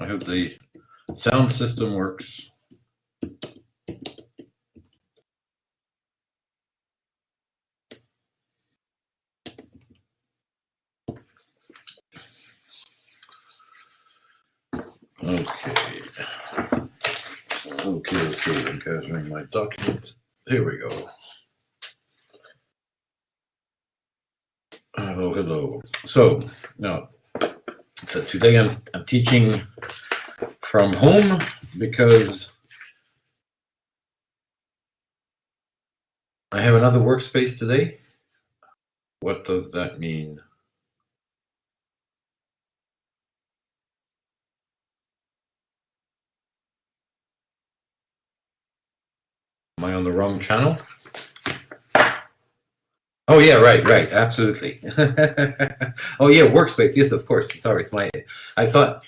I hope the sound system works. Okay. Okay, I'm gathering my documents. Here we go. Hello. So today I'm teaching from home because I have another workspace today. What does that mean? Am I on the wrong channel? Oh yeah, right, absolutely. Oh yeah, workspace. Yes, of course. Sorry, it's my. I thought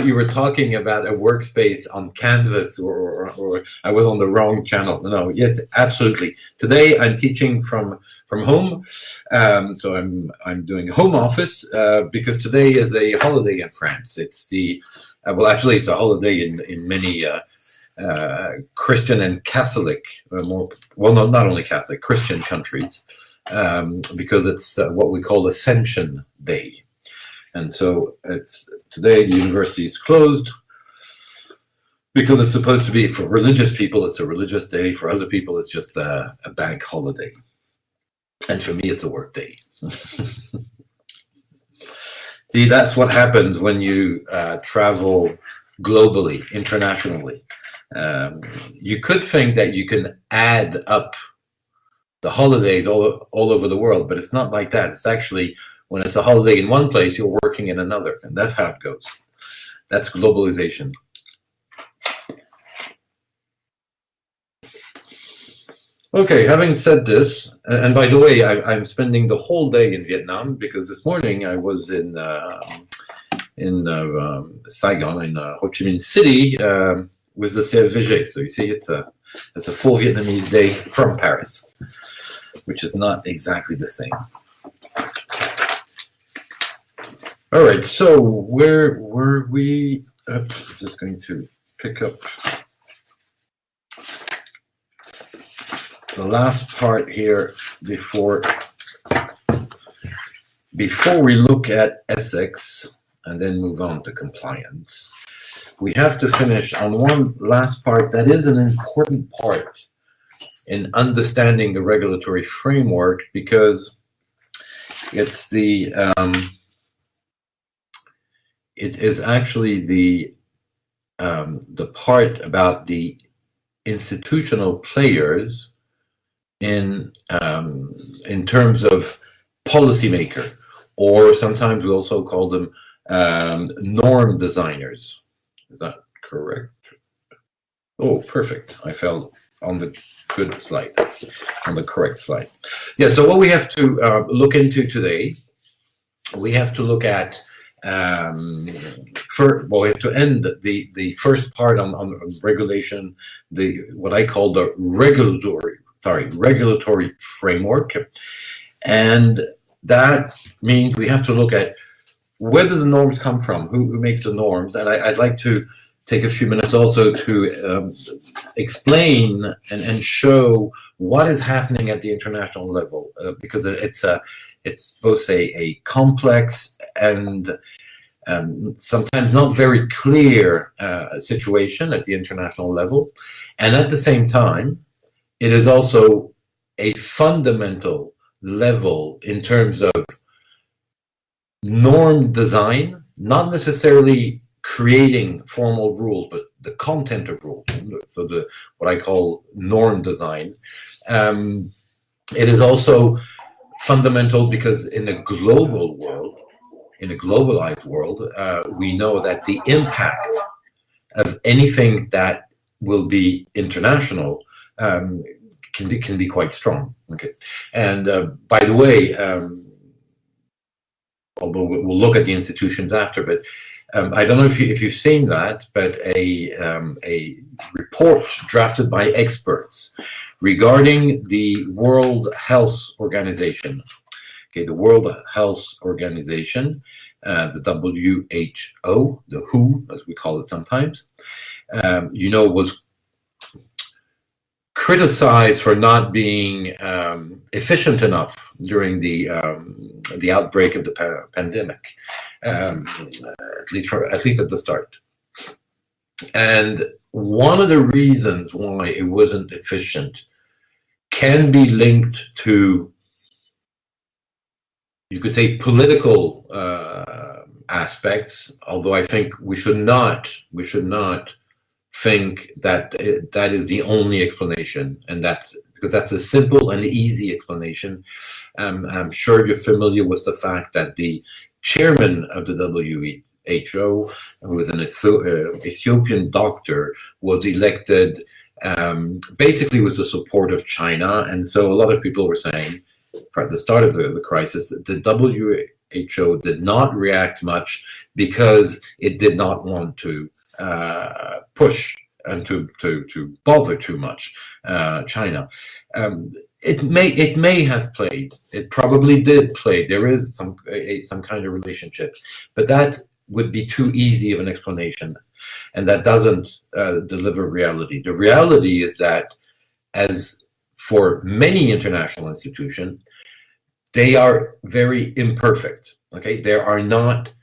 you were talking about a workspace on Canvas, or I was on the wrong channel. No, yes, absolutely. Today I'm teaching from home, so I'm doing home office because today is a holiday in France. It's the well, actually, it's a holiday in many. Christian and Catholic, not only Catholic, Christian countries, because it's what we call Ascension Day. And so today the university is closed because it's supposed to be, for religious people, it's a religious day. For other people, it's just a bank holiday. And for me, it's a work day. See, that's what happens when you travel globally, internationally. You could think that you can add up the holidays all over the world, but it's not like that. It's actually, when it's a holiday in one place, you're working in another, and that's how it goes. That's globalization. Okay, having said this, and by the way, I'm spending the whole day in Vietnam because this morning I was in Saigon, in Ho Chi Minh City, with the CFVG. So you see, it's a full Vietnamese day from Paris, which is not exactly the same. All right, so where were we? Just going to pick up the last part here before we look at ethics and then move on to compliance. We have to finish on one last part that is an important part in understanding the regulatory framework, because it's it is actually the part about the institutional players in terms of policymaker, or sometimes we also call them norm designers. Is that correct? Oh, perfect. I fell on the good slide, on the correct slide. Yeah, so what we have to look into today, we have to look at, we have to end the first part on regulation, what I call the regulatory framework. And that means we have to look at where do the norms come from, who makes the norms. And I'd like to take a few minutes also to explain and show what is happening at the international level, because it's both a complex and sometimes not very clear situation at the international level. And at the same time, it is also a fundamental level in terms of norm design, not necessarily creating formal rules, but the content of rules. So what I call norm design. It is also fundamental because in a global world, in a globalized world, we know that the impact of anything that will be international can be quite strong. Okay, and by the way, although we'll look at the institutions after, but I don't know if you've seen that, but a report drafted by experts regarding the World Health Organization. Okay, the World Health Organization the WHO, the WHO, as we call it sometimes, was criticized for not being efficient enough during the outbreak of the pandemic, at least at the start. And one of the reasons why it wasn't efficient can be linked to, you could say, political aspects. Although I think we should not think that that is the only explanation, and that's because that's a simple and easy explanation. I'm sure you're familiar with the fact that the chairman of the WHO, who was an Ethiopian doctor, was elected basically with the support of China, and so a lot of people were saying, at the start of the crisis, that the WHO did not react much because it did not want to push and to bother too much China. It may have played. It probably did play. There is some kind of relationship, but that would be too easy of an explanation, and that doesn't deliver reality. The reality is that, as for many international institutions, they are very imperfect. Okay, they are not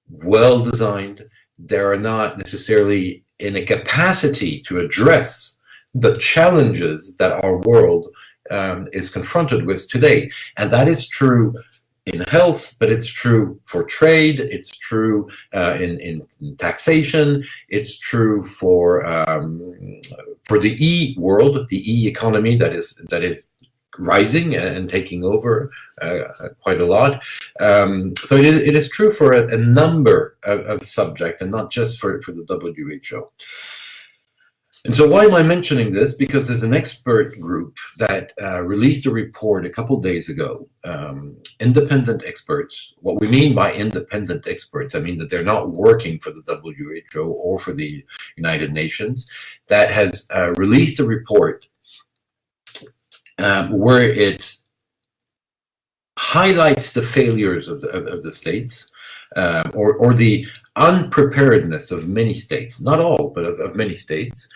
well designed. They are not necessarily in a capacity to address the challenges that our world is confronted with today. And that is true in health, but it's true for trade, it's true in taxation, it's true for the e-world, the e-economy that is rising and taking over quite a lot. So it is true for a number of subjects, and not just for the WHO. And so why am I mentioning this? Because there's an expert group that released a report a couple days ago, independent experts. What we mean by independent experts, I mean that they're not working for the WHO or for the United Nations, that has released a report where it highlights the failures of the states, or the unpreparedness of many states, not all, but of many states.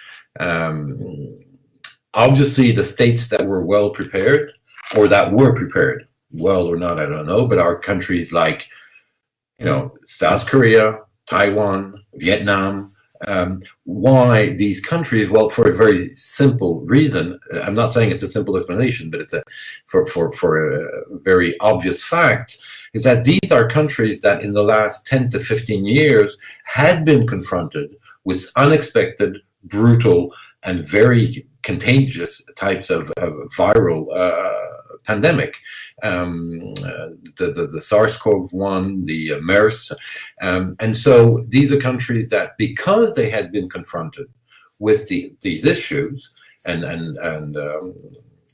Obviously, the states that were well prepared, or that were prepared, well or not, I don't know, but are countries like, South Korea, Taiwan, Vietnam. Why these countries? Well, for a very simple reason. I'm not saying it's a simple explanation, but it's for a very obvious fact, is that these are countries that in the last 10 to 15 years had been confronted with unexpected, brutal, and very contagious types of viral pandemic. The SARS-CoV-1, the MERS. And so these are countries that, because they had been confronted with these issues, and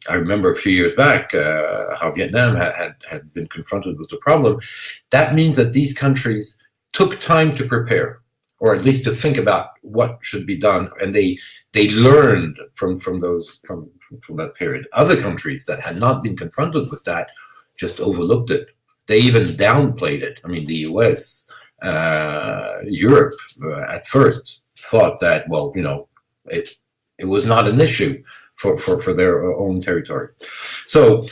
I remember a few years back how Vietnam had been confronted with the problem. That means that these countries took time to prepare, or at least to think about what should be done, and they learned from that period. Other countries that had not been confronted with that just overlooked it. They even downplayed it. I mean, the US, Europe, at first thought that, well, it was not an issue for their own territory. So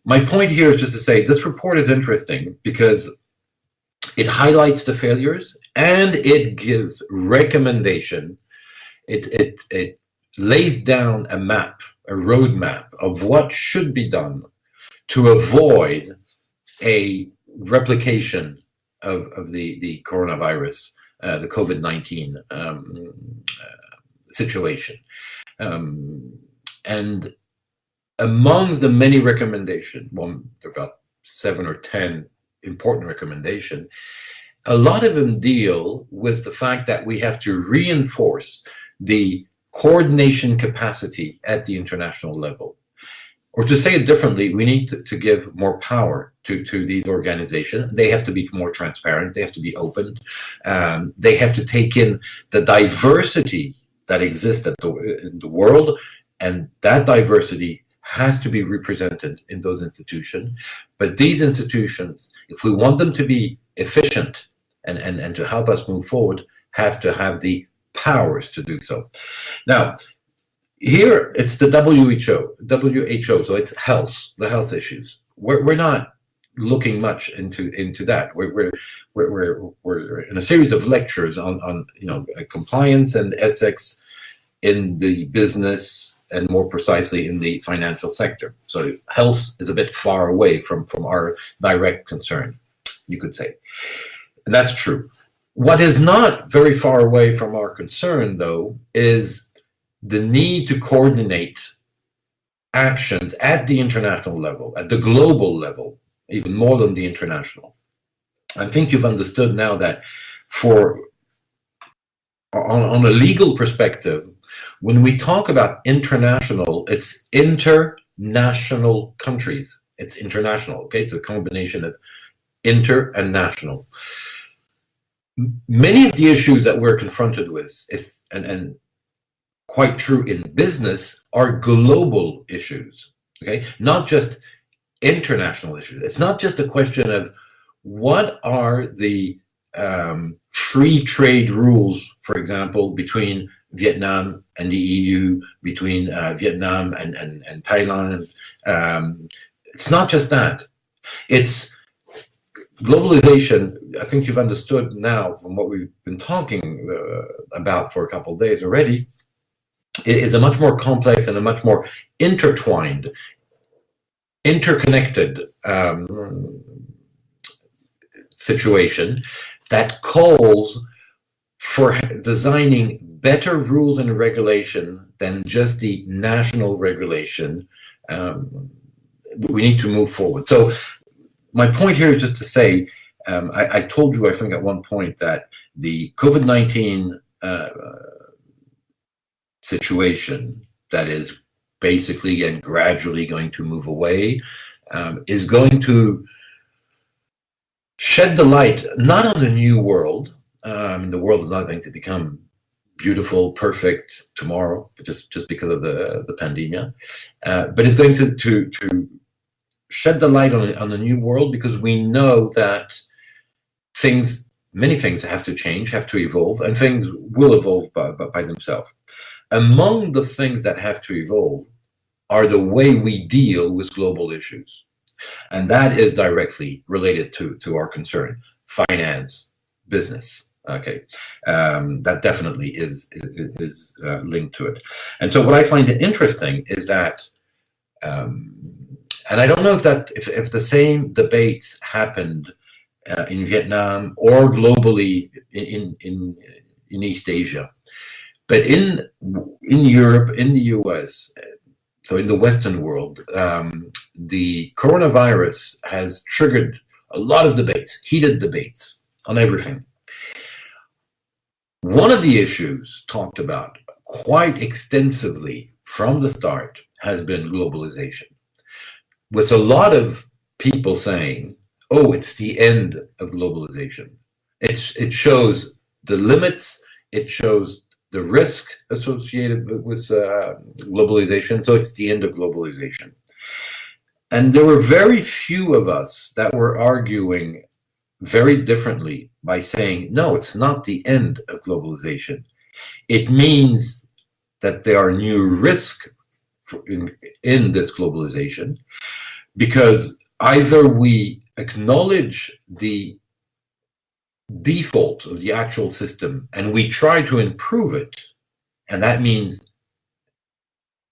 my point here is just to say this report is interesting because it highlights the failures and it gives recommendation. It lays down a map, a roadmap of what should be done to avoid a replication of the coronavirus, the COVID-19 situation. And among the many recommendations, well, there are about 7 or 10 important recommendations, a lot of them deal with the fact that we have to reinforce the coordination capacity at the international level. Or to say it differently, we need to give more power to these organizations. They have to be more transparent. They have to be open. They have to take in the diversity that exists in the world, and that diversity has to be represented in those institutions. But these institutions, if we want them to be efficient and to help us move forward have to have the powers to do so. Now, here it's the WHO, so it's health, the health issues. We're not looking much into that. We're in a series of lectures on compliance and ethics in the business and more precisely in the financial sector. So health is a bit far away from our direct concern, you could say. And that's true. What is not very far away from our concern, though, is the need to coordinate actions at the international level, at the global level, even more than the international. I think you've understood now that on a legal perspective, when we talk about international, it's international countries. It's international, okay? It's a combination of inter and national. Many of the issues that we're confronted with and quite true in business are global issues, okay? Not just international issues. It's not just a question of what are the free trade rules, for example, between Vietnam and the EU, between Vietnam and Thailand. It's not just that. It's globalization. I think you've understood now from what we've been talking about for a couple of days already. It's a much more complex and a much more intertwined, interconnected situation that calls for designing better rules and regulation than just the national regulation. We need to move forward. So my point here is just to say, I told you, I think at one point, that the COVID-19 situation that is basically and gradually going to move away is going to shed the light not on a new world. The world is not going to become beautiful, perfect tomorrow, just because of the pandemic, but it's going to shed the light on a new world, because we know that many things have to change, have to evolve, and things will evolve by themselves. Among the things that have to evolve are the way we deal with global issues. And that is directly related to our concern, finance, business. Okay, that definitely is linked to it. And so what I find interesting is that, and I don't know if the same debates happened in Vietnam or globally in East Asia, but in Europe, in the US, so in the Western world, the coronavirus has triggered a lot of debates, heated debates on everything. One of the issues talked about quite extensively from the start has been globalization, with a lot of people saying, oh, it's the end of globalization. It shows the limits, it shows the risk associated with globalization, so it's the end of globalization. And there were very few of us that were arguing very differently by saying, no, it's not the end of globalization. It means that there are new risks in this globalization, because either we acknowledge the default of the actual system and we try to improve it, and that means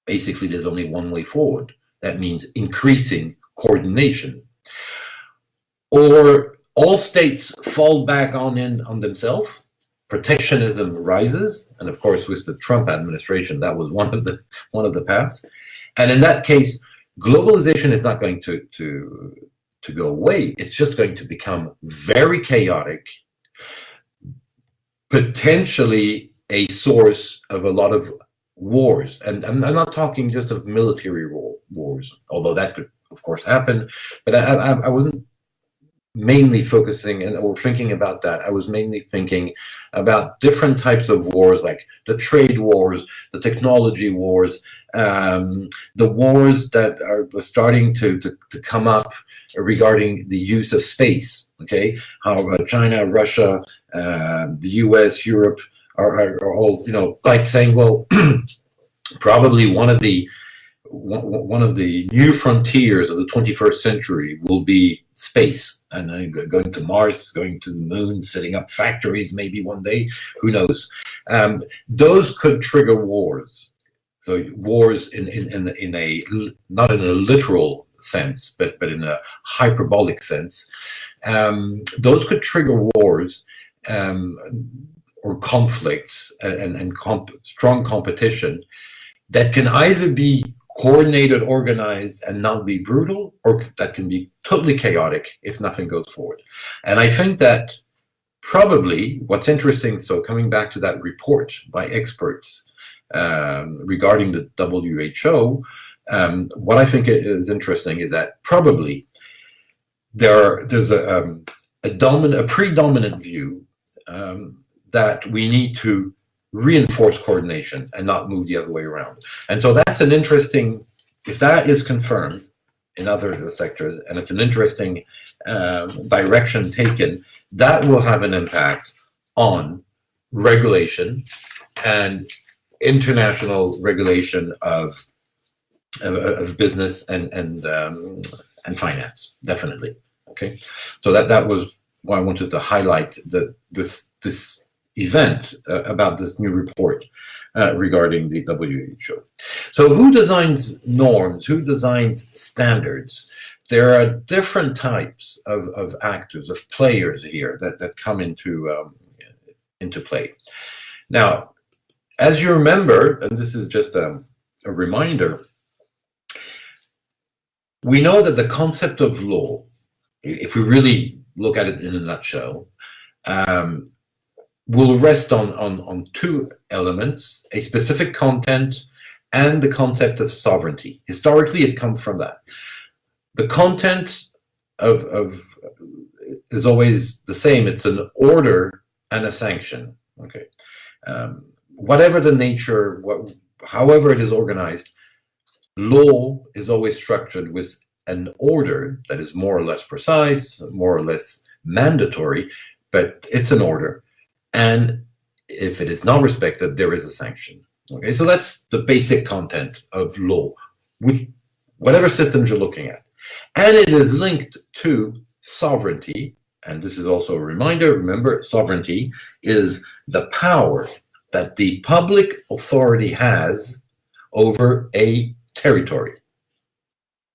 basically there's only one way forward. That means increasing coordination, or all states fall back on themselves. Protectionism rises, and of course, with the Trump administration, that was one of the paths. And in that case, globalization is not going to go away. It's just going to become very chaotic, potentially a source of a lot of wars. And I'm not talking just of military wars, although that could, of course, happen. But I wasn't mainly focusing or thinking about that, I was mainly thinking about different types of wars, like the trade wars, the technology wars, the wars that are starting to come up regarding the use of space. Okay, how China, Russia, the U.S., Europe are all, like saying, well, probably one of the new frontiers of the 21st century will be space, and going to Mars, going to the moon, setting up factories maybe one day, who knows. Those could trigger wars. So wars in a, not in a literal sense, but in a hyperbolic sense. Those could trigger wars, or conflicts, and strong competition that can either be coordinated, organized, and not be brutal, or that can be totally chaotic if nothing goes forward. And I think that probably what's interesting, so coming back to that report by experts regarding the WHO, what I think is interesting is that probably there's a predominant view that we need to reinforce coordination and not move the other way around. And so that's an interesting, if that is confirmed in other sectors, and it's an interesting direction taken, that will have an impact on regulation and international regulation of business and finance, definitely. Okay, so that was why I wanted to highlight this event about this new report regarding the WHO. So who designs norms? Who designs standards? There are different types of actors, of players here that come into play. Now, as you remember, and this is just a reminder, we know that the concept of law, if we really look at it in a nutshell, will rest on two elements: a specific content and the concept of sovereignty. Historically, it comes from that. The content of is always the same. It's an order and a sanction. Okay, whatever the nature, however it is organized, law is always structured with an order that is more or less precise, more or less mandatory, but it's an order. And if it is not respected, there is a sanction. Okay, so that's the basic content of law, whatever systems you're looking at. And it is linked to sovereignty. And this is also a reminder, remember, sovereignty is the power that the public authority has over a territory.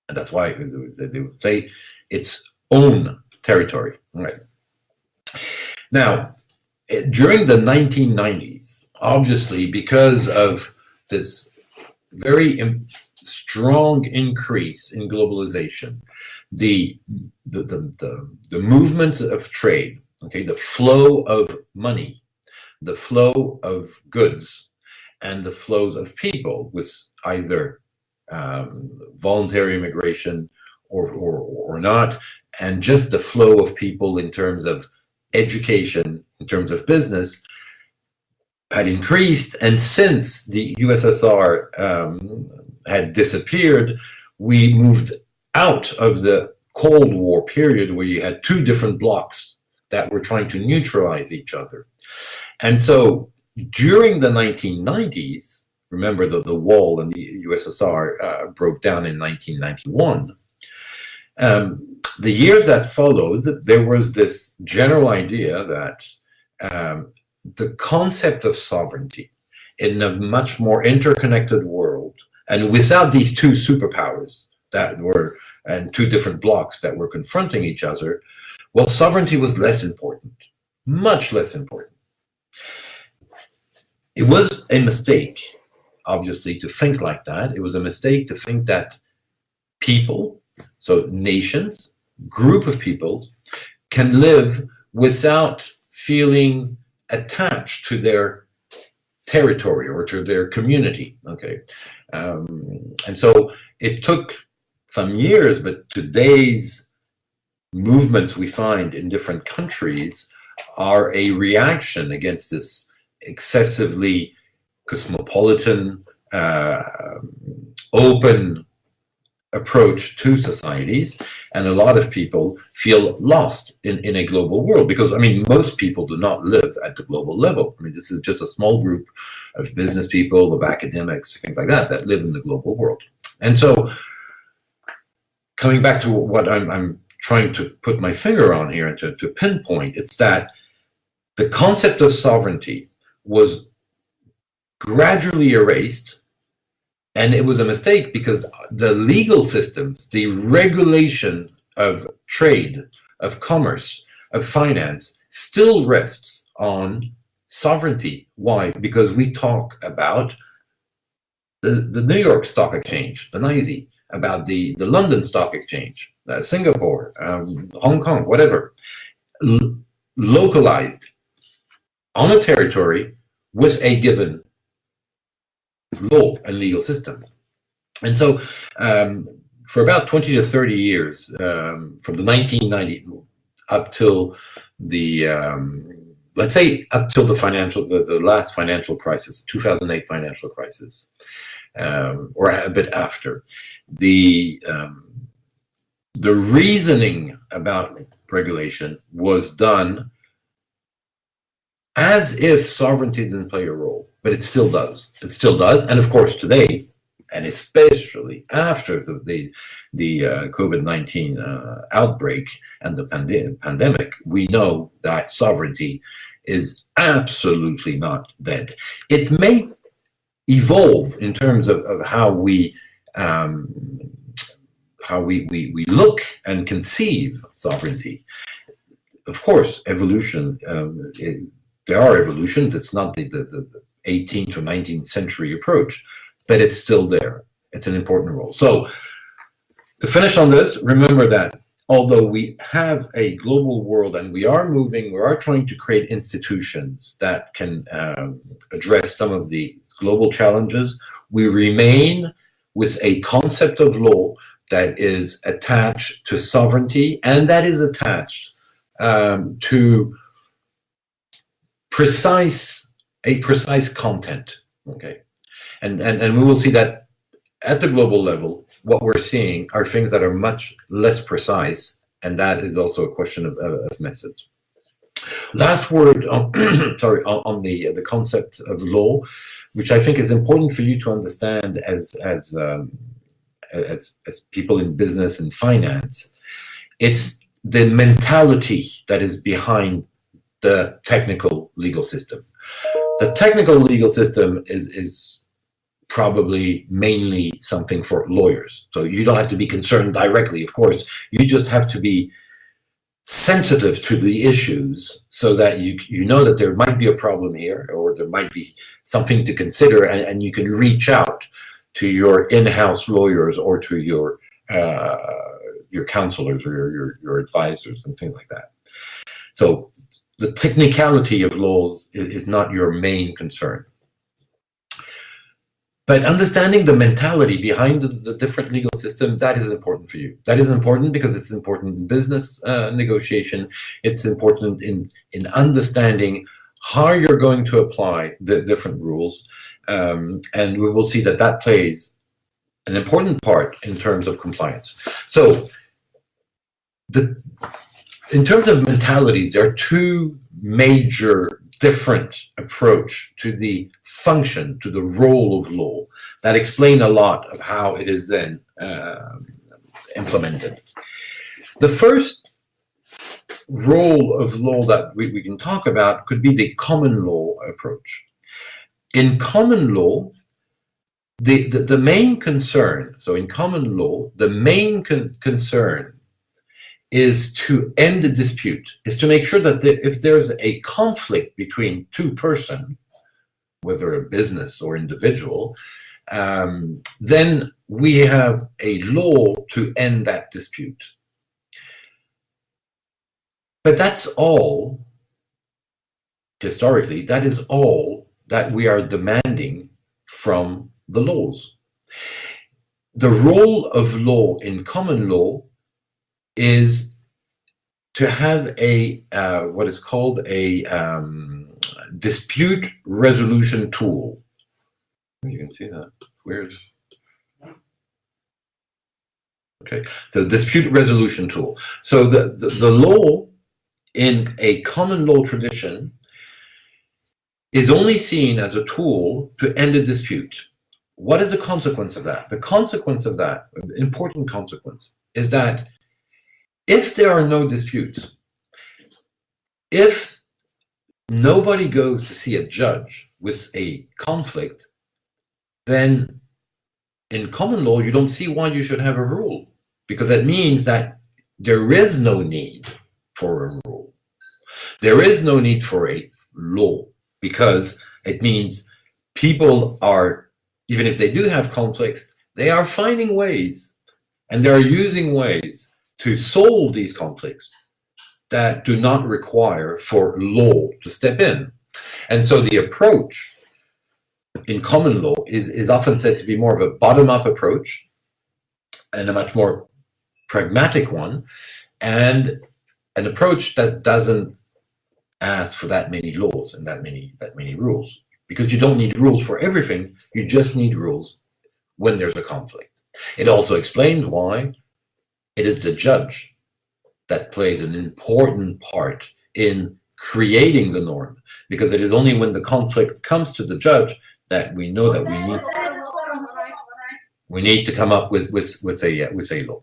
And that's why they would say its own territory. All right. Now, during the 1990s, obviously, because of this very strong increase in globalization, the movement of trade, okay, the flow of money, the flow of goods, and the flows of people with either voluntary immigration or not, and just the flow of people in terms of education, in terms of business, had increased. And since the USSR had disappeared, we moved out of the Cold War period where you had two different blocks that were trying to neutralize each other. And so during the 1990s, remember the wall in the USSR broke down in 1991. The years that followed, there was this general idea that the concept of sovereignty in a much more interconnected world, and without these two superpowers that were, and two different blocks that were confronting each other, well, sovereignty was less important, much less important. It was a mistake, obviously, to think like that. It was a mistake to think that people, so nations, group of people, can live without feeling attached to their territory or to their community. Okay, and so it took some years, but today's movements we find in different countries are a reaction against this excessively cosmopolitan, open approach to societies, and a lot of people feel lost in a global world because, I mean, most people do not live at the global level. I mean, this is just a small group of business people, of academics, things like that live in the global world. And so, coming back to what I'm trying to put my finger on here and to pinpoint, it's that the concept of sovereignty was gradually erased. And it was a mistake because the legal systems, the regulation of trade, of commerce, of finance, still rests on sovereignty. Why? Because we talk about the New York Stock Exchange, the NYSE, about the London Stock Exchange, Singapore, Hong Kong, whatever, localized on a territory with a given law and legal system. And so for about 20 to 30 years, from the 1990 up till the, let's say up till the last financial crisis, 2008 financial crisis, or a bit after, the reasoning about regulation was done as if sovereignty didn't play a role, but it still does. It still does, and of course today, and especially after the COVID-19 outbreak and the pandemic, we know that sovereignty is absolutely not dead. It may evolve in terms of how we look and conceive sovereignty. Of course, evolution. There are evolutions. It's not the 18th or 19th century approach, but it's still there. It's an important role. So to finish on this, remember that although we have a global world and we are trying to create institutions that can address some of the global challenges, we remain with a concept of law that is attached to sovereignty and that is attached to precise content, okay? And we will see that at the global level, what we're seeing are things that are much less precise, and that is also a question of message. Last word on, on the concept of law, which I think is important for you to understand as people in business and finance. It's the mentality that is behind the technical legal system. The technical legal system is probably mainly something for lawyers. So you don't have to be concerned directly, of course. You just have to be sensitive to the issues so that you know that there might be a problem here or there might be something to consider, and you can reach out to your in-house lawyers or to your counselors or your advisors and things like that. So the technicality of laws is not your main concern. But understanding the mentality behind the different legal systems, that is important for you. That is important because it's important in business negotiation. It's important in understanding how you're going to apply the different rules. And we will see that plays an important part in terms of compliance. So in terms of mentalities, there are two major different approach to the function, to the role of law, that explain a lot of how it is then implemented. The first role of law that we can talk about could be the common law approach. In common law, the main concern, so in common law, the main concern is to end the dispute, is to make sure that if there's a conflict between two persons, whether a business or individual, then we have a law to end that dispute. But that's all, historically, that is all that we are demanding from the laws. The role of law in common law is to have a what is called a dispute resolution tool. You can see that. Weird. Okay, the dispute resolution tool. So the law in a common law tradition is only seen as a tool to end a dispute. What is the consequence of that? The consequence of that, important consequence, is that if there are no disputes, if nobody goes to see a judge with a conflict, then in common law, you don't see why you should have a rule, because that means that there is no need for a rule. There is no need for a law, because it means people are, even if they do have conflicts, they are finding ways and they are using ways to solve these conflicts that do not require for law to step in. And so the approach in common law is often said to be more of a bottom-up approach and a much more pragmatic one, and an approach that doesn't ask for that many laws and that many rules, because you don't need rules for everything. You just need rules when there's a conflict. It also explains why it is the judge that plays an important part in creating the norm, because it is only when the conflict comes to the judge that we know that we need to come up with a law.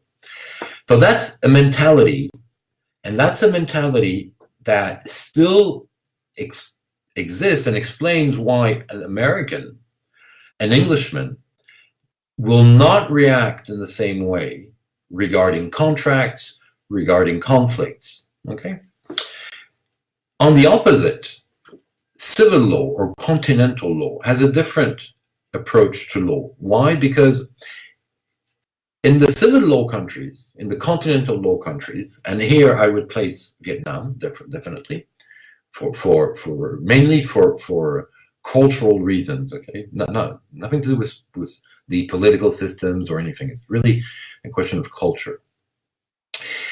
So that's a mentality, and that's a mentality that still exists and explains why an American, an Englishman, will not react in the same way regarding contracts, regarding conflicts. Okay. On the opposite, civil law or continental law has a different approach to law. Why? Because in the civil law countries, in the continental law countries, and here I would place Vietnam definitely, for mainly for cultural reasons. Okay, nothing to do with the political systems or anything. It's really a question of culture.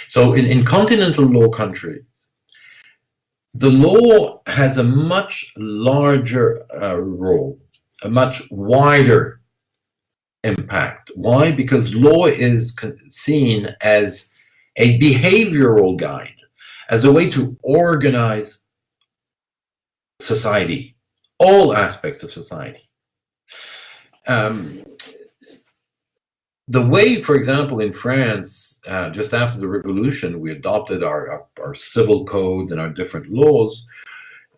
So in continental law countries, the law has a much larger role, a much wider impact. Why? Because law is seen as a behavioral guide, as a way to organize society, all aspects of society. The way, for example, in France, just after the revolution, we adopted our civil codes and our different laws.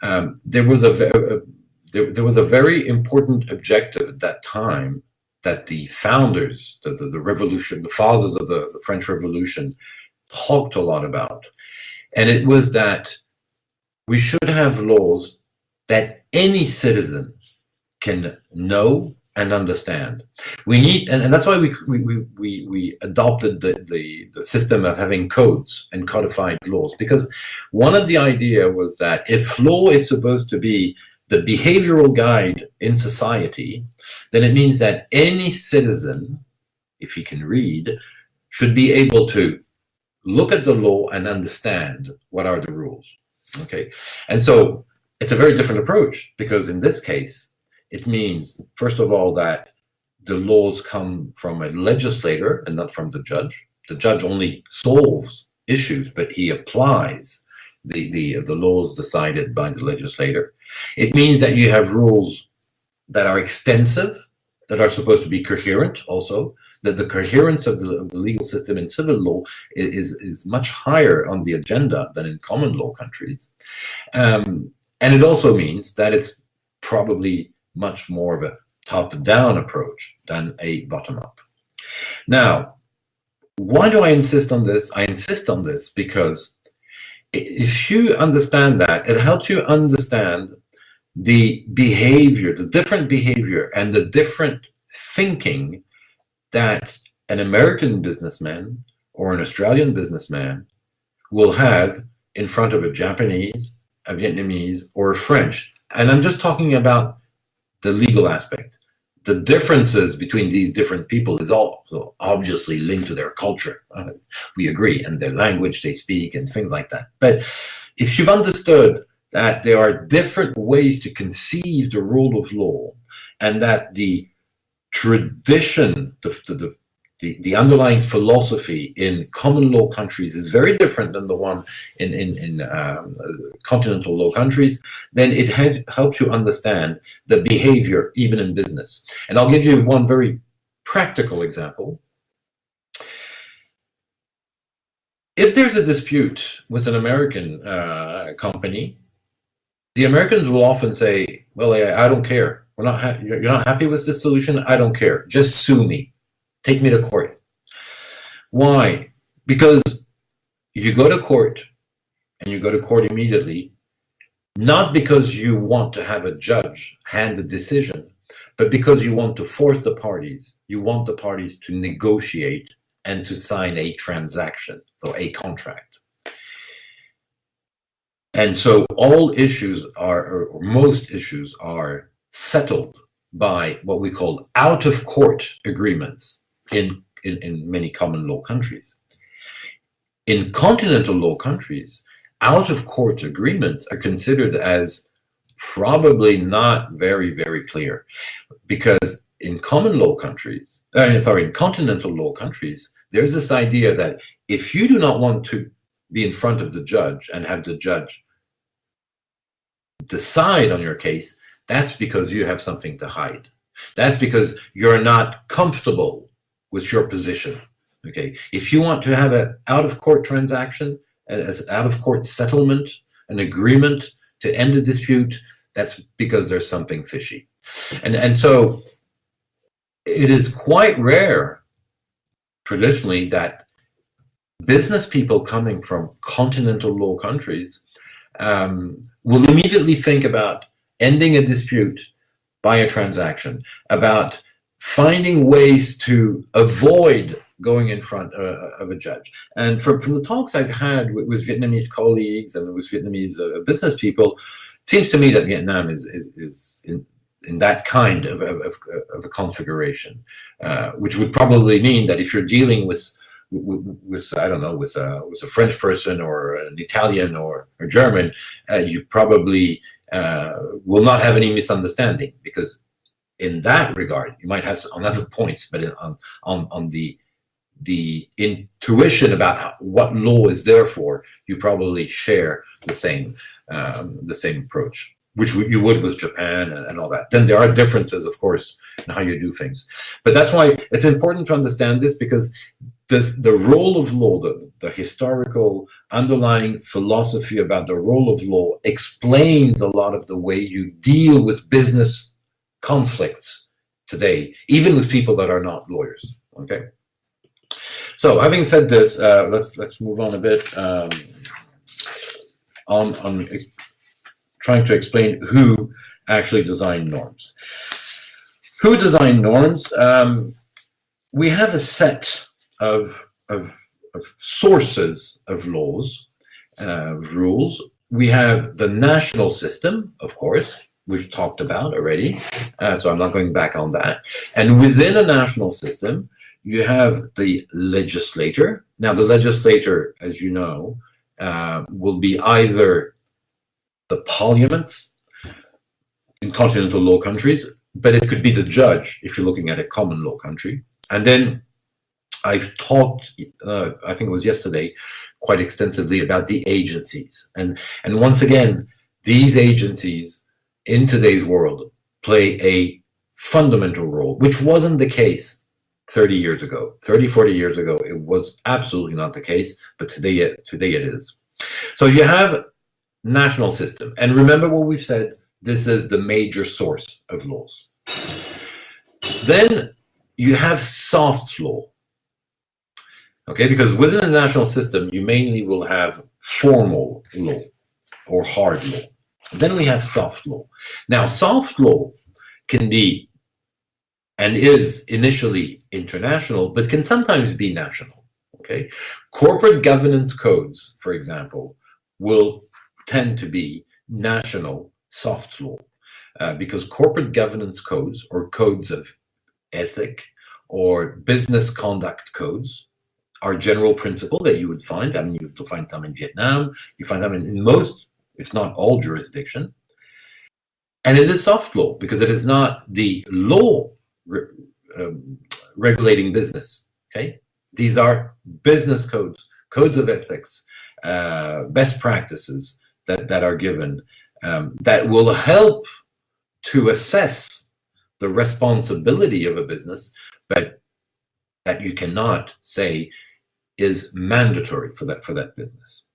There was a very important objective at that time that the founders, the revolution, the fathers of the French Revolution, talked a lot about, and it was that we should have laws that any citizen can know and understand. We need, and that's why we adopted the system of having codes and codified laws, because one of the idea was that if law is supposed to be the behavioral guide in society, then it means that any citizen, if he can read, should be able to look at the law and understand what are the rules. Okay, and so it's a very different approach, because in this case, it means, first of all, that the laws come from a legislator and not from the judge. The judge only solves issues, but he applies the laws decided by the legislator. It means that you have rules that are extensive, that are supposed to be coherent also, that the coherence of the legal system in civil law is much higher on the agenda than in common law countries. And it also means that it's probably much more of a top-down approach than a bottom-up. Now, why do I insist on this? I insist on this because if you understand that, it helps you understand the behavior, the different behavior and the different thinking that an American businessman or an Australian businessman will have in front of a Japanese, a Vietnamese, or a French. And I'm just talking about the legal aspect. the differences between these different people is also obviously linked to their culture. We agree, and their language they speak and things like that. But if you've understood that there are different ways to conceive the rule of law, and that the tradition, the underlying philosophy in common law countries is very different than the one in continental law countries, then it helps you understand the behavior even in business. And I'll give you one very practical example. If there's a dispute with an American company, the Americans will often say, well, I don't care. You're not happy with this solution? I don't care. Just sue me. Take me to court. Why? Because you go to court, and you go to court immediately, not because you want to have a judge hand a decision, but because you want to force the parties. You want the parties to negotiate and to sign a transaction, so a contract. And so all issues are, or most issues are settled by what we call out-of-court agreements in many common law countries. In continental law countries, out-of-court agreements are considered as probably not very, very clear, because in common law countries, in continental law countries, there's this idea that if you do not want to be in front of the judge and have the judge decide on your case, that's because you have something to hide. That's because you're not comfortable with your position. Okay, if you want to have an out-of-court transaction, as out-of-court settlement, an agreement to end a dispute, that's because there's something fishy. And so it is quite rare, traditionally, that business people coming from continental law countries will immediately think about ending a dispute by a transaction, about finding ways to avoid going in front of a judge. And from the talks I've had with Vietnamese colleagues and with Vietnamese business people, it seems to me that Vietnam is in that kind of a configuration, which would probably mean that if you're dealing with I don't know, with a French person or an Italian or German, you probably will not have any misunderstanding, because in that regard, you might have on other points, but on the intuition about what law is there for, you probably share the same approach, which you would with Japan and all that. Then there are differences, of course, in how you do things. But that's why it's important to understand this, because the role of law, the historical underlying philosophy about the role of law explains a lot of the way you deal with business conflicts today, even with people that are not lawyers. Okay. So having said this, let's move on a bit on trying to explain who actually designed norms. Who designed norms? We have a set of sources of laws, of rules. We have the national system, of course, we've talked about already, so I'm not going back on that. And within a national system, you have the legislator. Now, the legislator, as you know, will be either the parliaments in continental law countries, but it could be the judge if you're looking at a common law country. And then I've talked, I think it was yesterday, quite extensively about the agencies. And once again, these agencies in today's world play a fundamental role, which wasn't the case 30 years ago. 30, 40 years ago, it was absolutely not the case, but today it is. So you have national system. And remember what we've said, this is the major source of laws. Then you have soft law. Okay, because within the national system, you mainly will have formal law or hard law. Then we have soft law. Now, soft law can be and is initially international, but can sometimes be national. Okay, corporate governance codes, for example, will tend to be national soft law. because corporate governance codes or codes of ethic or business conduct codes are general principle that you would find. I mean, you find them in Vietnam, you find them in most, if not all, jurisdiction. And it is soft law because it is not the law regulating business. Okay, these are business codes, codes of ethics, best practices that are given that will help to assess the responsibility of a business, but that you cannot say is mandatory for that business.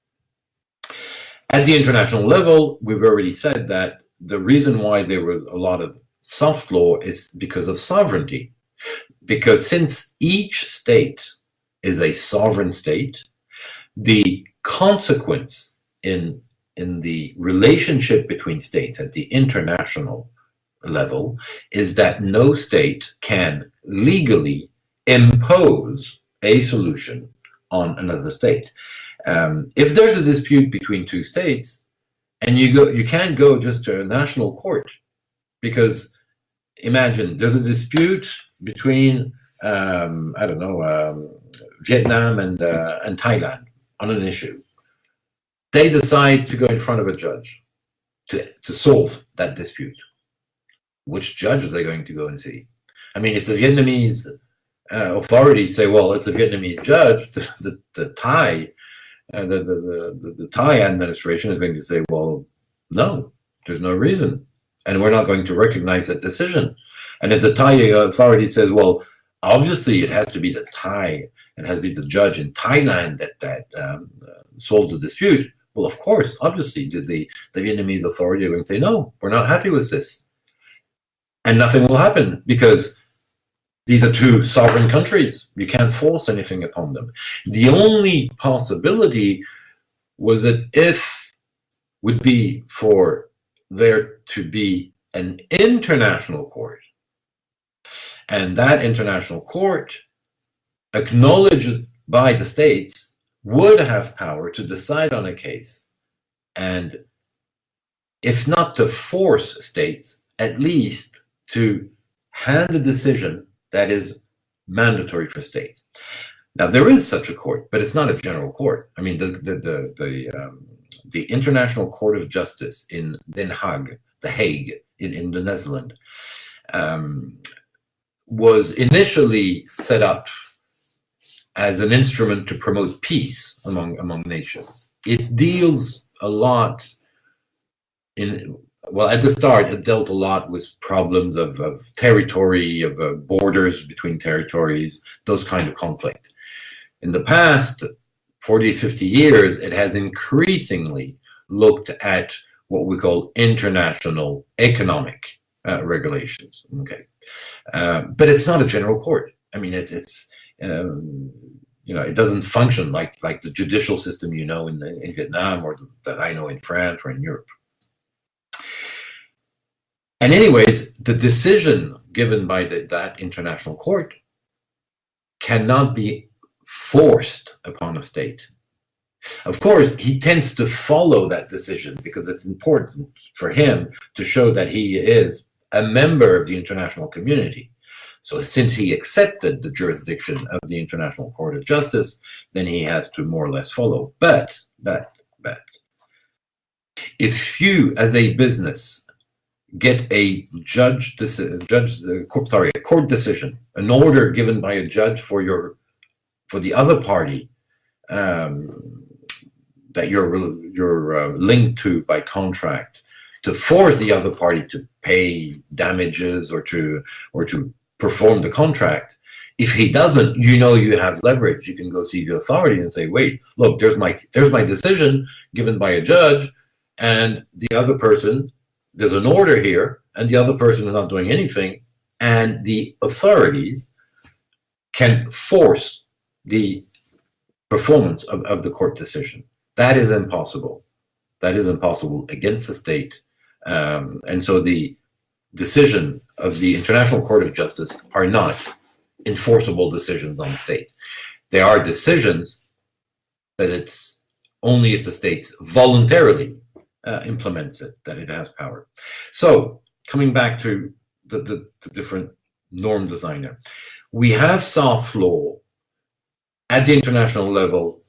At the international level, we've already said that the reason why there was a lot of soft law is because of sovereignty. Because since each state is a sovereign state, the consequence in the relationship between states at the international level is that no state can legally impose a solution on another state. If there's a dispute between two states, and you can't go just to a national court, because imagine there's a dispute between I don't know, Vietnam and Thailand on an issue. They decide to go in front of a judge to solve that dispute. Which judge are they going to go and see? I mean, if the Vietnamese authorities say, well, it's a Vietnamese judge, the Thai the Thai administration is going to say, well, no, there's no reason, and we're not going to recognize that decision. And if the Thai authority says, well, obviously it has to be the Thai, it has to be the judge in Thailand that solves the dispute, well, of course, obviously, the Vietnamese authority are going to say, no, we're not happy with this. And nothing will happen because these are two sovereign countries. You can't force anything upon them. The only possibility was that would be for there to be an international court. And that international court, acknowledged by the states, would have power to decide on a case. And if not to force states, at least to hand a decision that is mandatory for states. Now there is such a court, but it's not a general court. I mean, the International Court of Justice in Den Haag, The Hague, in the Netherlands, was initially set up as an instrument to promote peace among nations. It deals a lot well, at the start, it dealt a lot with problems of territory, of borders between territories, those kind of conflict. In the past 40, 50 years, it has increasingly looked at what we call international economic regulations. Okay, but it's not a general court. I mean, it's you know, it doesn't function like the judicial system in Vietnam, or that I know in France or in Europe. And anyways, the decision given by that international court cannot be forced upon a state. Of course, he tends to follow that decision because it's important for him to show that he is a member of the international community. So since he accepted the jurisdiction of the International Court of Justice, then he has to more or less follow. But if you, as a business, get a court decision, an order given by a judge for the other party that you're linked to by contract, to force the other party to pay damages or to perform the contract. If he doesn't, you have leverage. You can go see the authority and say, wait, look, there's my decision given by a judge, and the other person, there's an order here, and the other person is not doing anything, and the authorities can force the performance of the court decision. That is impossible. That is impossible against the state. And so the decision of the International Court of Justice are not enforceable decisions on the state. They are decisions, but it's only if the state voluntarily implements it that it has power. So coming back to the different norm designer, we have soft law at the international level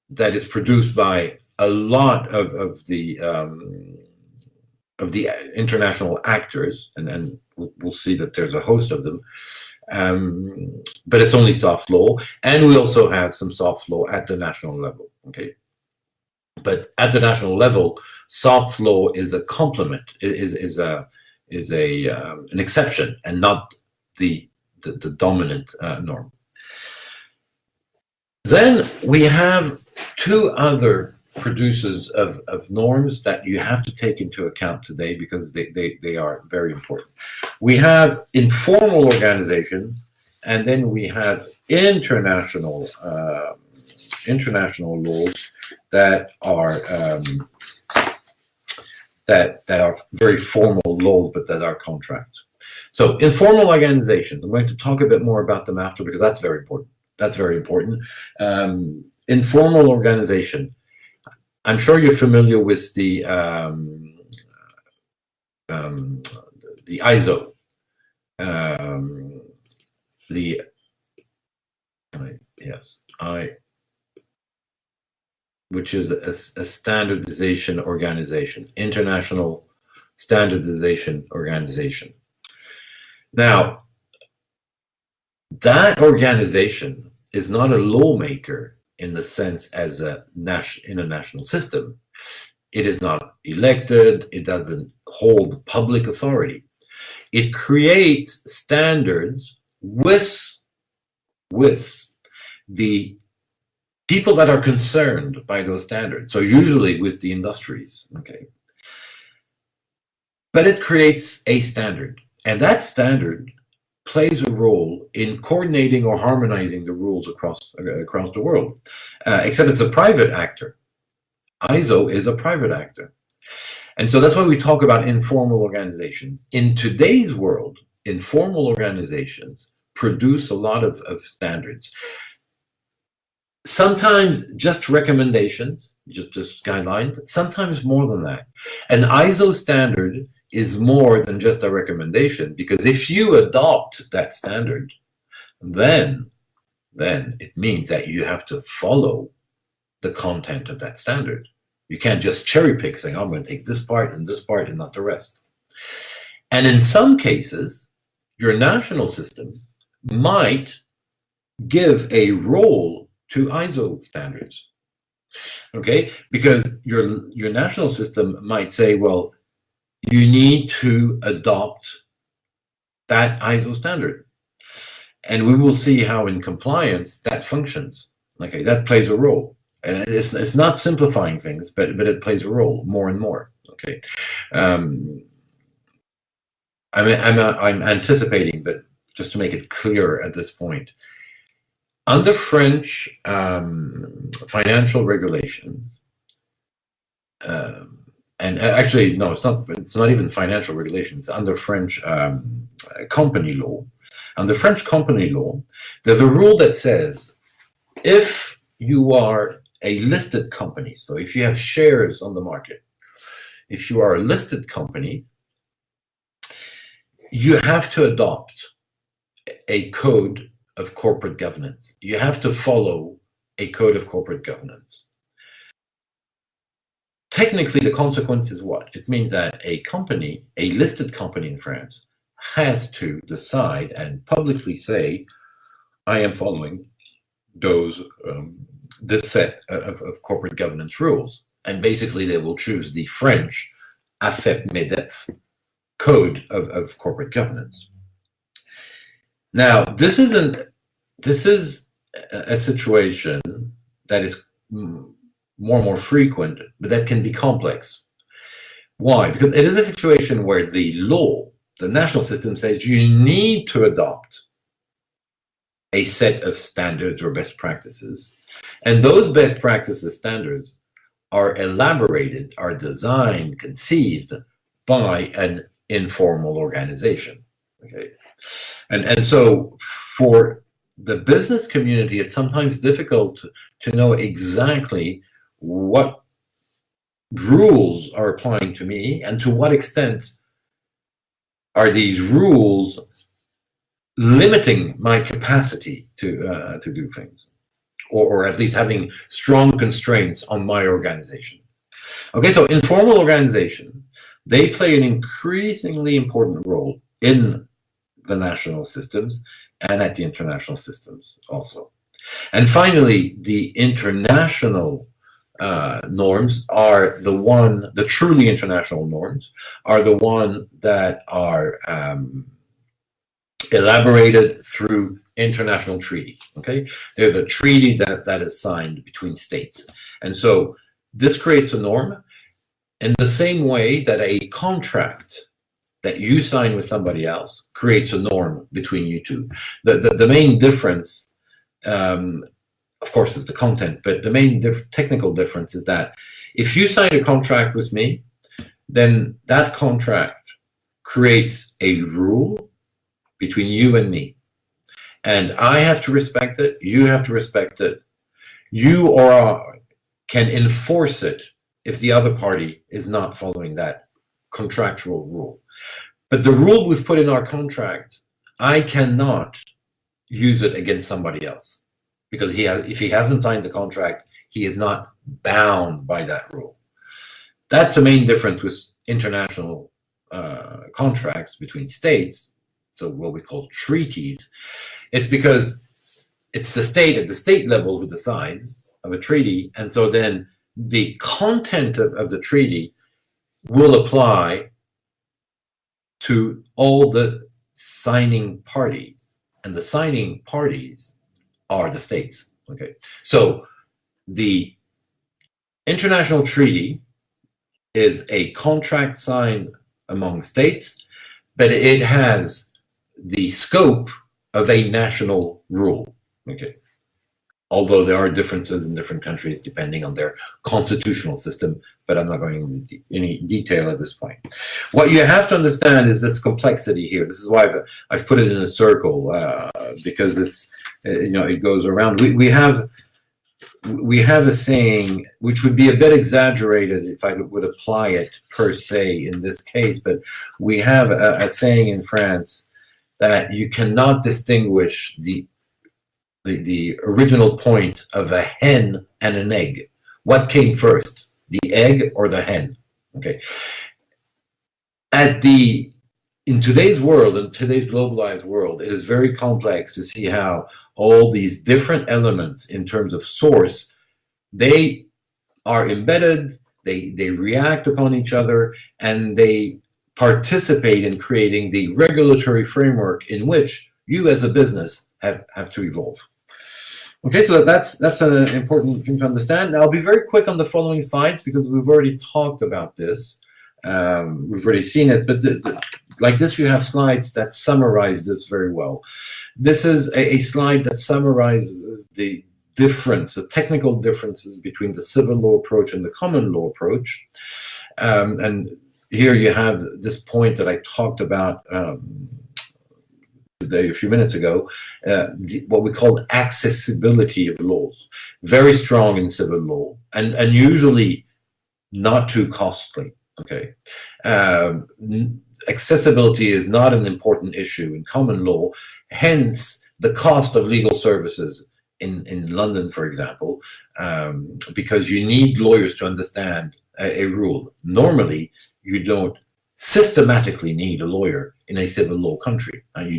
that is produced by a lot of the international actors, and we'll see that there's a host of them. But it's only soft law, and we also have some soft law at the national level. Okay, but at the national level, soft law is a complement, is an exception, and not the dominant norm. Then we have two other producers of norms that you have to take into account today, because they are very important. We have informal organization, and then we have international laws that are very formal laws, but that are contracts. So informal organizations, I'm going to talk a bit more about them after, because that's very important. That's very important. Informal organization. I'm sure you're familiar with the ISO, which is a standardization organization, international standardization organization. Now, that organization is not a lawmaker in the sense as in a national system. It is not elected. It doesn't hold public authority. It creates standards with the people that are concerned by those standards. So usually with the industries, okay. But it creates a standard, and that standard plays a role in coordinating or harmonizing the rules across the world, except it's a private actor. ISO is a private actor. And so that's why we talk about informal organizations. In today's world, informal organizations produce a lot of standards. Sometimes just recommendations, just guidelines, sometimes more than that. An ISO standard is more than just a recommendation, because if you adopt that standard, then it means that you have to follow the content of that standard. You can't just cherry pick, saying, I'm going to take this part and not the rest. And in some cases, your national system might give a role to ISO standards, okay? Because your national system might say, well, you need to adopt that ISO standard. And we will see how in compliance that functions. Okay, that plays a role. And it's not simplifying things, but it plays a role more and more. Okay. I'm anticipating, but just to make it clear at this point, under French financial regulations, and actually, no, it's not even financial regulations. Under French company law, under French company law, there's a rule that says if you are a listed company, so if you have shares on the market, if you are a listed company, you have to adopt a code of corporate governance. You have to follow a code of corporate governance. Technically, the consequence is what? It means that a company, a listed company in France, has to decide and publicly say, I am following this set of corporate governance rules. And basically, they will choose the French AFEP-MEDEF code of corporate governance. Now, this is a situation that is more and more frequent, but that can be complex. Why? Because it is a situation where the law, the national system, says you need to adopt a set of standards or best practices. And those best practices standards are elaborated, are designed, conceived by an informal organization. Okay. And so for the business community, it's sometimes difficult to know exactly what rules are applying to me and to what extent are these rules limiting my capacity to do things, or at least having strong constraints on my organization? Okay, so informal organization, they play an increasingly important role in the national systems and at the international systems also. And finally, the international norms are the truly international norms are the one that are elaborated through international treaties. Okay, there's a treaty that is signed between states, and so this creates a norm in the same way that a contract that you sign with somebody else creates a norm between you two. The main difference, of course, is the content, but the main technical difference is that if you sign a contract with me, then that contract creates a rule between you and me. And I have to respect it, you have to respect it. You or I can enforce it if the other party is not following that contractual rule. But the rule we've put in our contract, I cannot use it against somebody else, because if he hasn't signed the contract, he is not bound by that rule. That's the main difference with international contracts between states, so what we call treaties. It's because it's the state at the state level who decides of a treaty, and so then the content of the treaty will apply to all the signing parties, and the signing parties are the states. Okay, so the international treaty is a contract signed among states, but it has the scope of a national rule. Okay, although there are differences in different countries depending on their constitutional system, but I'm not going into any detail at this point. What you have to understand is this complexity here. This is why I've put it in a circle, because it's, it goes around. We have a saying which would be a bit exaggerated if I would apply it per se in this case, but we have a saying in France that you cannot distinguish the original point of a hen and an egg. What came first, the egg or the hen? Okay. In today's world, in today's globalized world, it is very complex to see how all these different elements in terms of source, they are embedded, they react upon each other, and they participate in creating the regulatory framework in which you as a business have to evolve. Okay, so that's an important thing to understand. Now, I'll be very quick on the following slides because we've already talked about this. We've already seen it, but like this, you have slides that summarize this very well. This is a slide that summarizes the difference, the technical differences between the civil law approach and the common law approach. And here you have this point that I talked about today, a few minutes ago, what we call accessibility of laws. Very strong in civil law, and usually not too costly. Okay, accessibility is not an important issue in common law. Hence, the cost of legal services in London, for example, because you need lawyers to understand a rule. Normally, you don't systematically need a lawyer in a civil law country, and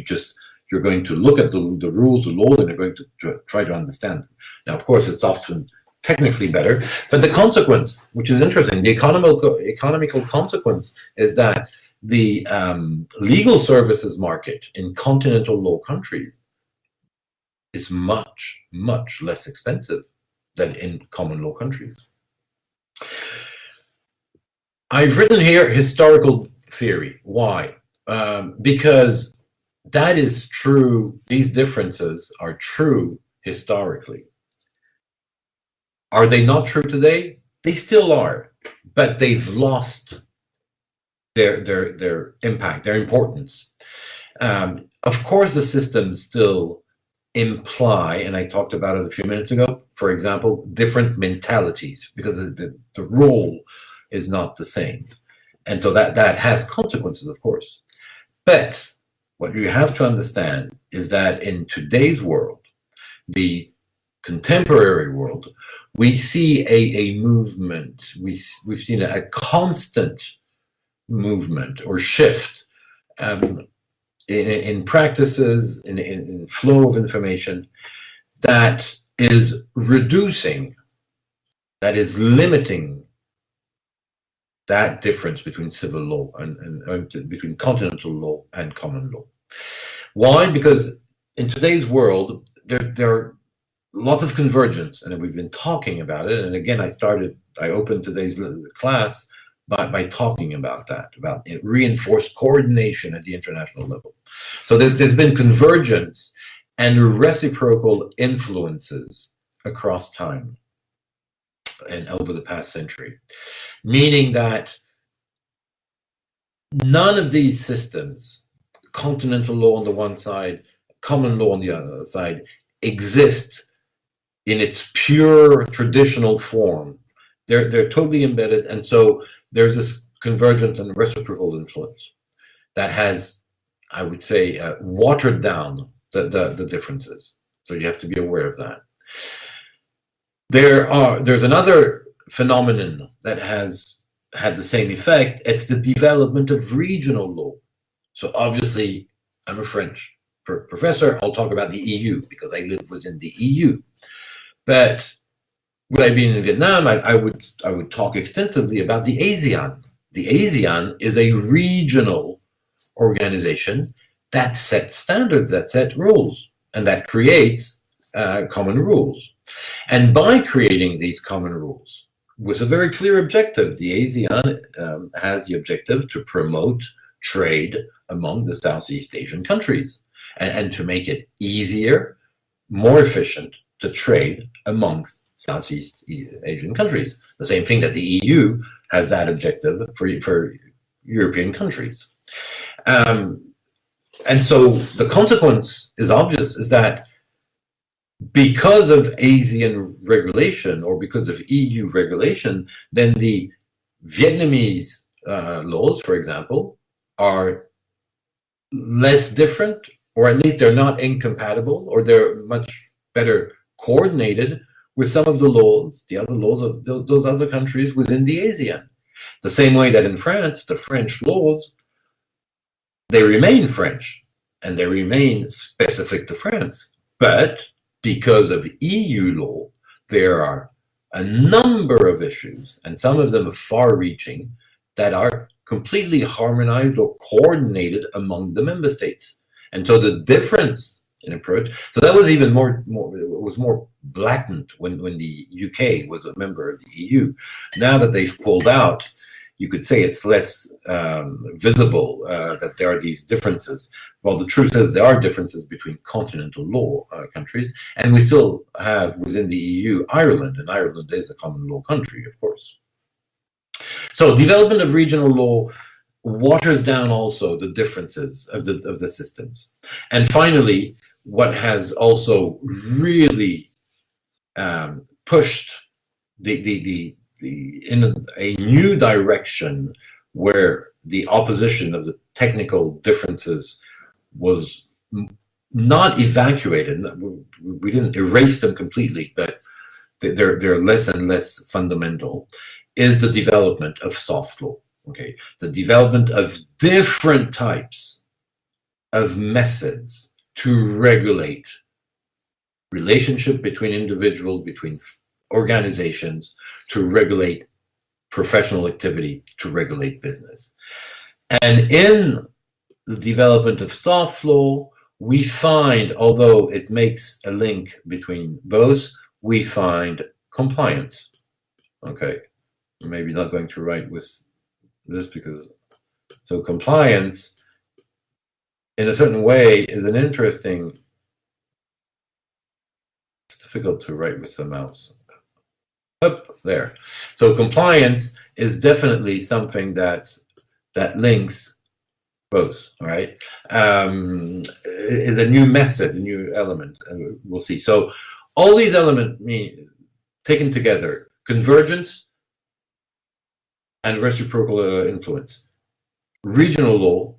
you're going to look at the rules, the laws, and you're going to try to understand them. Now, of course, it's often technically better, but the consequence, which is interesting, the economical consequence is that the legal services market in continental law countries is much, much less expensive than in common law countries. I've written here historical theory. Why? Because that is true. These differences are true historically. Are they not true today? They still are, but they've lost their impact, their importance. Of course, the systems still imply, and I talked about it a few minutes ago, for example, different mentalities, because the role is not the same. And so that has consequences, of course. But what you have to understand is that in today's world, the contemporary world, we see a movement. We've seen a constant movement or shift in practices, in flow of information that is reducing, that is limiting that difference between civil law and between continental law and common law. Why? Because in today's world, there are lots of convergence, and we've been talking about it. And again, I opened today's class by talking about that, about reinforced coordination at the international level. So there's been convergence and reciprocal influences across time and over the past century, meaning that none of these systems, continental law on the one side, common law on the other side, exist in its pure traditional form. They're totally embedded, and so there's this convergent and reciprocal influence that has, I would say, watered down the differences. So you have to be aware of that. There's another phenomenon that has had the same effect. It's the development of regional law. So obviously, I'm a French professor. I'll talk about the EU because I live within the EU. But would I be in Vietnam, I would talk extensively about the ASEAN. The ASEAN is a regional organization that sets standards, that sets rules, and that creates common rules. And by creating these common rules with a very clear objective, the ASEAN has the objective to promote trade among the Southeast Asian countries and to make it easier, more efficient to trade amongst Southeast Asian countries. The same thing that the EU has that objective for European countries. And so the consequence is obvious, is that because of ASEAN regulation or because of EU regulation, then the Vietnamese laws, for example, are less different, or at least they're not incompatible, or they're much better coordinated with some of the laws, the other laws of those other countries within the ASEAN. The same way that in France, the French laws, they remain French and they remain specific to France. But because of EU law, there are a number of issues, and some of them are far-reaching, that are completely harmonized or coordinated among the member states. And so the difference in approach, so that was even more blatant when the UK was a member of the EU. Now that they've pulled out, you could say it's less visible that there are these differences. Well, the truth is there are differences between continental law countries, and we still have within the EU Ireland, and Ireland is a common law country, of course. So development of regional law waters down also the differences of the systems. And finally, what has also really pushed in a new direction, where the opposition of the technical differences was not evacuated. We didn't erase them completely, but they're less and less fundamental, is the development of soft law. Okay, the development of different types of methods to regulate relationship between individuals, between organizations, to regulate professional activity, to regulate business. And in the development of soft law, we find, although it makes a link between both, we find compliance. Okay, maybe not going to write with this because, so compliance in a certain way is an interesting, it's difficult to write with the mouse. Up there. So compliance is definitely something that links both, right? Is a new method, a new element, and we'll see. So all these elements taken together, convergence and reciprocal influence, regional law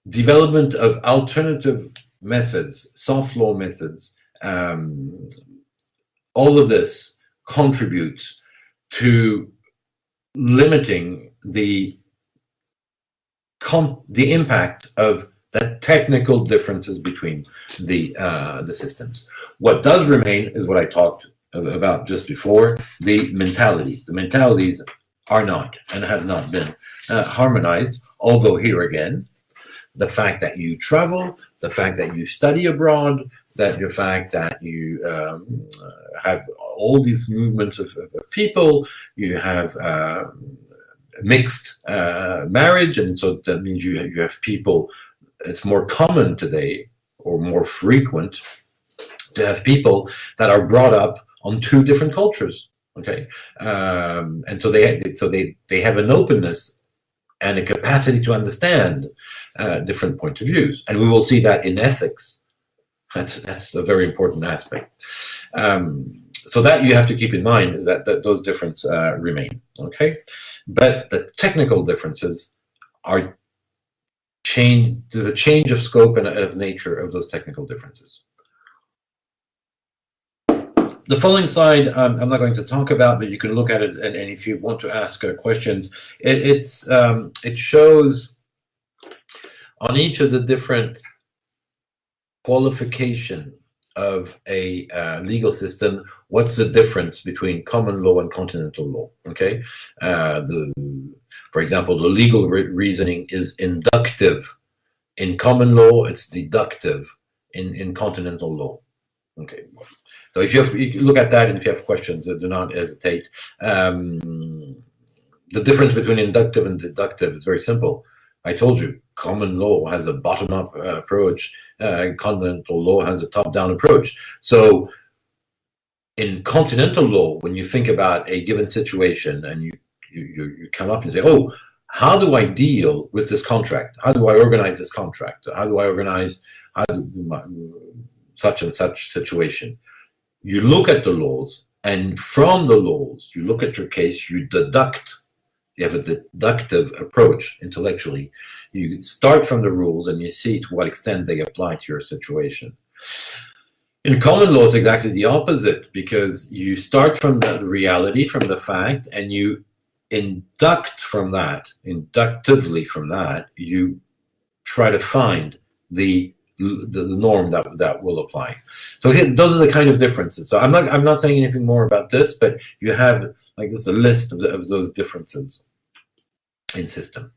development of alternative methods, soft law methods, all of this contributes to limiting the impact of the technical differences between the systems. What does remain is what I talked about just before, the mentalities. The mentalities are not and have not been harmonized, although here again, the fact that you travel, the fact that you study abroad, that the fact that you have all these movements of people, you have mixed marriage, and so that means you have people. It's more common today, or more frequent, to have people that are brought up on two different cultures. Okay, and so they have an openness and a capacity to understand different point of views, and we will see that in ethics. That's a very important aspect. So that you have to keep in mind, is that those differences remain. Okay, but the technical differences are the change of scope and of nature of those technical differences. The following slide, I'm not going to talk about, but you can look at it, and if you want to ask questions, it shows on each of the different qualification of a legal system, what's the difference between common law and continental law. Okay, for example, the legal reasoning is inductive. In common law, it's deductive in continental law. Okay, so if you look at that, and if you have questions, do not hesitate. The difference between inductive and deductive is very simple. I told you, common law has a bottom-up approach, continental law has a top-down approach. So in continental law, when you think about a given situation and you come up and say, oh, how do I deal with this contract? How do I organize this contract? How do I organize such and such situation? You look at the laws, and from the laws, you look at your case, you deduct. You have a deductive approach intellectually. You start from the rules and you see to what extent they apply to your situation. In common law, it's exactly the opposite, because you start from the reality, from the fact, and you induct from that, inductively from that, you try to find the norm that will apply. So again, those are the kind of differences. So I'm not saying anything more about this, but you have like this a list of those differences in system.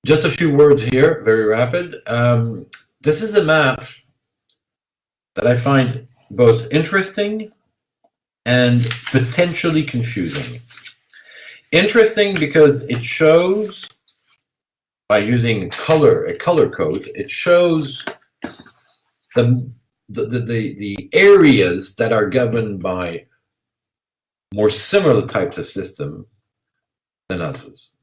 Just a few words here, very rapid. This is a map that I find both interesting and potentially confusing. Interesting because it shows, by using a color code, it shows the areas that are governed by more similar types of systems than others.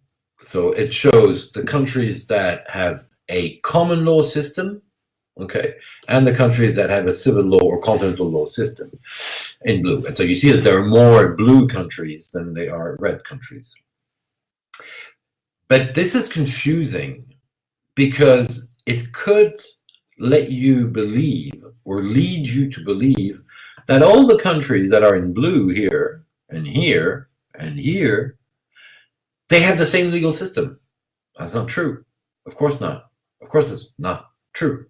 So it shows the countries that have a common law system, okay, and the countries that have a civil law or continental law system in blue. And so you see that there are more blue countries than there are red countries. But this is confusing because it could let you believe, or lead you to believe, that all the countries that are in blue here and here and here, they have the same legal system. That's not true. Of course not. Of course it's not true.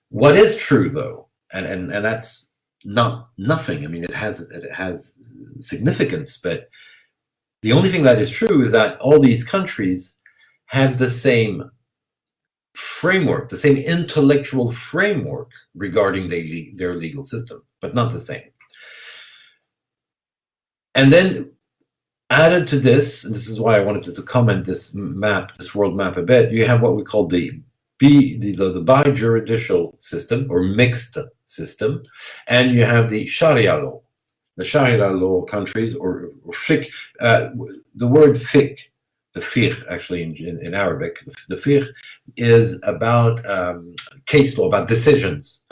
What is true, though, and that's not nothing. I mean, it has significance, but the only thing that is true is that all these countries have the same framework, the same intellectual framework regarding their legal system, but not the same. And then added to this, and this is why I wanted to comment this map, this world map a bit, you have what we call the bijuridical system, or mixed system, and you have the Sharia law. The Sharia law countries, or fiqh, the word fiqh, the fiqh actually in Arabic, the fiqh is about case law, about decisions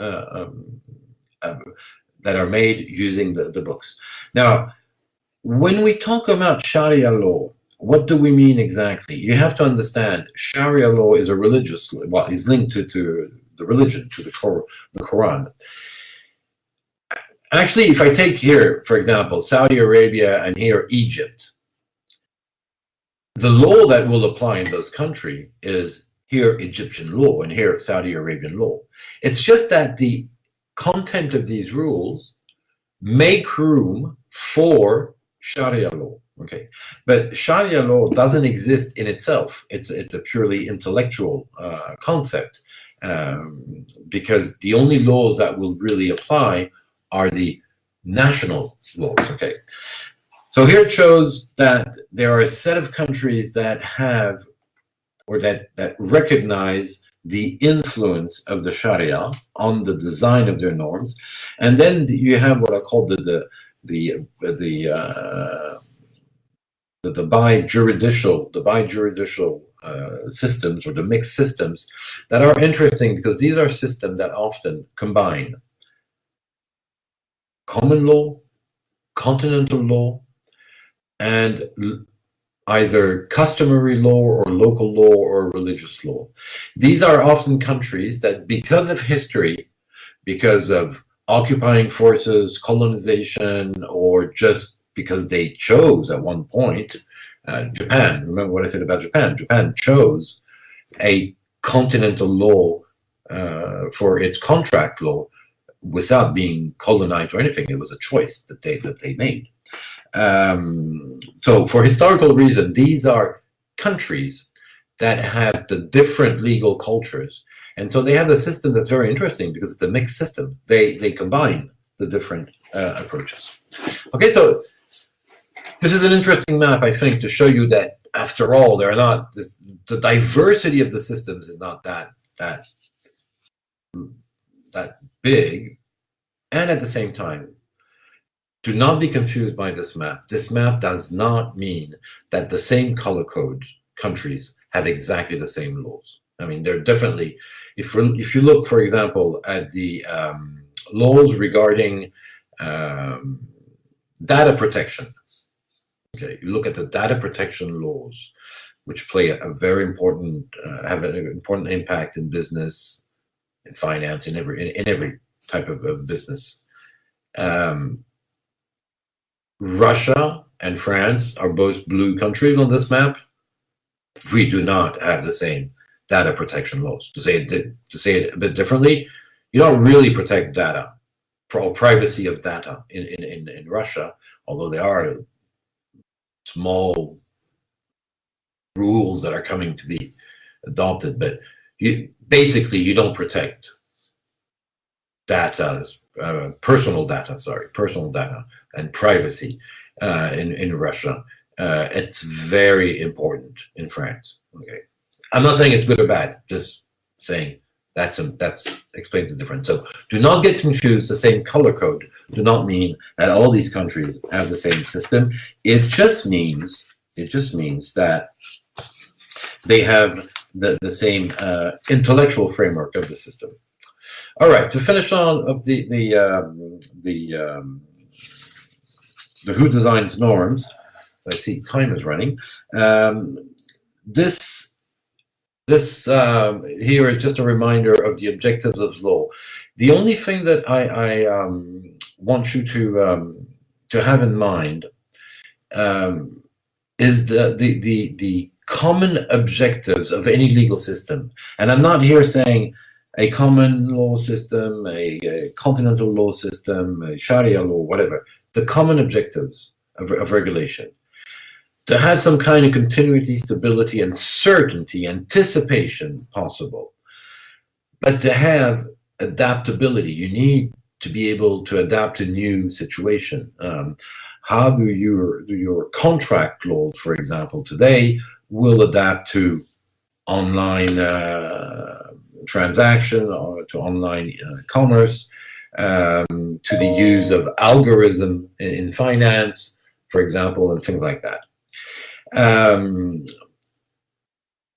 that are made using the books. Now, when we talk about Sharia law, what do we mean exactly? You have to understand Sharia law is a religious law, well, is linked to the religion, to the Quran. Actually, if I take here, for example, Saudi Arabia and here Egypt, the law that will apply in those countries is here Egyptian law and here Saudi Arabian law. It's just that the content of these rules make room for Sharia law. Okay, but Sharia law doesn't exist in itself. It's a purely intellectual concept, because the only laws that will really apply are the national laws. Okay, so here it shows that there are a set of countries that have, or that recognize the influence of the Sharia on the design of their norms, and then you have what I call the bi-juridical systems, or the mixed systems, that are interesting because these are systems that often combine common law, continental law, and either customary law or local law or religious law. These are often countries that, because of history, because of occupying forces, colonization, or just because they chose at one point, Japan, remember what I said about Japan? Japan chose a continental law for its contract law without being colonized or anything. It was a choice that they made. So for historical reason, these are countries that have the different legal cultures. And so they have a system that's very interesting because it's a mixed system. They combine the different approaches. Okay, so this is an interesting map, I think, to show you that after all, they're not, the diversity of the systems is not that big. And at the same time, do not be confused by this map. This map does not mean that the same color code countries have exactly the same laws. I mean, they're definitely, if you look, for example, at the laws regarding data protection, okay, you look at the data protection laws, which play a very important, have an important impact in business, in finance, in every type of business. Russia and France are both blue countries on this map. We do not have the same data protection laws. To say it a bit differently, you don't really protect data for privacy of data in Russia, although there are small rules that are coming to be adopted, but you don't protect data, personal data and privacy in Russia. It's very important in France. Okay, I'm not saying it's good or bad, just saying that's explains the difference. So do not get confused. The same color code do not mean that all these countries have the same system. It just means that they have the same intellectual framework of the system. All right, to finish on of the who designs norms. I see time is running. This here is just a reminder of the objectives of law. The only thing that I want you to have in mind is the common objectives of any legal system. And I'm not here saying a common law system, a continental law system, a Sharia law, whatever. The common objectives of regulation. To have some kind of continuity, stability, and certainty, anticipation possible. But to have adaptability, you need to be able to adapt to new situation. How do your contract laws, for example, today will adapt to online transaction or to online commerce, to the use of algorithm in finance, for example, and things like that.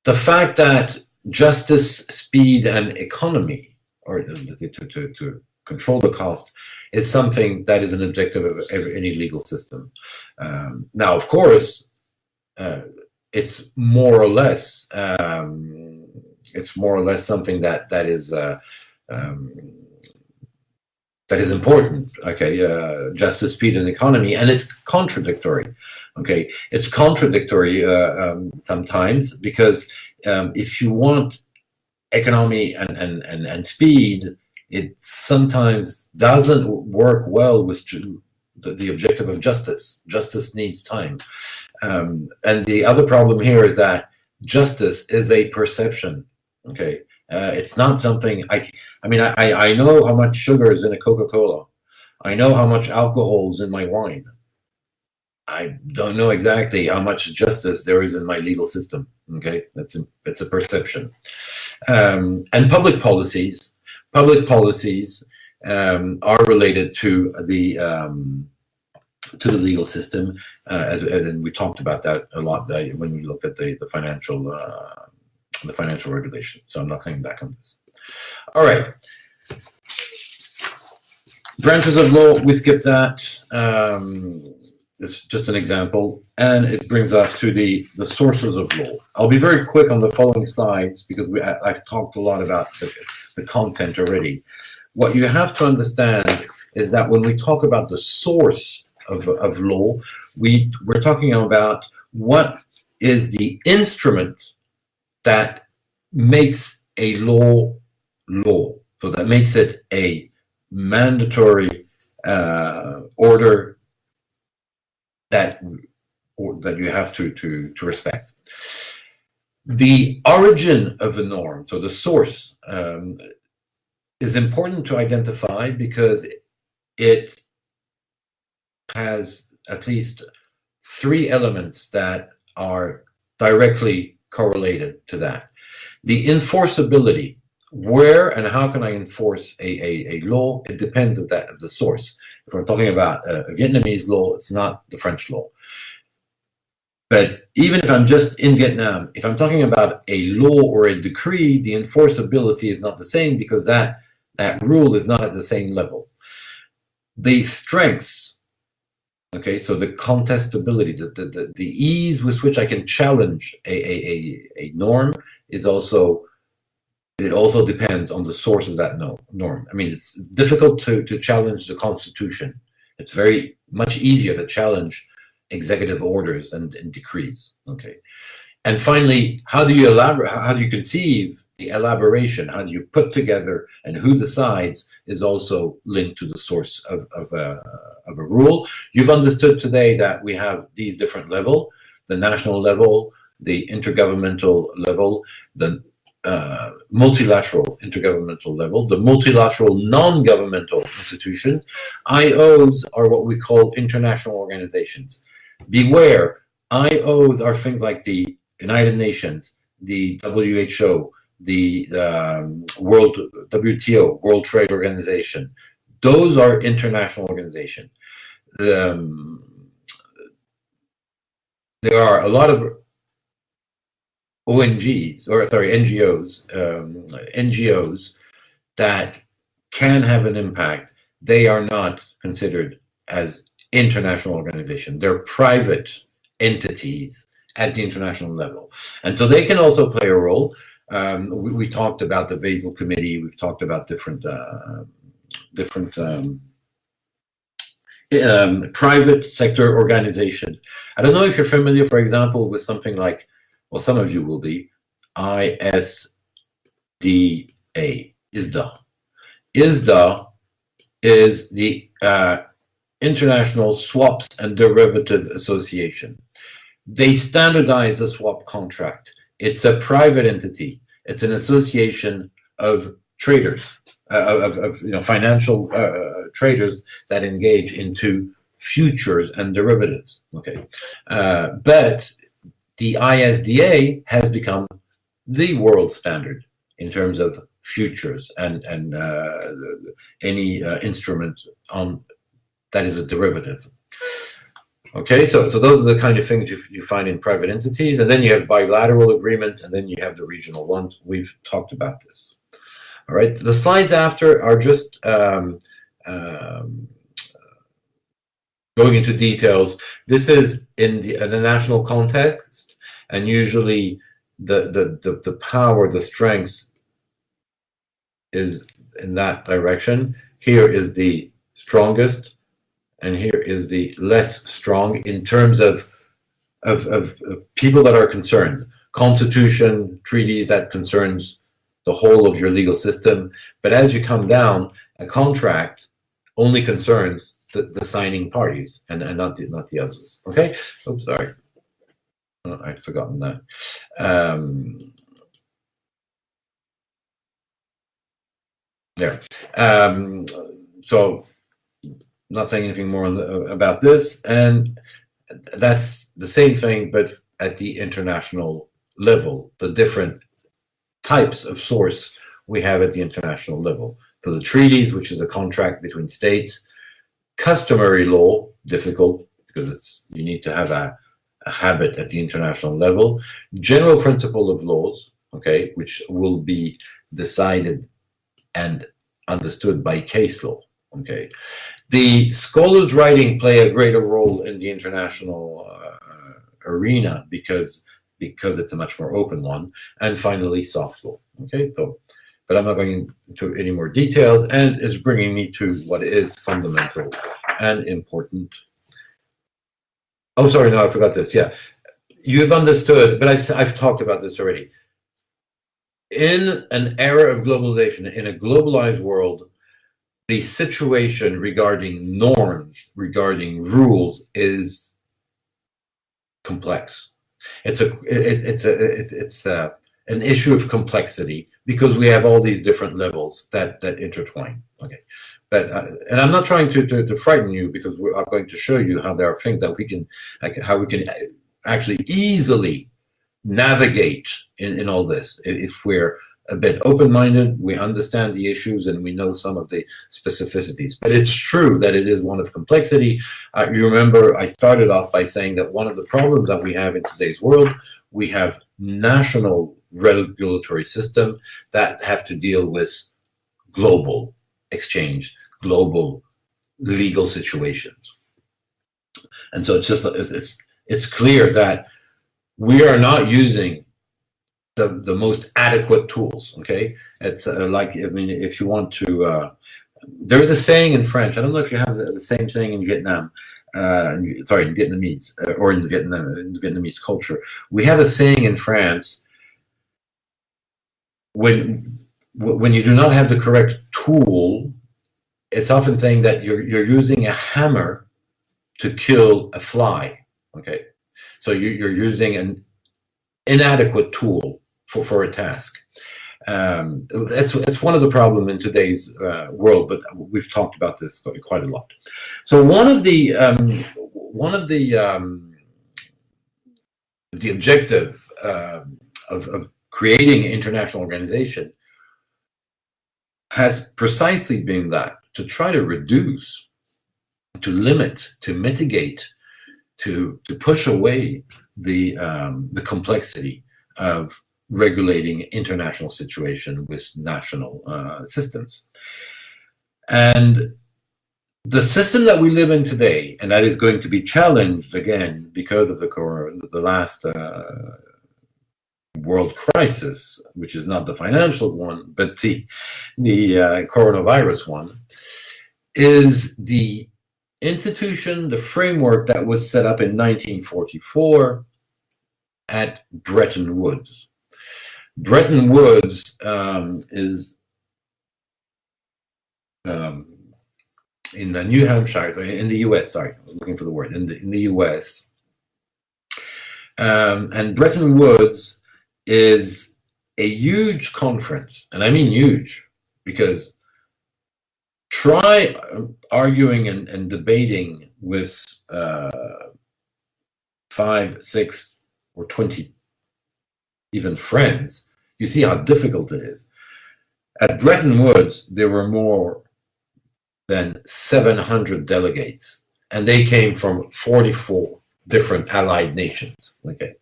The fact that justice, speed, and economy, or to control the cost, is something that is an objective of any legal system. Now, of course, it's more or less something that is important. Okay, justice, speed, and economy, and it's contradictory. Okay, it's contradictory sometimes, because if you want economy and speed, it sometimes doesn't work well with the objective of justice. Justice needs time. And the other problem here is that justice is a perception. Okay, it's not something I know how much sugar is in a Coca-Cola. I know how much alcohol is in my wine. I don't know exactly how much justice there is in my legal system. Okay, it's a perception. And public policies are related to the legal system, and we talked about that a lot when we looked at the financial regulation. So I'm not coming back on this. All right. Branches of law, we skipped that. It's just an example, and it brings us to the sources of law. I'll be very quick on the following slides because I've talked a lot about the content already. What you have to understand is that when we talk about the source of law, we're talking about what is the instrument that makes a law law. So that makes it a mandatory order that you have to respect. The origin of a norm, so the source, is important to identify because it has at least three elements that are directly correlated to that. The enforceability. Where and how can I enforce a law? It depends of the source. If we're talking about a Vietnamese law, it's not the French law. But even if I'm just in Vietnam, if I'm talking about a law or a decree, the enforceability is not the same because that rule is not at the same level. The strengths, okay, so the contestability, the ease with which I can challenge a norm is also. It also depends on the source of that norm. I mean, it's difficult to challenge the Constitution. It's very much easier to challenge executive orders and decrees. Okay, and finally, how do you elaborate? How do you conceive the elaboration? How do you put together, and who decides is also linked to the source of a rule. You've understood today that we have these different levels: the national level, the intergovernmental level, the multilateral intergovernmental level, the multilateral non-governmental institution. IOs are what we call international organizations. Beware, IOs are things like the United Nations, the WHO, the World WTO, World Trade Organization. Those are international organizations. There are a lot of NGOs that can have an impact. They are not considered as international organizations. They're private entities at the international level. And so they can also play a role. We talked about the Basel Committee. We've talked about different private sector organizations. I don't know if you're familiar, for example, with something like, well, some of you will be, ISDA, ISDA. ISDA is the International Swaps and Derivative Association. They standardize the swap contract. It's a private entity. It's an association of traders, financial traders that engage into futures and derivatives. Okay, but the ISDA has become the world standard in terms of futures and any instrument on that is a derivative. Okay, so those are the kind of things you find in private entities, and then you have bilateral agreements, and then you have the regional ones. We've talked about this. All right, the slides after are just going going into details. This is in the national context, and usually the power, the strength is in that direction. Here is the strongest, and here is the less strong in terms of people that are concerned. Constitution, treaties, that concerns the whole of your legal system. But as you come down, a contract only concerns the signing parties and not the others. Okay? Oops, sorry. Oh, I'd forgotten that. There. So, not saying anything more about this, and that's the same thing, but at the international level, the different types of source we have at the international level. So the treaties, which is a contract between states, customary law, difficult because you need to have a habit at the international level, general principle of laws, okay, which will be decided and understood by case law, okay. The scholars' writing play a greater role in the international arena because it's a much more open one. And finally, soft law. Okay, so, but I'm not going into any more details, and it's bringing me to what is fundamental and important. Oh, sorry, no, I forgot this. Yeah, you've understood, but I've talked about this already. In an era of globalization, in a globalized world, the situation regarding norms, regarding rules, is complex. It's an issue of complexity because we have all these different levels that intertwine. Okay, but and I'm not trying to frighten you, because I'm going to show you how there are things that we can actually easily navigate in all this if we're a bit open-minded, we understand the issues, and we know some of the specificities. But it's true that it is one of complexity. You remember I started off by saying that one of the problems that we have in today's world, we have national regulatory system that have to deal with global exchange, global legal situations. And so it's clear that we are not using the most adequate tools. Okay, it's like, I mean, if you want to, there is a saying in French. I don't know if you have the same saying in Vietnam. Sorry, in Vietnamese, or in Vietnamese culture. We have a saying in France: when you do not have the correct tool, it's often saying that you're using a hammer to kill a fly. Okay, so you're using an inadequate tool for a task. It's one of the problems in today's world, but we've talked about this quite a lot. So one of the objective of creating an international organization has precisely been that, to try to reduce, to limit, to mitigate, to push away the complexity of regulating international situation with national systems. And the system that we live in today, and that is going to be challenged again because of the last world crisis, which is not the financial one, but the coronavirus one, is the institution, the framework that was set up in 1944 at Bretton Woods. Bretton Woods is in New Hampshire, in the U.S. Sorry, I'm looking for the word, in the U.S. And Bretton Woods is a huge conference, and I mean huge, because try arguing and debating with 5, 6, or 20 even friends, you see how difficult it is. At Bretton Woods, there were more than 700 delegates, and they came from 44 different allied nations. Okay,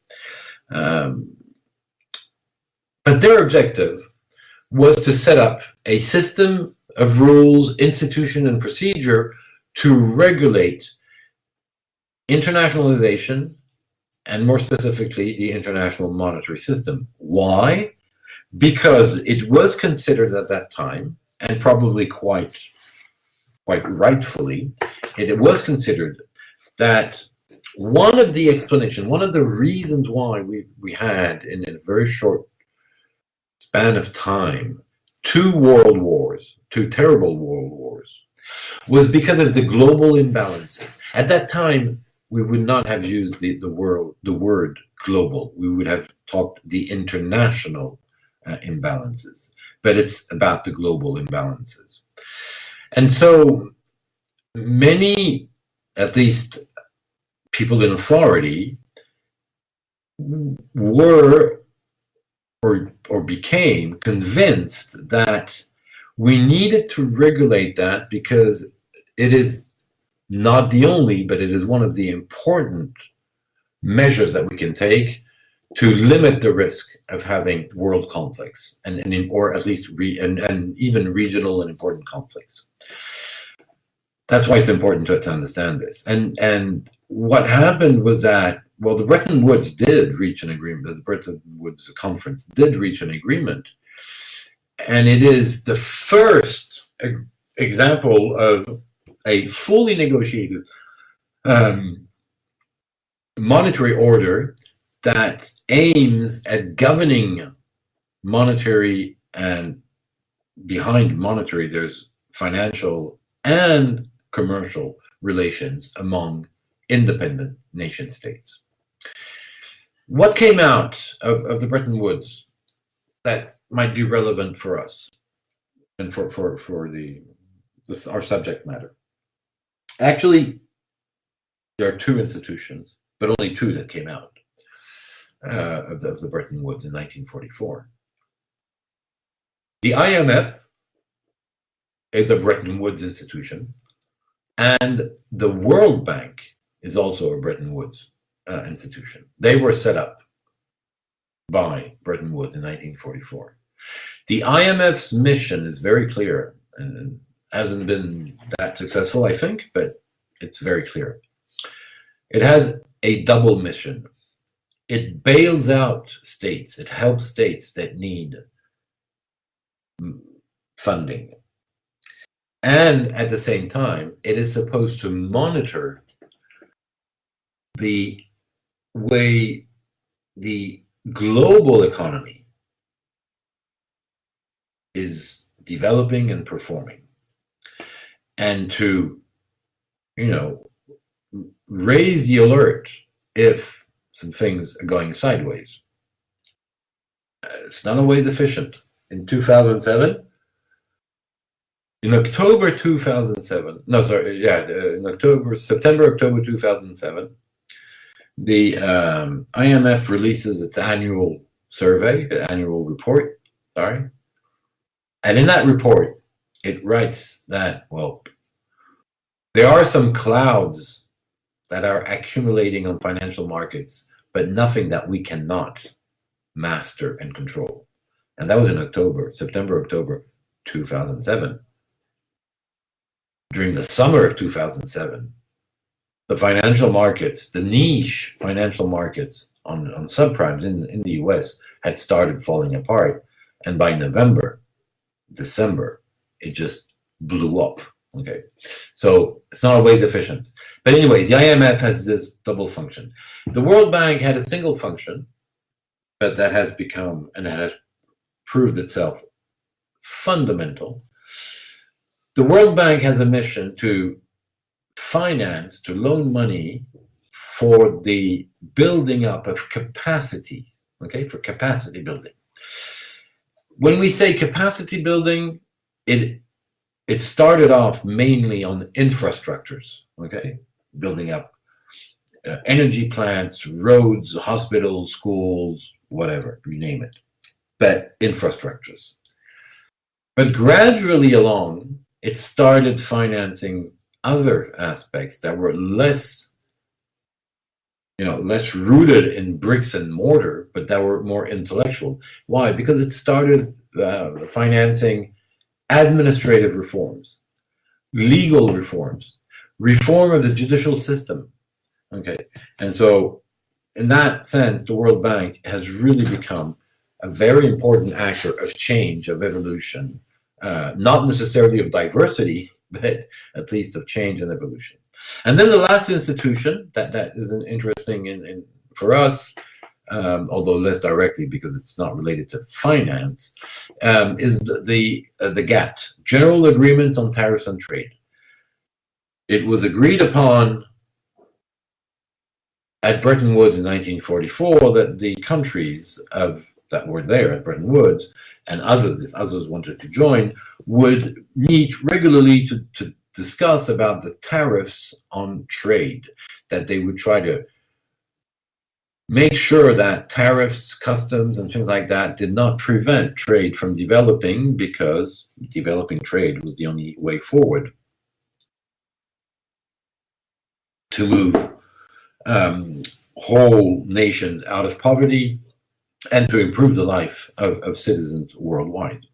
but their objective was to set up a system of rules, institution, and procedure to regulate internationalization, and more specifically, the international monetary system. Why? Because it was considered at that time, and probably quite rightfully, it was considered that one of the explanations, one of the reasons why we had in a very short span of time two world wars, two terrible world wars, was because of the global imbalances. At that time, we would not have used the word global. We would have talked the international imbalances, but it's about the global imbalances. And so many, at least people in authority, were or became convinced that we needed to regulate that because it is not the only, but it is one of the important measures that we can take to limit the risk of having world conflicts or at least and even regional and important conflicts. That's why it's important to understand this. And what happened was that, well, the Bretton Woods did reach an agreement. The Bretton Woods Conference did reach an agreement. And it is the first example of a fully negotiated monetary order that aims at governing monetary, and behind monetary, there's financial and commercial relations among independent nation states. What came out of the Bretton Woods that might be relevant for us and for our subject matter? Actually, there are two institutions, but only two that came out of the Bretton Woods in 1944. The IMF is a Bretton Woods institution, and the World Bank is also a Bretton Woods institution. They were set up by Bretton Woods in 1944. The IMF's mission is very clear, and hasn't been that successful, I think, but it's very clear. It has a double mission. It bails out states. It helps states that need funding. And at the same time, it is supposed to monitor the way the global economy is developing and performing, and to, raise the alert if some things are going sideways. It's not always efficient. In 2007, in October 2007, September, October 2007, the IMF releases its annual survey, annual report, and in that report, it writes that, well, there are some clouds that are accumulating on financial markets, but nothing that we cannot master and control. And that was in September, October 2007. During the summer of 2007, the financial markets, the niche financial markets on subprimes in the US had started falling apart. And by November, December, it just blew up. Okay, so it's not always efficient. But anyways, the IMF has this double function. The World Bank had a single function, but that has become, and it has proved itself fundamental. The World Bank has a mission to finance, to loan money for the building up of capacity, okay, for capacity building. When we say capacity building, it started off mainly on infrastructures, okay, building up energy plants, roads, hospitals, schools, whatever, you name it, but infrastructures. But gradually along, it started financing other aspects that were less rooted in bricks and mortar, but that were more intellectual. Why? Because it started financing administrative reforms, legal reforms, reform of the judicial system, Okay, and so in that sense, the World Bank has really become a very important actor of change, of evolution, not necessarily of diversity, but at least of change and evolution. And then the last institution that is interesting for us, although less directly because it's not related to finance, is the GATT, General Agreement on Tariffs and Trade. It was agreed upon at Bretton Woods in 1944 that the countries that were there at Bretton Woods and others, if others wanted to join, would meet regularly to discuss about the tariffs on trade, that they would try to make sure that tariffs, customs, and things like that did not prevent trade from developing, because developing trade was the only way forward to move whole nations out of poverty and to improve the life of citizens worldwide.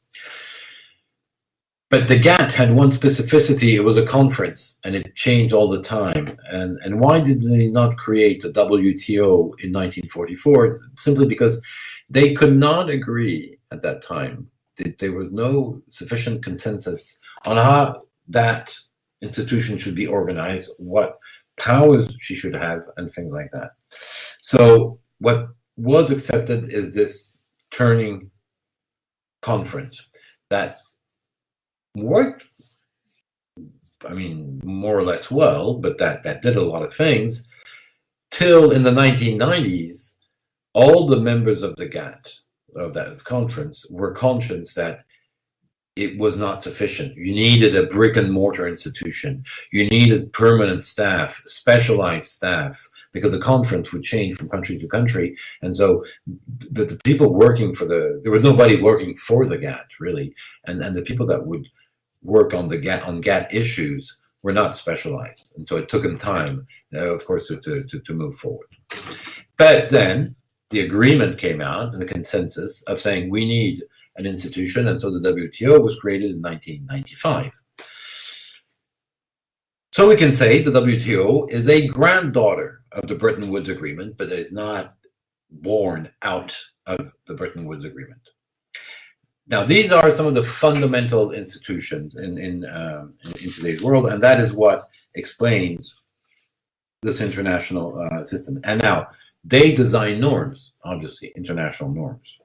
But the GATT had one specificity. It was a conference, and it changed all the time. And why did they not create a WTO in 1944? Simply because they could not agree at that time. There was no sufficient consensus on how that institution should be organized, what powers she should have, and things like that. So what was accepted is this turning conference that worked, I mean, more or less well, but that did a lot of things, till in the 1990s, all the members of the GATT, of that conference, were conscious that it was not sufficient. You needed a brick and mortar institution. You needed permanent staff, specialized staff, because the conference would change from country to country. And so the people working there was nobody working for the GATT, really. And the people that would work on GATT issues were not specialized. And so it took them time, of course, to move forward. But then the agreement came out, and the consensus of saying we need an institution, and so the WTO was created in 1995. So we can say the WTO is a granddaughter of the Bretton Woods Agreement, but it is not born out of the Bretton Woods Agreement. Now, these are some of the fundamental institutions in today's world, and that is what explains this international system. And now, they design norms, obviously, international norms.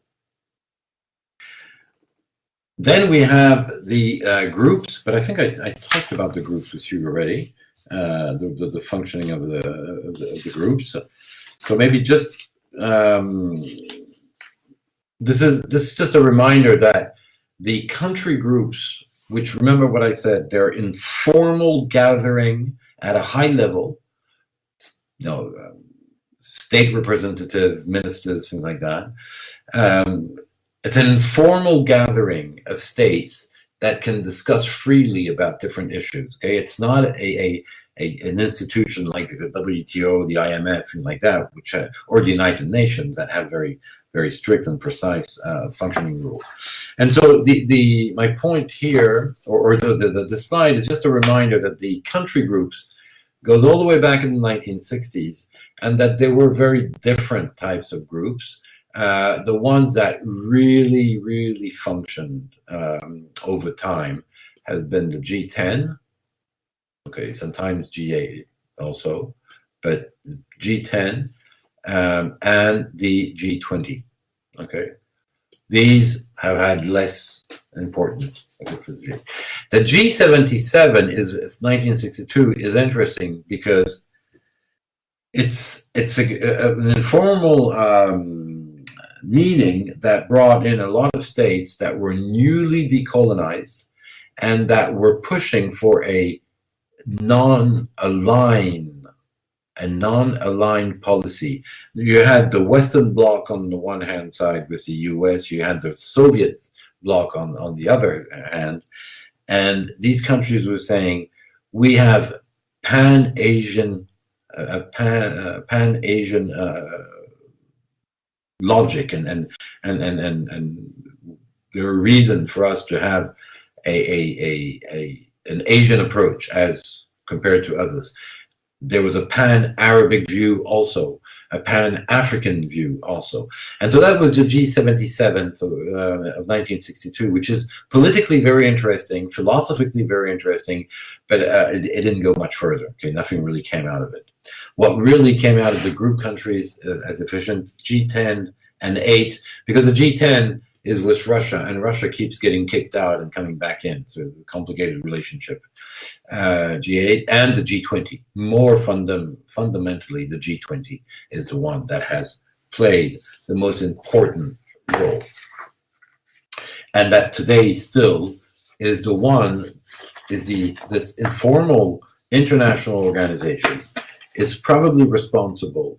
Then we have the groups, but I think I talked about the groups with you already, the functioning of the groups. So maybe just this is just a reminder that the country groups, which, remember what I said, they're informal gathering at a high level, state representative, ministers, things like that. It's an informal gathering of states that can discuss freely about different issues. Okay, it's not an institution like the WTO, the IMF, things like that, which or the United Nations, that have very, very strict and precise functioning rules. And so my point here, or the slide, is just a reminder that the country groups goes all the way back in the 1960s, and that there were very different types of groups. The ones that really, really functioned over time has been the G10, okay, sometimes G8 also, but G10 and the G20, okay. These have had less importance. The G77 is 1962 is interesting because it's an informal meeting that brought in a lot of states that were newly decolonized and that were pushing for a non-aligned policy. You had the Western Bloc on the one hand side with the US, you had the Soviet bloc on the other hand, and these countries were saying, we have pan-Asian logic, and there are reasons for us to have an Asian approach as compared to others. There was a pan-Arabic view also, a pan-African view also. And so that was the G77 of 1962, which is politically very interesting, philosophically very interesting, but it didn't go much further. Okay, nothing really came out of it. What really came out of the group countries at efficient G10 and 8, because the G10 is with Russia, and Russia keeps getting kicked out and coming back in. So it's a complicated relationship. G8 and the G20. More fundamentally, the G20 is the one that has played the most important role. And that today still is the one, this informal international organization is probably responsible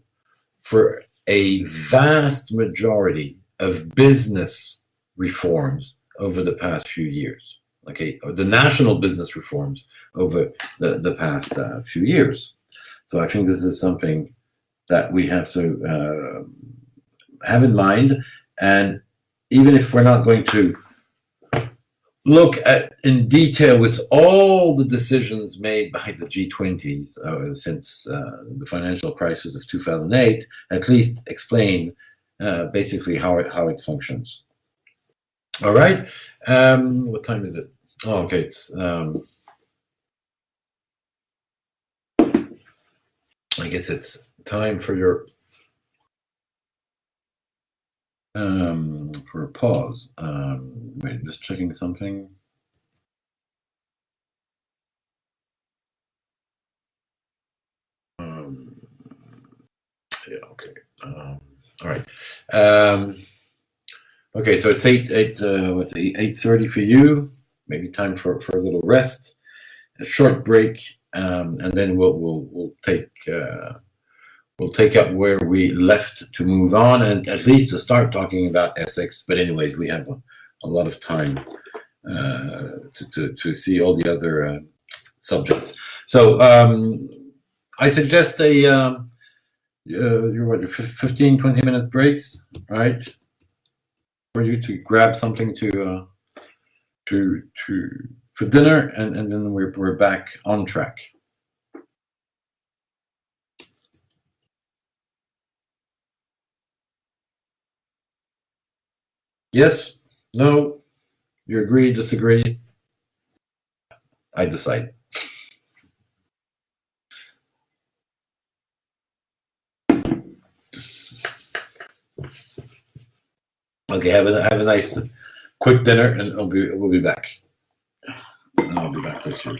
for a vast majority of business reforms over the past few years. Okay, the national business reforms over the past few years. So I think this is something that we have to have in mind. And even if we're not going to look at in detail with all the decisions made by the G20s since the financial crisis of 2008, at least explain basically how it functions. All right. What time is it? Oh, okay. It's, I guess it's time for your for a pause. Wait, just checking something. Yeah. Okay. All right. Okay. So it's 8:30 for you. Maybe time for a little rest, a short break, and then we'll take up where we left to move on, and at least to start talking about Essex. But anyways, we have a lot of time to see all the other subjects. So I suggest a 15, 20-minute breaks, right? For you to grab something for dinner, and then we're back on track. Yes? No? You agree? Disagree? I decide. Okay, have a nice quick dinner, and we'll be back. I'll be back with you.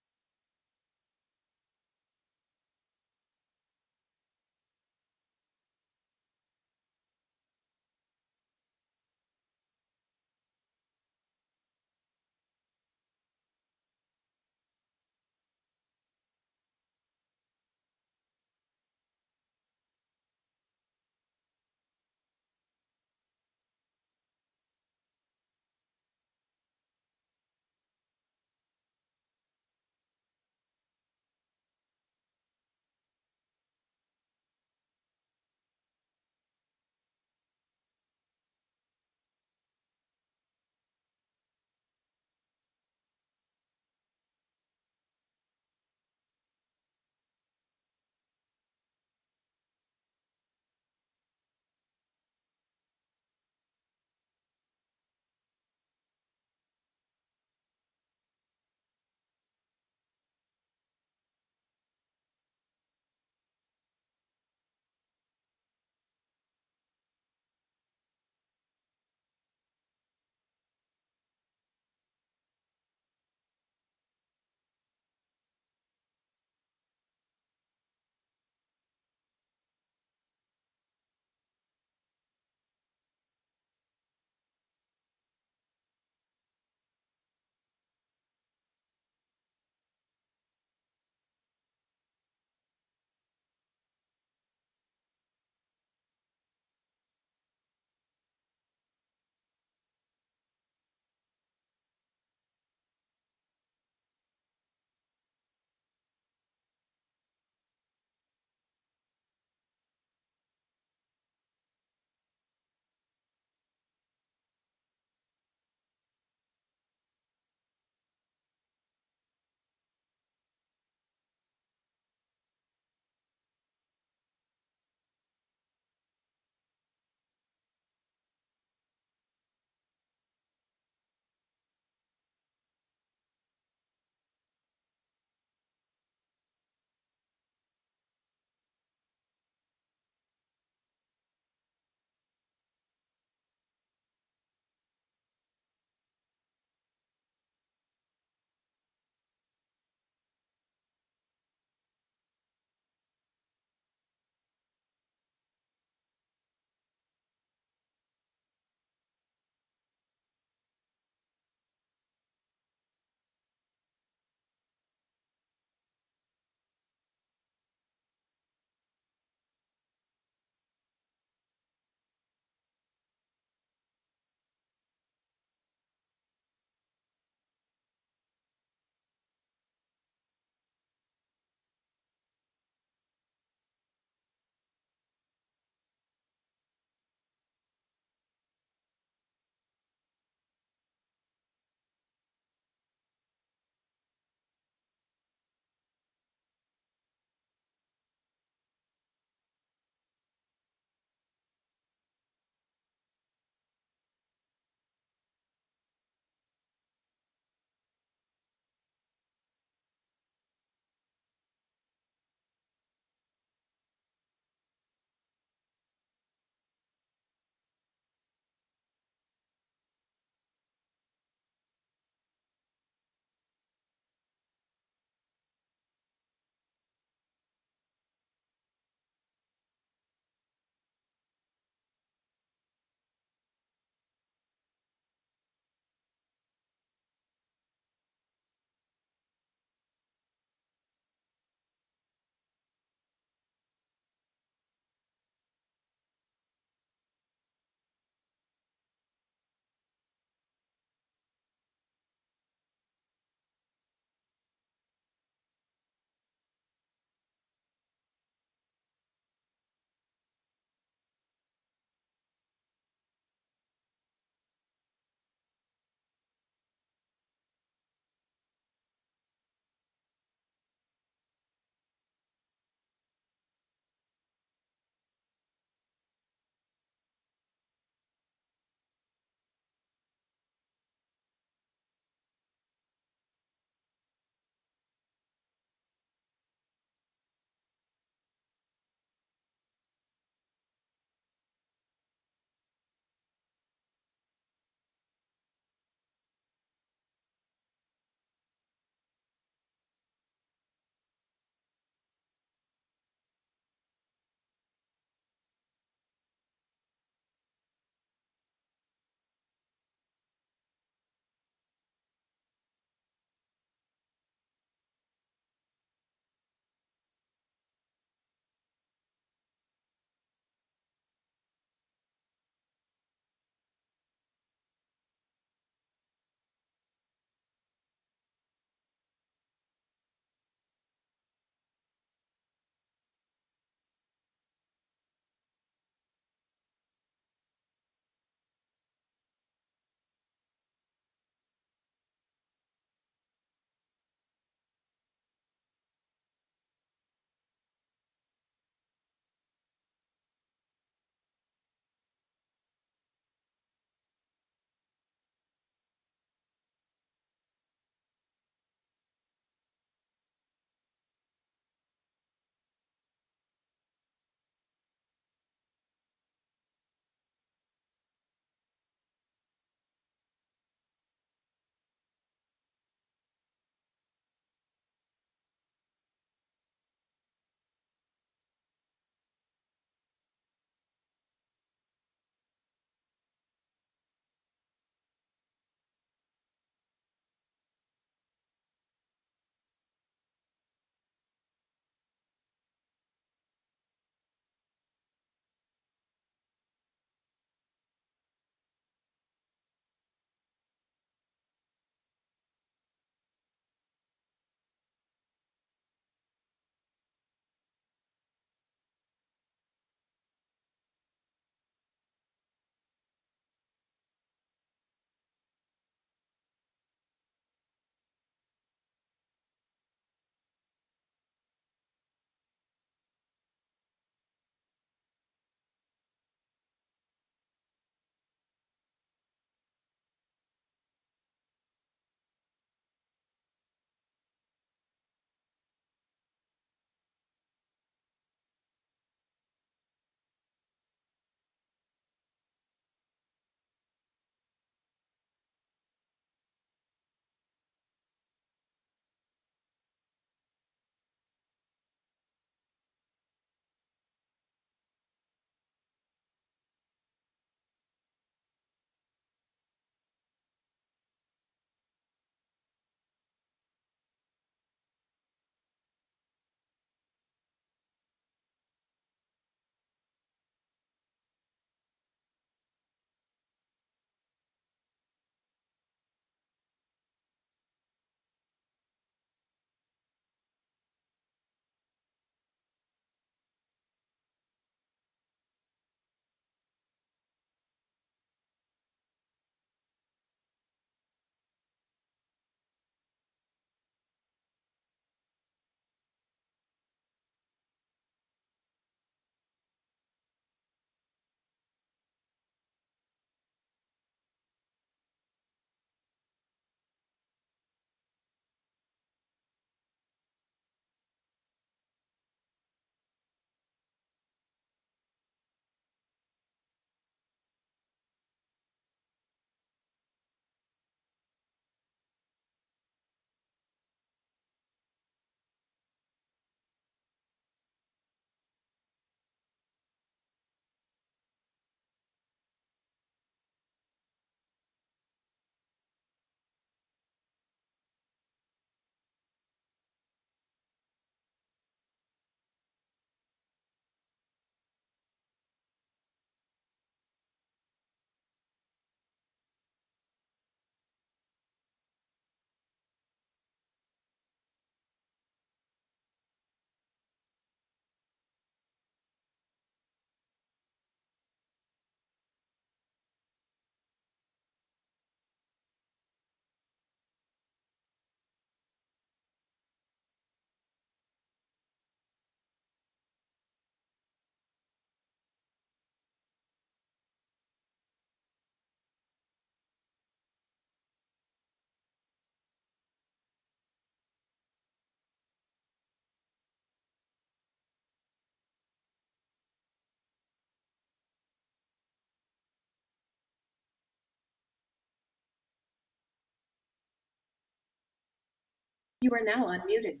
You are now unmuted.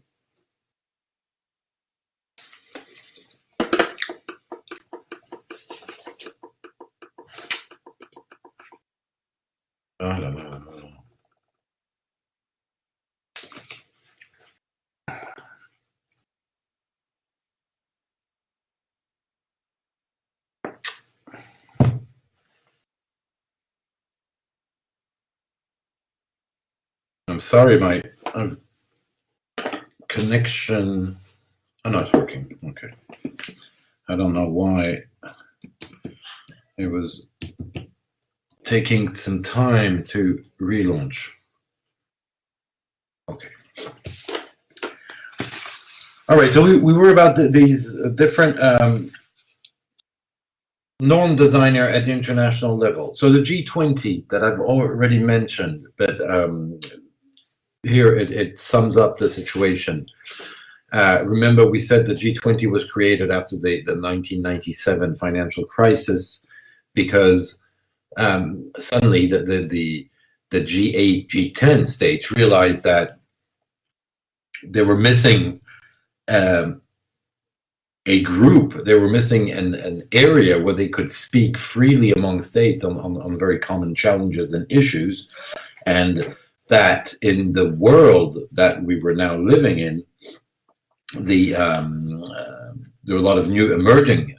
I don't know. I'm sorry, my connection. Oh no, it's working. Okay. I don't know why it was taking some time to relaunch. Okay. All right. So we were about these different norm designer at the international level. So the G20 that I've already mentioned, but here it sums up the situation. Remember, we said the G20 was created after the 1997 financial crisis because suddenly the G8, G10 states realized that they were missing a group, they were missing an area where they could speak freely among states on very common challenges and issues, and that in the world that we were now living in, there were a lot of new emerging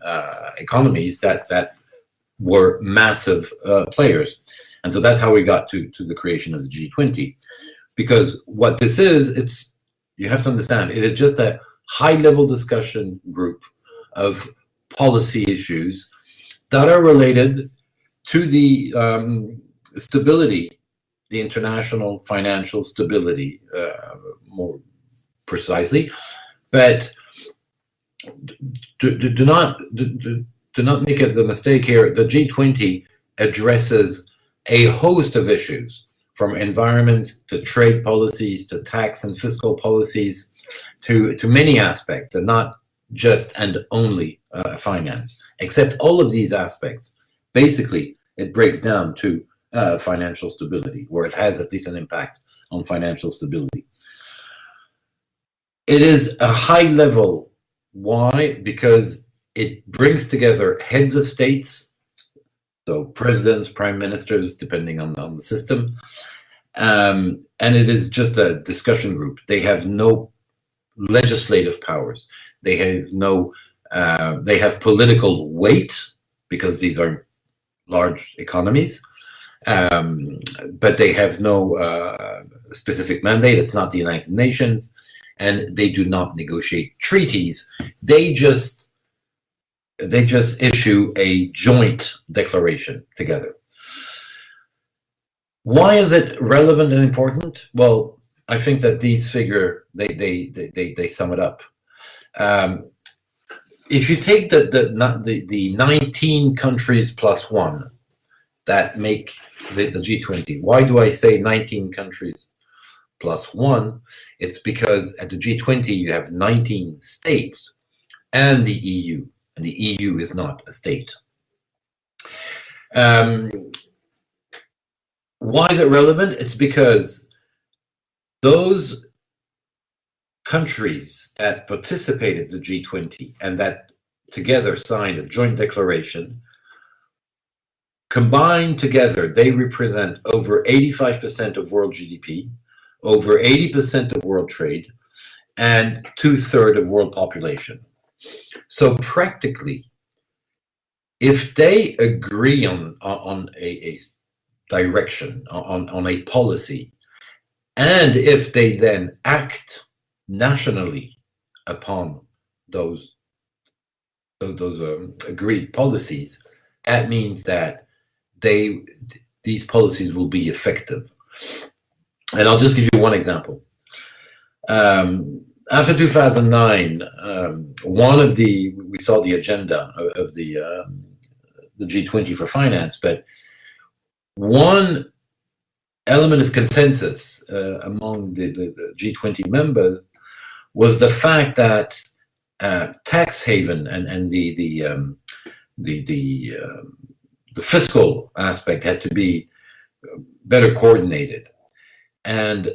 economies that were massive players. And so that's how we got to the creation of the G20. Because what this is, you have to understand, it is just a high-level discussion group of policy issues that are related to the stability, the international financial stability, more precisely. But do not make the mistake here. The G20 addresses a host of issues, from environment to trade policies to tax and fiscal policies to many aspects, and not just and only finance. Except all of these aspects, basically, it breaks down to financial stability, where it has at least an impact on financial stability. It is a high level. Why? Because it brings together heads of states, so presidents, prime ministers, depending on the system, and it is just a discussion group. They have no legislative powers. They have no. They have political weight because these are large economies, but they have no specific mandate. It's not the United Nations. And they do not negotiate treaties. They just issue a joint declaration together. Why is it relevant and important? Well, I think that these figure they sum it up. If you take the 19 countries plus one that make the G20, why do I say 19 countries plus one? It's because at the G20 you have 19 states and the EU, and the EU is not a state. Why is it relevant? It's because those countries that participated in the G20 and that together signed a joint declaration, combined together, they represent over 85% of world GDP, over 80% of world trade, and 2/3 of world population. So practically, if they agree on a direction, on a policy, and if they then act nationally upon those agreed policies, that means that these policies will be effective. And I'll just give you one example. After 2009, we saw the agenda of the G20 for finance, but one element of consensus among the G20 members was the fact that tax haven and the fiscal aspect had to be better coordinated. And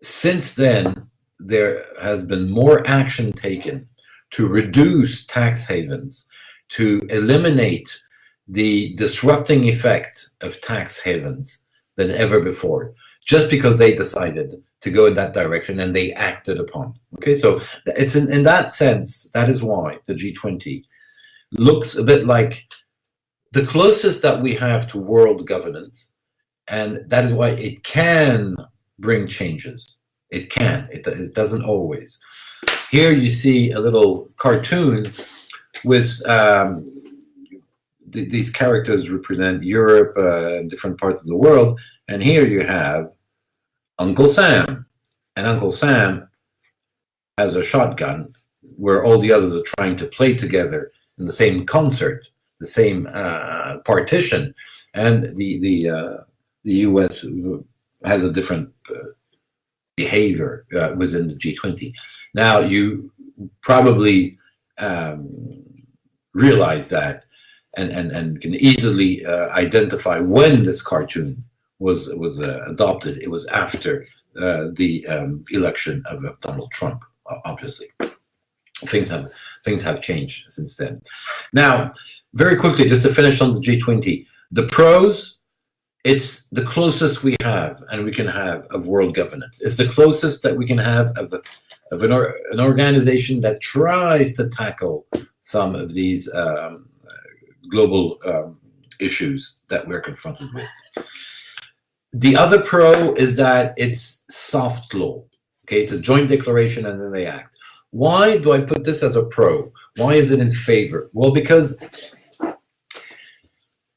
Since then, there has been more action taken to reduce tax havens, to eliminate the disrupting effect of tax havens than ever before, just because they decided to go in that direction and they acted upon. Okay, so it's in that sense, that is why the G20 looks a bit like the closest that we have to world governance, and that is why it can bring changes. It can. It doesn't always. Here you see a little cartoon with these characters represent Europe and different parts of the world, and here you have Uncle Sam, and Uncle Sam has a shotgun where all the others are trying to play together in the same concert, the same partition, and the U.S. has a different behavior within the G20. Now you probably realize that and can easily identify when this cartoon was adopted. It was after the election of Donald Trump. Obviously, things have changed since then. Now, very quickly, just to finish on the G20, the pros. It's the closest we have, and we can have, of world governance. It's the closest that we can have of an organization that tries to tackle some of these global issues that we're confronted with. The other pro is that it's soft law. Okay, it's a joint declaration, and then they act. Why do I put this as a pro? Why is it in favor? Well, because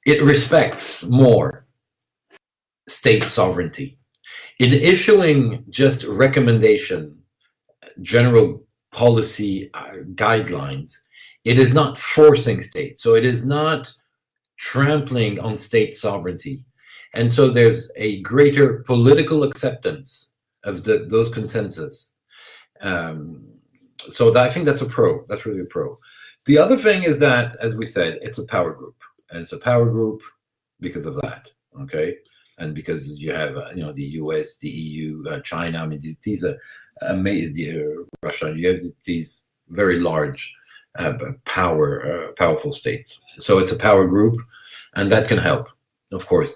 it respects more state sovereignty. In issuing just recommendation, general policy guidelines, it is not forcing states. So it is not trampling on state sovereignty. And so there's a greater political acceptance of those consensus. So I think that's a pro. That's really a pro. The other thing is that, as we said, it's a power group. And it's a power group because of that, okay? And because you have, the U.S., the EU, China. I mean, these are amazing. Russia. You have these very large, powerful states. So it's a power group, and that can help, of course,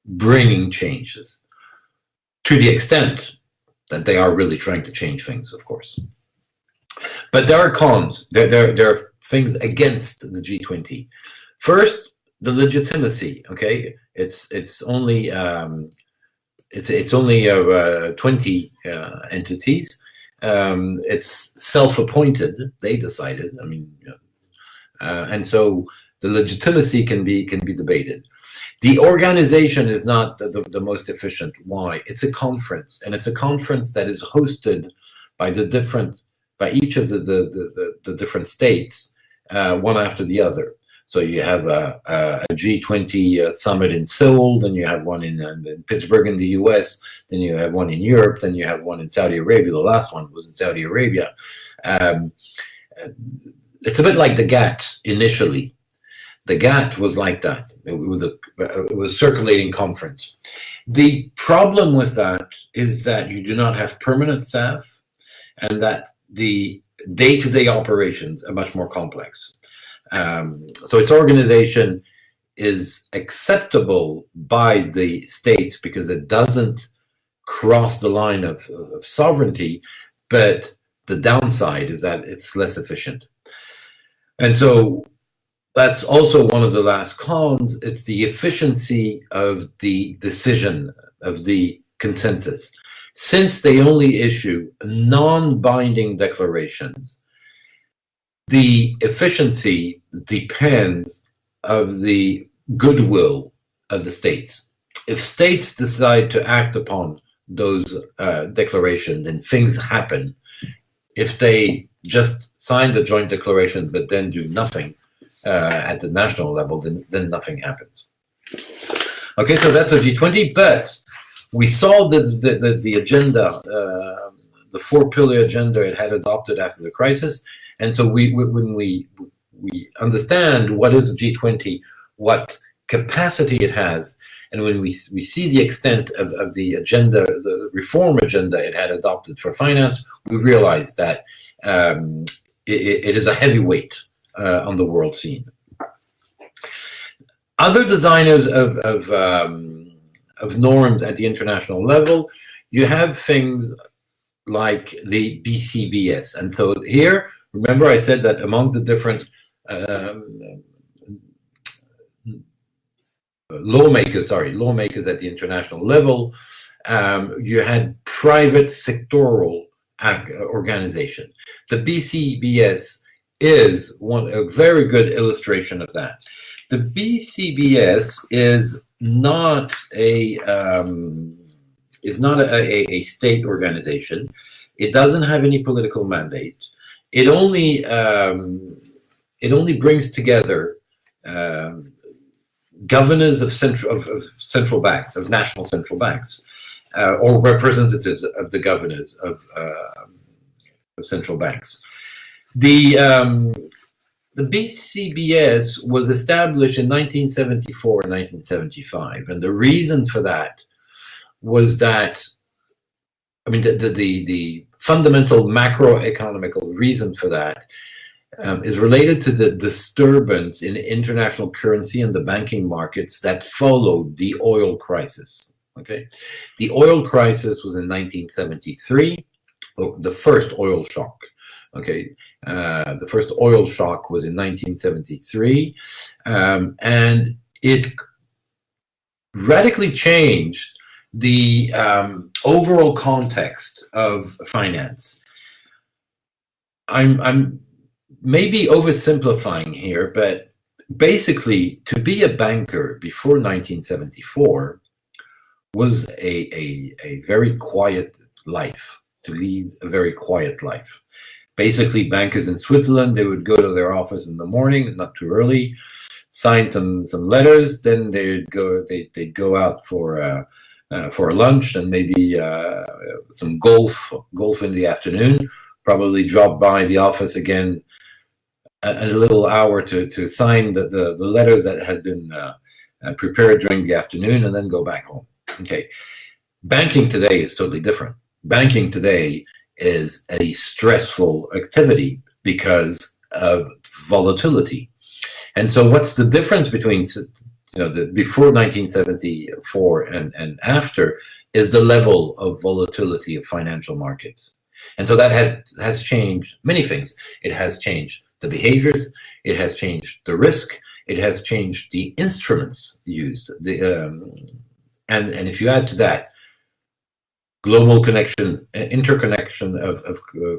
bringing changes to the extent that they are really trying to change things, of course. But there are cons. There are things against the G20. First, the legitimacy. Okay. It's only 20 entities. It's self-appointed. They decided. I mean, and so the legitimacy can be debated. The organization is not the most efficient. Why? It's a conference, and it's a conference that is hosted by each of the different states, one after the other. So you have a G20 summit in Seoul, then you have one in Pittsburgh in the US, then you have one in Europe, then you have one in Saudi Arabia. The last one was in Saudi Arabia. It's a bit like the GATT initially. The GATT was like that. It was a circulating conference. The problem with that is that you do not have permanent staff, and that the day-to-day operations are much more complex. So its organization is acceptable by the states because it doesn't cross the line of sovereignty, but the downside is that it's less efficient. And so that's also one of the last cons. It's the efficiency of the decision, of the consensus. Since they only issue non-binding declarations, the efficiency depends of the goodwill of the states. If states decide to act upon those declarations, then things happen. If they just sign the joint declaration but then do nothing at the national level, then nothing happens. Okay, so that's a G20, but we saw the agenda, the four-pillar agenda it had adopted after the crisis. And so when we understand what is the G20, what capacity it has, and when we see the extent of the agenda, the reform agenda it had adopted for finance, we realized that it is a heavyweight on the world scene. Other designers of norms at the international level, you have things like the BCBS. And so here, remember I said that among the different lawmakers at the international level, you had private sectoral organization. The BCBS is a very good illustration of that. The BCBS is not a state organization. It doesn't have any political mandate. It only brings together governors of central banks, of national central banks, or representatives of the governors of central banks. The BCBS was established in 1974 and 1975, and the reason for that was that, I mean, the fundamental macroeconomical reason for that is related to the disturbance in international currency and the banking markets that followed the oil crisis. Okay, the oil crisis was in 1973, the first oil shock. Okay, the first oil shock was in 1973, and it radically changed the overall context of finance. I'm maybe oversimplifying here, but basically, to be a banker before 1974 was a very quiet life, to lead a very quiet life. Basically, bankers in Switzerland, they would go to their office in the morning, not too early, sign some letters, then they'd go out for a lunch and maybe some golf in the afternoon, probably drop by the office again a little hour to sign the letters that had been prepared during the afternoon, and then go back home. Okay, banking today is totally different. Banking today is a stressful activity because of volatility. And so what's the difference between the before 1974 and after is the level of volatility of financial markets. And so that has changed many things. It has changed the behaviors, it has changed the risk, it has changed the instruments used. And if you add to that global interconnection of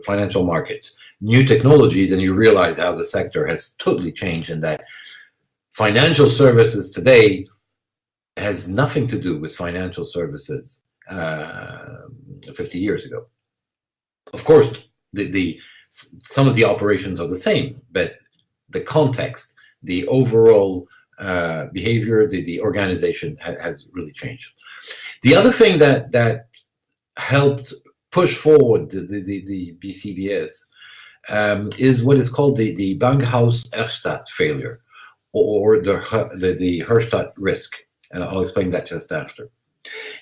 financial markets, new technologies, and you realize how the sector has totally changed, and that financial services today has nothing to do with financial services 50 years ago. Of course, some of the operations are the same, but the context, the overall behavior, the organization has really changed. The other thing that helped push forward the BCBS is what is called the Bankhaus-Erstadt failure, or the Herstatt risk, and I'll explain that just after.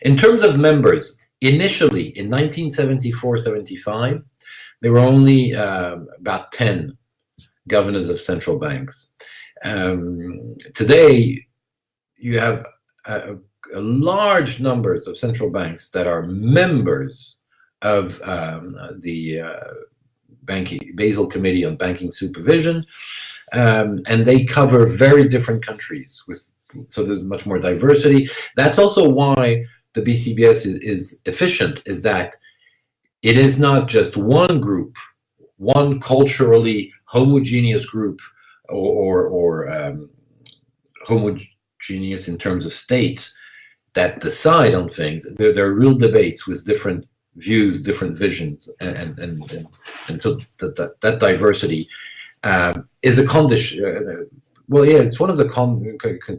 In terms of members, initially in 1974-75, there were only about 10 governors of central banks. Today, you have a large numbers of central banks that are members of the Basel Committee on Banking Supervision, and they cover very different countries. So there's much more diversity. That's also why the BCBS is efficient, is that it is not just one group, one culturally homogeneous group, or homogeneous in terms of state, that decide on things. There are real debates with different views, different visions, and so that diversity is a condition. It's one of the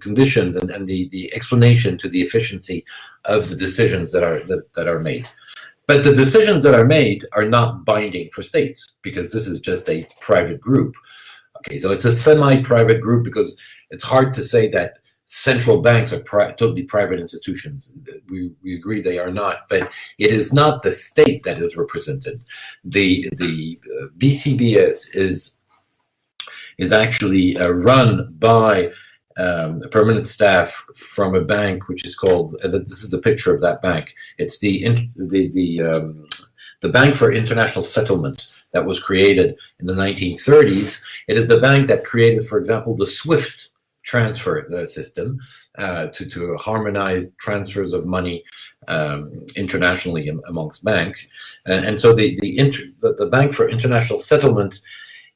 conditions and the explanation to the efficiency of the decisions that are made. But the decisions that are made are not binding for states, because this is just a private group. Okay, so it's a semi-private group, because it's hard to say that central banks are totally private institutions. We agree they are not, but it is not the state that is represented. The BCBS is actually run by a permanent staff from a bank which is called. This is the picture of that bank. It's the Bank for International Settlement that was created in the 1930s. It is the bank that created, for example, the SWIFT transfer system to harmonize transfers of money internationally amongst banks. And so the Bank for International Settlement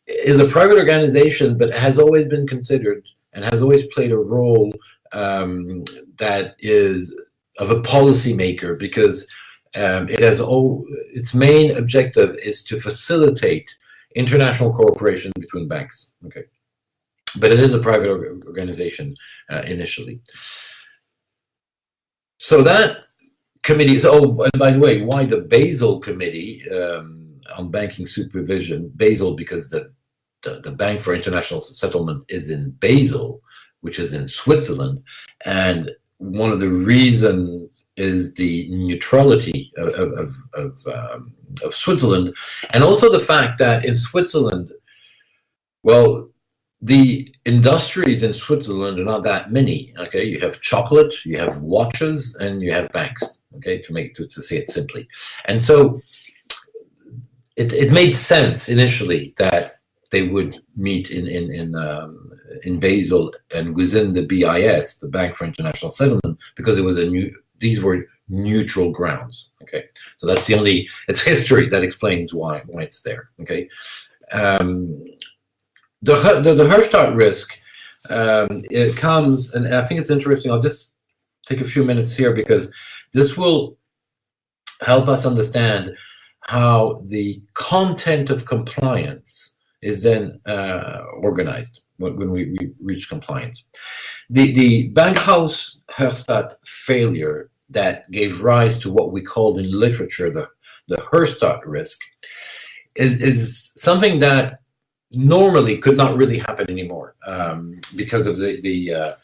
is a private organization, but has always been considered and has always played a role that is of a policymaker, because its main objective is to facilitate international cooperation between banks. Okay, but it is a private organization initially. So that committee is. Oh, and by the way, why the Basel Committee on Banking Supervision? Basel, because the Bank for International Settlement is in Basel, which is in Switzerland, and one of the reasons is the neutrality of Switzerland, and also the fact that in Switzerland, well, the industries in Switzerland are not that many. Okay, you have chocolate, you have watches, and you have banks. Okay, to say it simply, and so it made sense initially that they would meet in Basel and within the BIS, the Bank for International Settlement, because it was these were neutral grounds. Okay, so that's it's history that explains why it's there. Okay, the Hurstadt risk, it comes, and I think it's interesting. I'll just take a few minutes here because this will help us understand how the content of compliance is then organized when we reach compliance. The Bankhaus Hurstadt failure that gave rise to what we called in literature the Hurstadt risk is something that normally could not really happen anymore because of the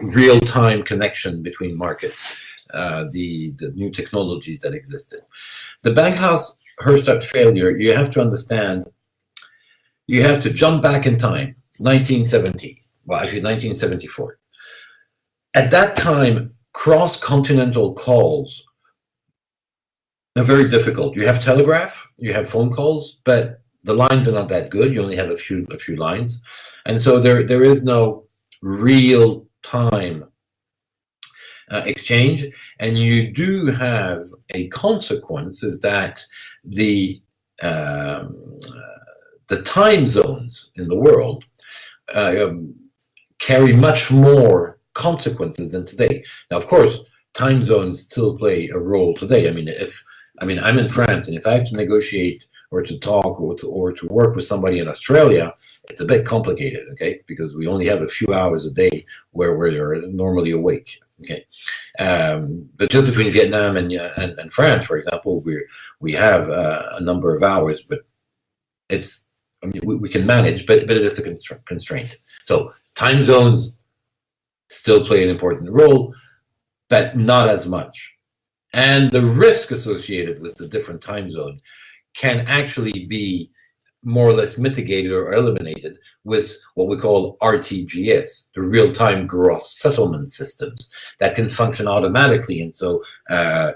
real-time connection between markets, the new technologies that existed. The Bankhaus Hurstadt failure, you have to understand, you have to jump back in time, 1970, well, actually 1974. At that time, cross-continental calls are very difficult. You have telegraph, you have phone calls, but the lines are not that good. You only have a few lines. And so there is no real-time exchange, and you do have a consequence, is that the time zones in the world carry much more consequences than today. Now, of course, time zones still play a role today. I mean, I'm in France, and if I have to negotiate or to talk or to work with somebody in Australia, it's a bit complicated, okay? Because we only have a few hours a day where we're normally awake, okay? But just between Vietnam and France, for example, we have a number of hours, but we can manage, but it is a constraint. So time zones still play an important role, but not as much. And the risk associated with the different time zone can actually be more or less mitigated or eliminated with what we call RTGS, the real-time gross settlement systems that can function automatically, and so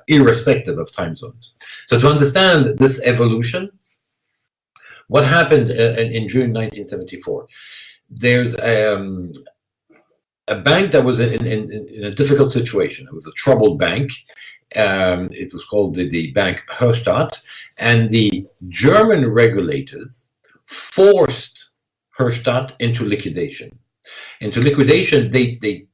irrespective of time zones. So to understand this evolution, what happened in June 1974? There's a bank that was in a difficult situation. It was a troubled bank. It was called the Bank Hurstadt, and the German regulators forced Hurstadt into liquidation. They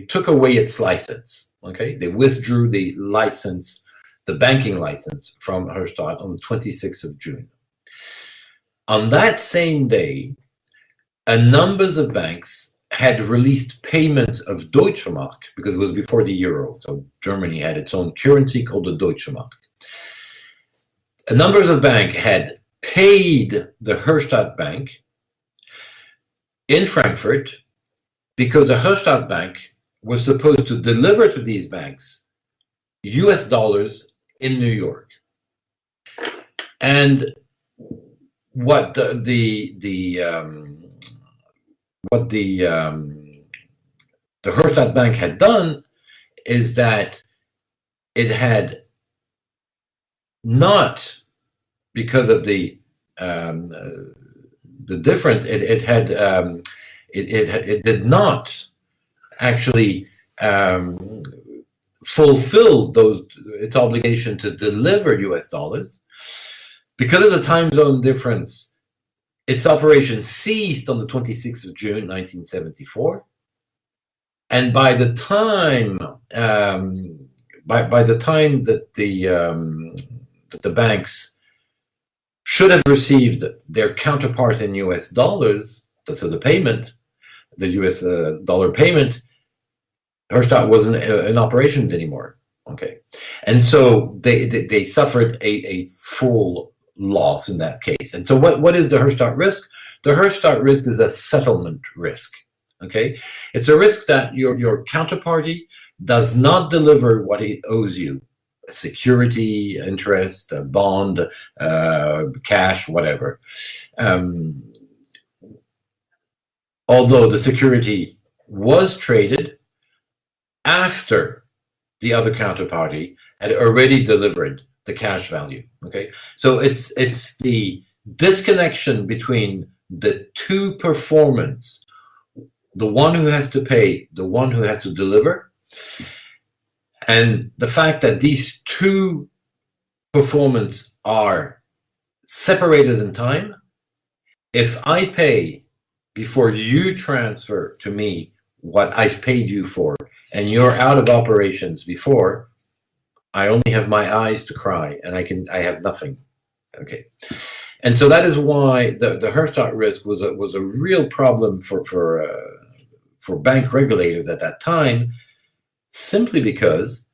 took away its license. Okay, they withdrew the license, the banking license, from Hurstadt on the 26th of June. On that same day, a number of banks had released payments of Deutsche Mark, because it was before the euro. So Germany had its own currency called the Deutsche Mark. A number of banks had paid the Hurstadt Bank in Frankfurt because the Herstatt Bank was supposed to deliver to these banks US dollars in New York. And what what the Herstatt Bank had done is that it had not, because of the difference, it did not actually fulfill its obligation to deliver US dollars. Because of the time zone difference, its operation ceased on the 26th of June, 1974. And by the time that the banks should have received their counterpart in US dollars, so the payment, the US dollar payment, Herstatt wasn't in operations anymore. Okay, and so they suffered a full loss in that case. And so what is the Herstatt risk? The Herstatt risk is a settlement risk. Okay, it's a risk that your counterparty does not deliver what it owes you: a security, interest, a bond, cash, whatever. Although the security was traded after the other counterparty had already delivered the cash value. Okay, so it's the disconnection between the two performance, the one who has to pay, the one who has to deliver, and the fact that these two performance are separated in time. If I pay before you transfer to me what I've paid you for, and you're out of operations before, I only have my eyes to cry, and I have nothing. Okay, and so that is why the Herstatt risk was a real problem for bank regulators at that time, simply because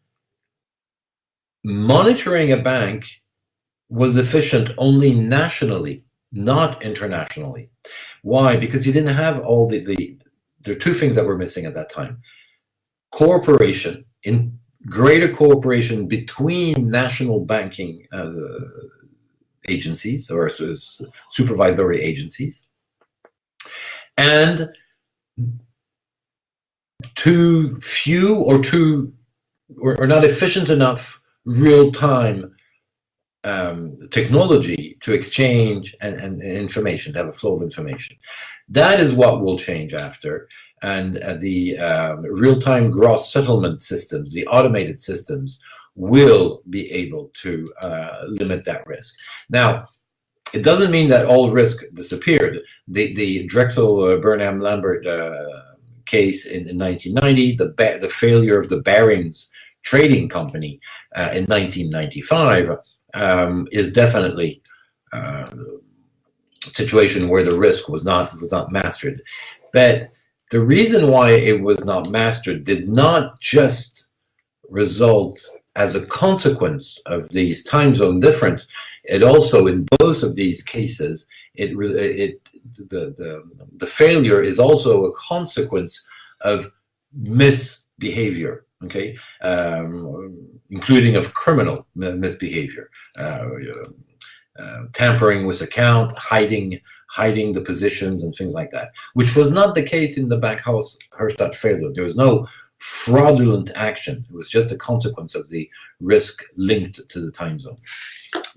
monitoring a bank was efficient only nationally, not internationally. Why? Because you didn't have all there are two things that were missing at that time: cooperation, in greater cooperation between national banking agencies or supervisory agencies, and too few or not efficient enough real-time technology to exchange and information, to have a flow of information. That is what will change after, and the real-time gross settlement systems, the automated systems, will be able to limit that risk. Now, it doesn't mean that all risk disappeared. The Drexel Burnham Lambert case in 1990, the failure of the Barings Trading Company in 1995 is definitely a situation where the risk was not mastered. But the reason why it was not mastered did not just result as a consequence of these time zone difference. It also, in both of these cases, the failure is also a consequence of misbehavior. Okay, including of criminal misbehavior, tampering with account, hiding the positions, and things like that, which was not the case in the Bank Herstatt failure. There was no fraudulent action. It was just a consequence of the risk linked to the time zone.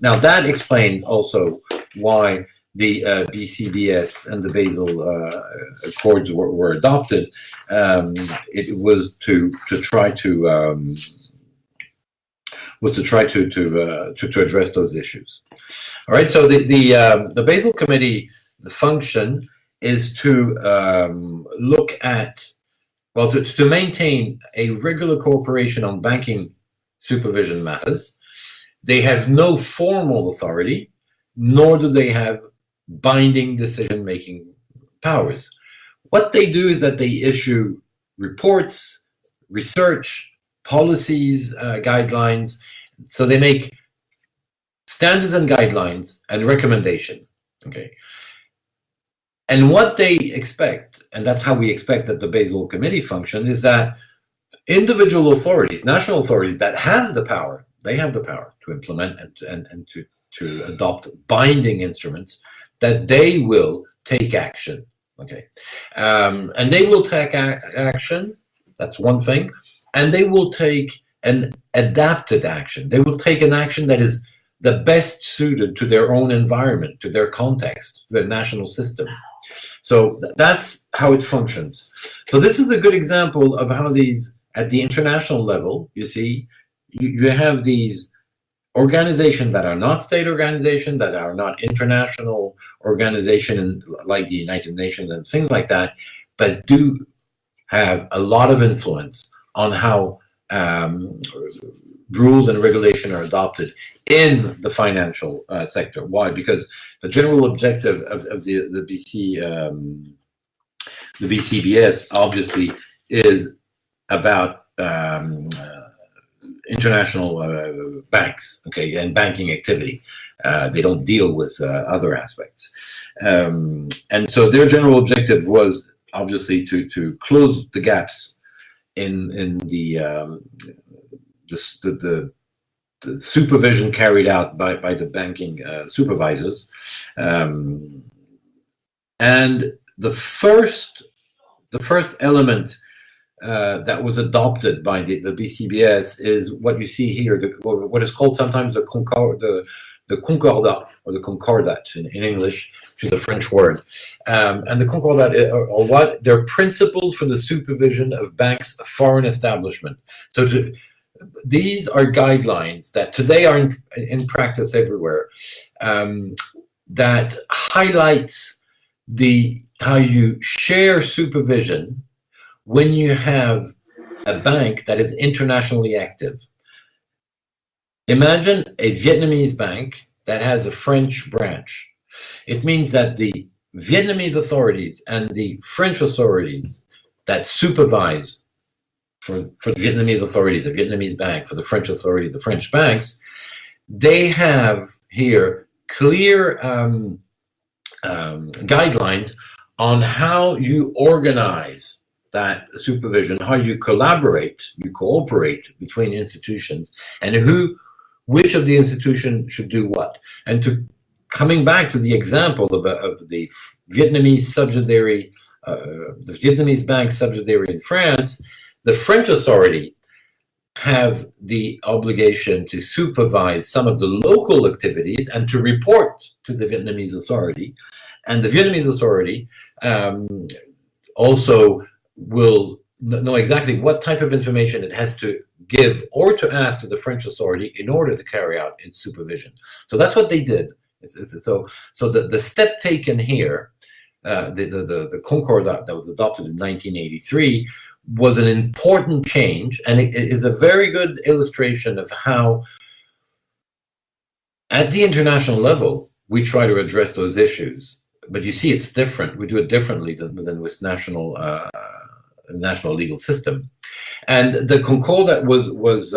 Now, that explained also why the BCBS and the Basel Accords were adopted. It was to try to address those issues. All right. So the Basel Committee, the function is to look at, well, to maintain a regular cooperation on banking supervision matters. They have no formal authority, nor do they have binding decision-making powers. What they do is that they issue reports, research, policies, guidelines. So they make standards and guidelines and recommendation. Okay. And what they expect, and that's how we expect that the Basel Committee function, is that individual authorities, national authorities that have the power, they have the power to implement and to adopt binding instruments, that they will take action. Okay, and they will take action. That's one thing, and they will take an adapted action. They will take an action that is the best suited to their own environment, to their context, to the national system. So that's how it functions. So this is a good example of how these, at the international level, you see, you have these organizations that are not state organizations, that are not international organizations like the United Nations and things like that, but do have a lot of influence on how rules and regulation are adopted in the financial sector. Why? Because the general objective of the BCBS obviously is about international banks, okay, and banking activity. They don't deal with other aspects, and so their general objective was obviously to close the gaps in the supervision carried out by the banking supervisors, and the first element that was adopted by the BCBS is what you see here, what is called sometimes the concordat or the concordat in English, which is a French word. And the concordat are what? They're principles for the supervision of banks' foreign establishment. So these are guidelines that today are in practice everywhere, that highlights how you share supervision when you have a bank that is internationally active. Imagine a Vietnamese bank that has a French branch. It means that the Vietnamese authorities and the French authorities that supervise for the Vietnamese authority, the Vietnamese bank, for the French authority, the French banks, they have here clear guidelines on how you organize that supervision, how you collaborate, you cooperate between institutions, and which of the institutions should do what. And coming back to the example of the Vietnamese subsidiary, the Vietnamese bank subsidiary in France, the French authority have the obligation to supervise some of the local activities and to report to the Vietnamese authority. And the Vietnamese authority also will know exactly what type of information it has to give or to ask to the French authority in order to carry out its supervision. So that's what they did. So the step taken here, the Concordat that was adopted in 1983, was an important change, and it is a very good illustration of how, at the international level, we try to address those issues. But you see, it's different. We do it differently than with national legal system. And the Concordat was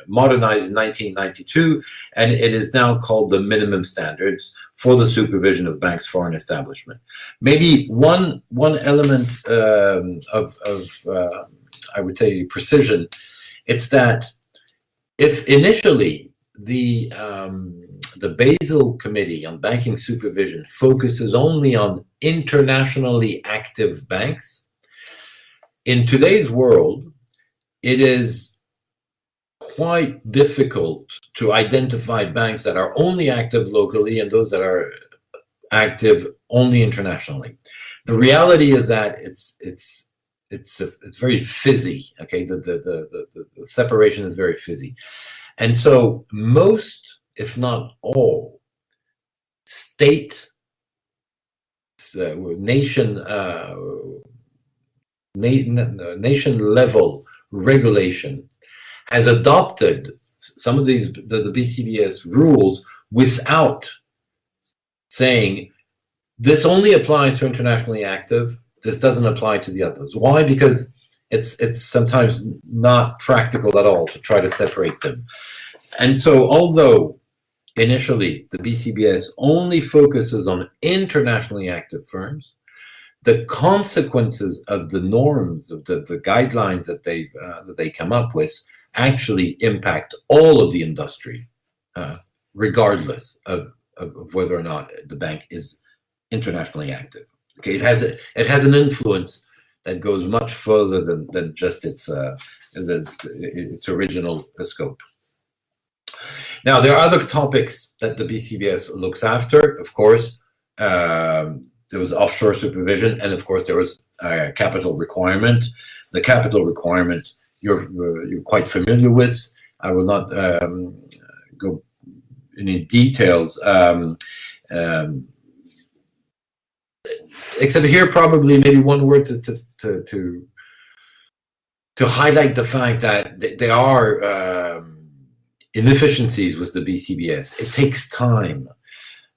modernized in 1992, and it is now called the minimum standards for the supervision of banks' foreign establishment. Maybe one element of I would say precision, it's that if initially the Basel Committee on Banking Supervision focuses only on internationally active banks, in today's world, it is quite difficult to identify banks that are only active locally and those that are active only internationally. The reality is that it's very fuzzy. Okay, the separation is very fuzzy, and so most, if not all, nation level regulation has adopted some of these the BCBS rules without saying this only applies to internationally active, this doesn't apply to the others. Why? Because it's sometimes not practical at all to try to separate them. And so although initially, the BCBS only focuses on internationally active firms. The consequences of the norms, of the guidelines that they come up with, actually impact all of the industry, regardless of whether or not the bank is internationally active. Okay, it has an influence that goes much further than just its original scope. Now, there are other topics that the BCBS looks after. Of course, there was offshore supervision, and of course there was a capital requirement. The capital requirement you're quite familiar with. I will not go into details, except here probably maybe one word to highlight the fact that there are inefficiencies with the BCBS. It takes time.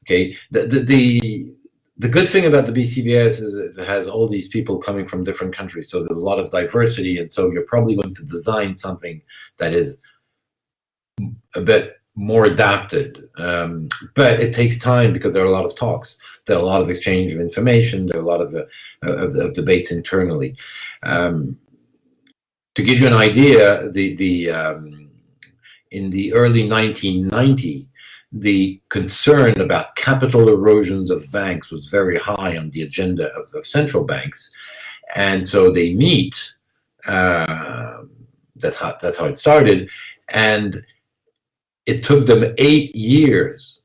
Okay, the good thing about the BCBS is it has all these people coming from different countries, so there's a lot of diversity, and so you're probably going to design something that is a bit more adapted. But it takes time because there are a lot of talks, there are a lot of exchange of information, there are a lot of debates internally. To give you an idea, in the early 1990s, the concern about capital erosions of banks was very high on the agenda of central banks, and so they meet. That's how it started, and it took them 8 years.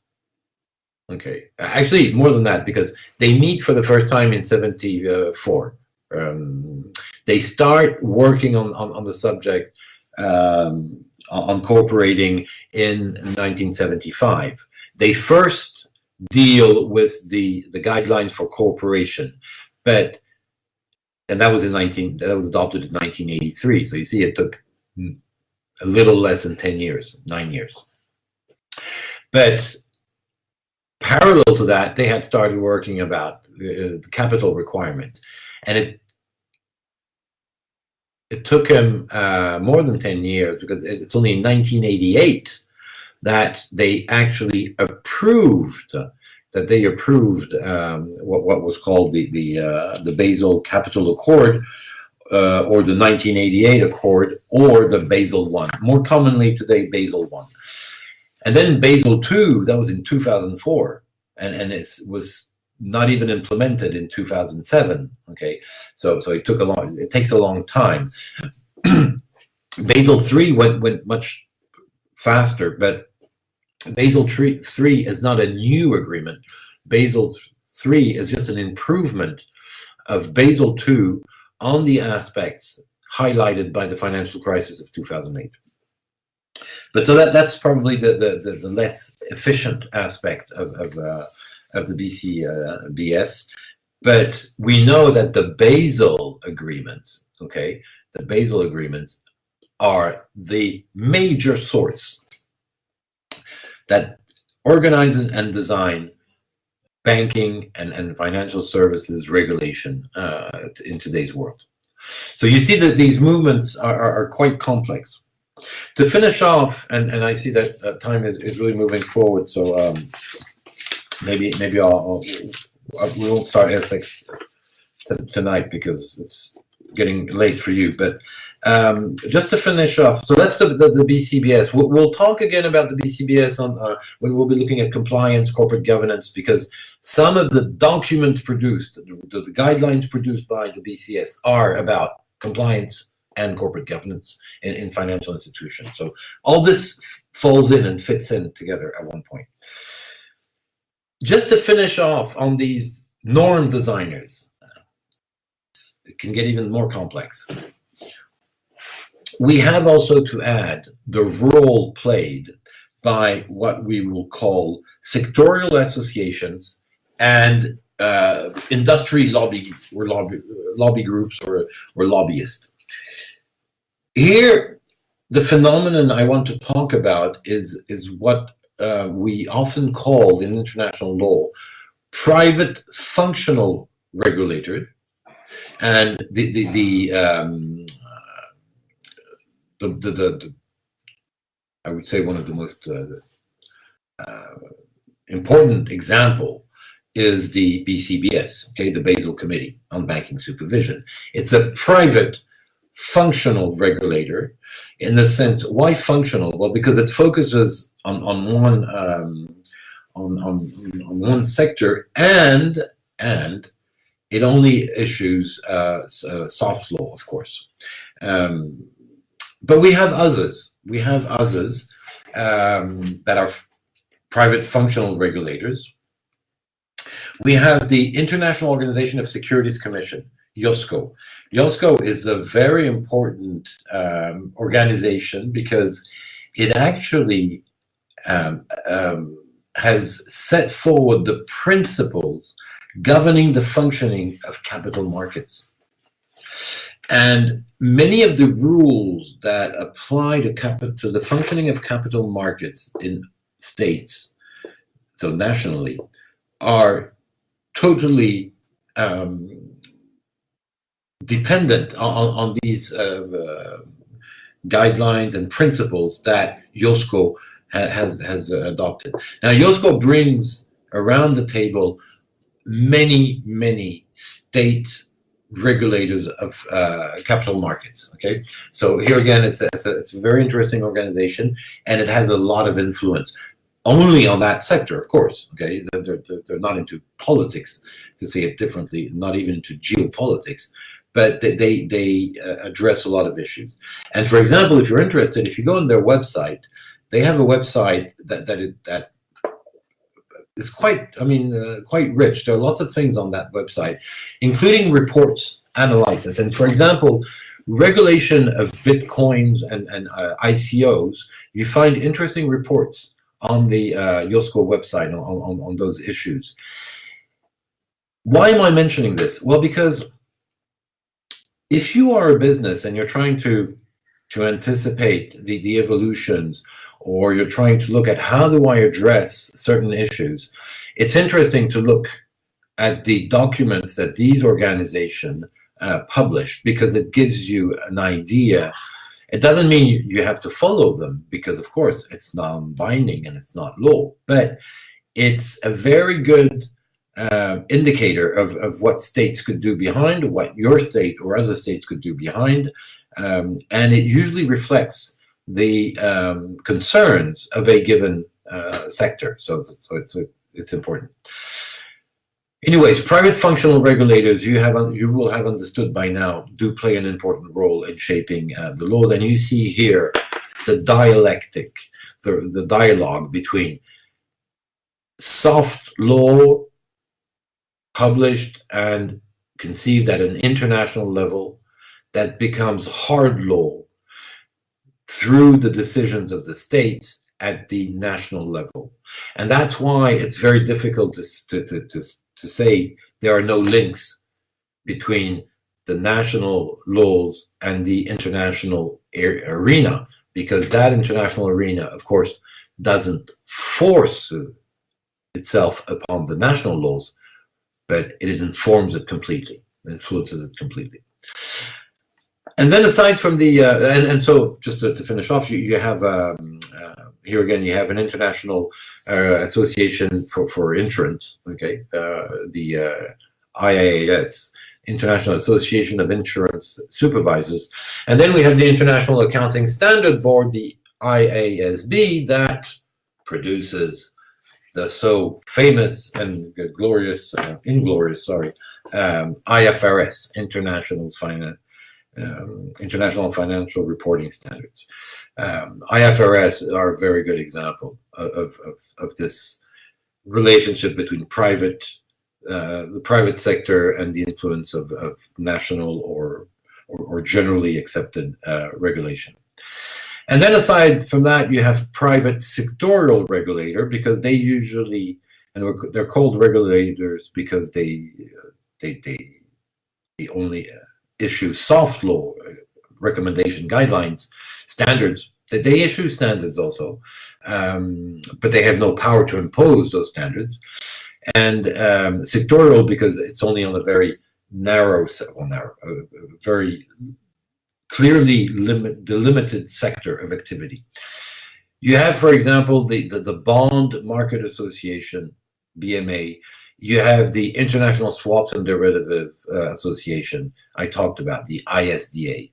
Okay, actually more than that, because they meet for the first time in '74. They start working on the subject. On cooperating in 1975. They first deal with the guidelines for cooperation, and that was that was adopted in 1983. So you see, it took a little less than 10 years, 9 years. But parallel to that, they had started working about the capital requirements, and it took him more than 10 years, because it's only in 1988 that they actually approved what was called the Basel Capital Accord, or the 1988 Accord, or the Basel I, more commonly today Basel I. And then Basel II, that was in 2004, and it was not even implemented in 2007. Okay, so it takes a long time. Basel III went much faster, but Basel III is not a new agreement. Basel III is just an improvement of Basel II on the aspects highlighted by the financial crisis of 2008. But so that's probably the less efficient aspect of the BCBS, but we know that the Basel agreements, okay, the Basel agreements are the major source that organizes and design banking and financial services regulation in today's world. So you see that these movements are quite complex. To finish off, and I see that time is really moving forward, so maybe we won't start S6 tonight because it's getting late for you. But just to finish off, so that's the BCBS. We'll talk again about the BCBS when we'll be looking at compliance, corporate governance, because some of the documents produced, the guidelines produced by the BCS, are about compliance and corporate governance in financial institutions. So all this falls in and fits in together at one point. Just to finish off on these norm designers, it can get even more complex. We have also to add the role played by what we will call sectorial associations and industry lobby groups or lobbyists. Here, the phenomenon I want to talk about is what we often call in international law private functional regulator, and I would say one of the most important example is the BCBS, okay, the Basel Committee on Banking Supervision. It's a private functional regulator in the sense, why functional? Well, because it focuses on one sector, and it only issues soft law, of course. But we have others. We have others that are private functional regulators. We have the International Organization of Securities Commission, IOSCO. IOSCO is a very important organization because it actually has set forward the principles governing the functioning of capital markets. And many of the rules that apply to the functioning of capital markets in states, so nationally, are totally dependent on these guidelines and principles that IOSCO has adopted. Now, IOSCO brings around the table many state regulators of capital markets. Okay, so here again, it's a very interesting organization, and it has a lot of influence. Only on that sector, of course. Okay, they're not into politics, to say it differently, not even into geopolitics, but they address a lot of issues. And for example, if you're interested, if you go on their website, they have a website that is quite, quite rich. There are lots of things on that website, including reports, analysis. And for example, regulation of Bitcoins and ICOs, you find interesting reports on the IOSCO website on those issues. Why am I mentioning this? Well, because if you are a business and you're trying to anticipate the evolutions, or you're trying to look at how do I address certain issues, it's interesting to look at the documents that these organizations publish, because it gives you an idea. It doesn't mean you have to follow them, because of course it's non-binding and it's not law, but it's a very good indicator of what states could do behind, what your state or other states could do behind, and it usually reflects the concerns of a given sector. So it's important. Anyways, private functional regulators, you will have understood by now, do play an important role in shaping the laws. And you see here the dialectic, the dialogue between soft law published and conceived at an international level that becomes hard law through the decisions of the states at the national level. And that's why it's very difficult to say there are no links between the national laws and the international arena, because that international arena, of course, doesn't force itself upon the national laws, but it informs it completely, influences it completely. And then aside from the, and so just to finish off, you have, here again, you have an international association for insurance, okay, the IAAS, International Association of Insurance Supervisors. And then we have the International Accounting Standard Board, the IASB, that produces the so famous and inglorious, IFRS, International Financial Reporting Standards. IFRS are a very good example of this relationship between the private sector and the influence of national or generally accepted regulation. And then aside from that, you have private sectorial regulator, because they usually, and they're called regulators because they only issue soft law recommendation guidelines, standards. They issue standards also, but they have no power to impose those standards. And sectorial, because it's only on a very very clearly delimited sector of activity. You have, for example, the Bond Market Association, BMA. You have the International Swaps and Derivatives Association. I talked about the ISDA,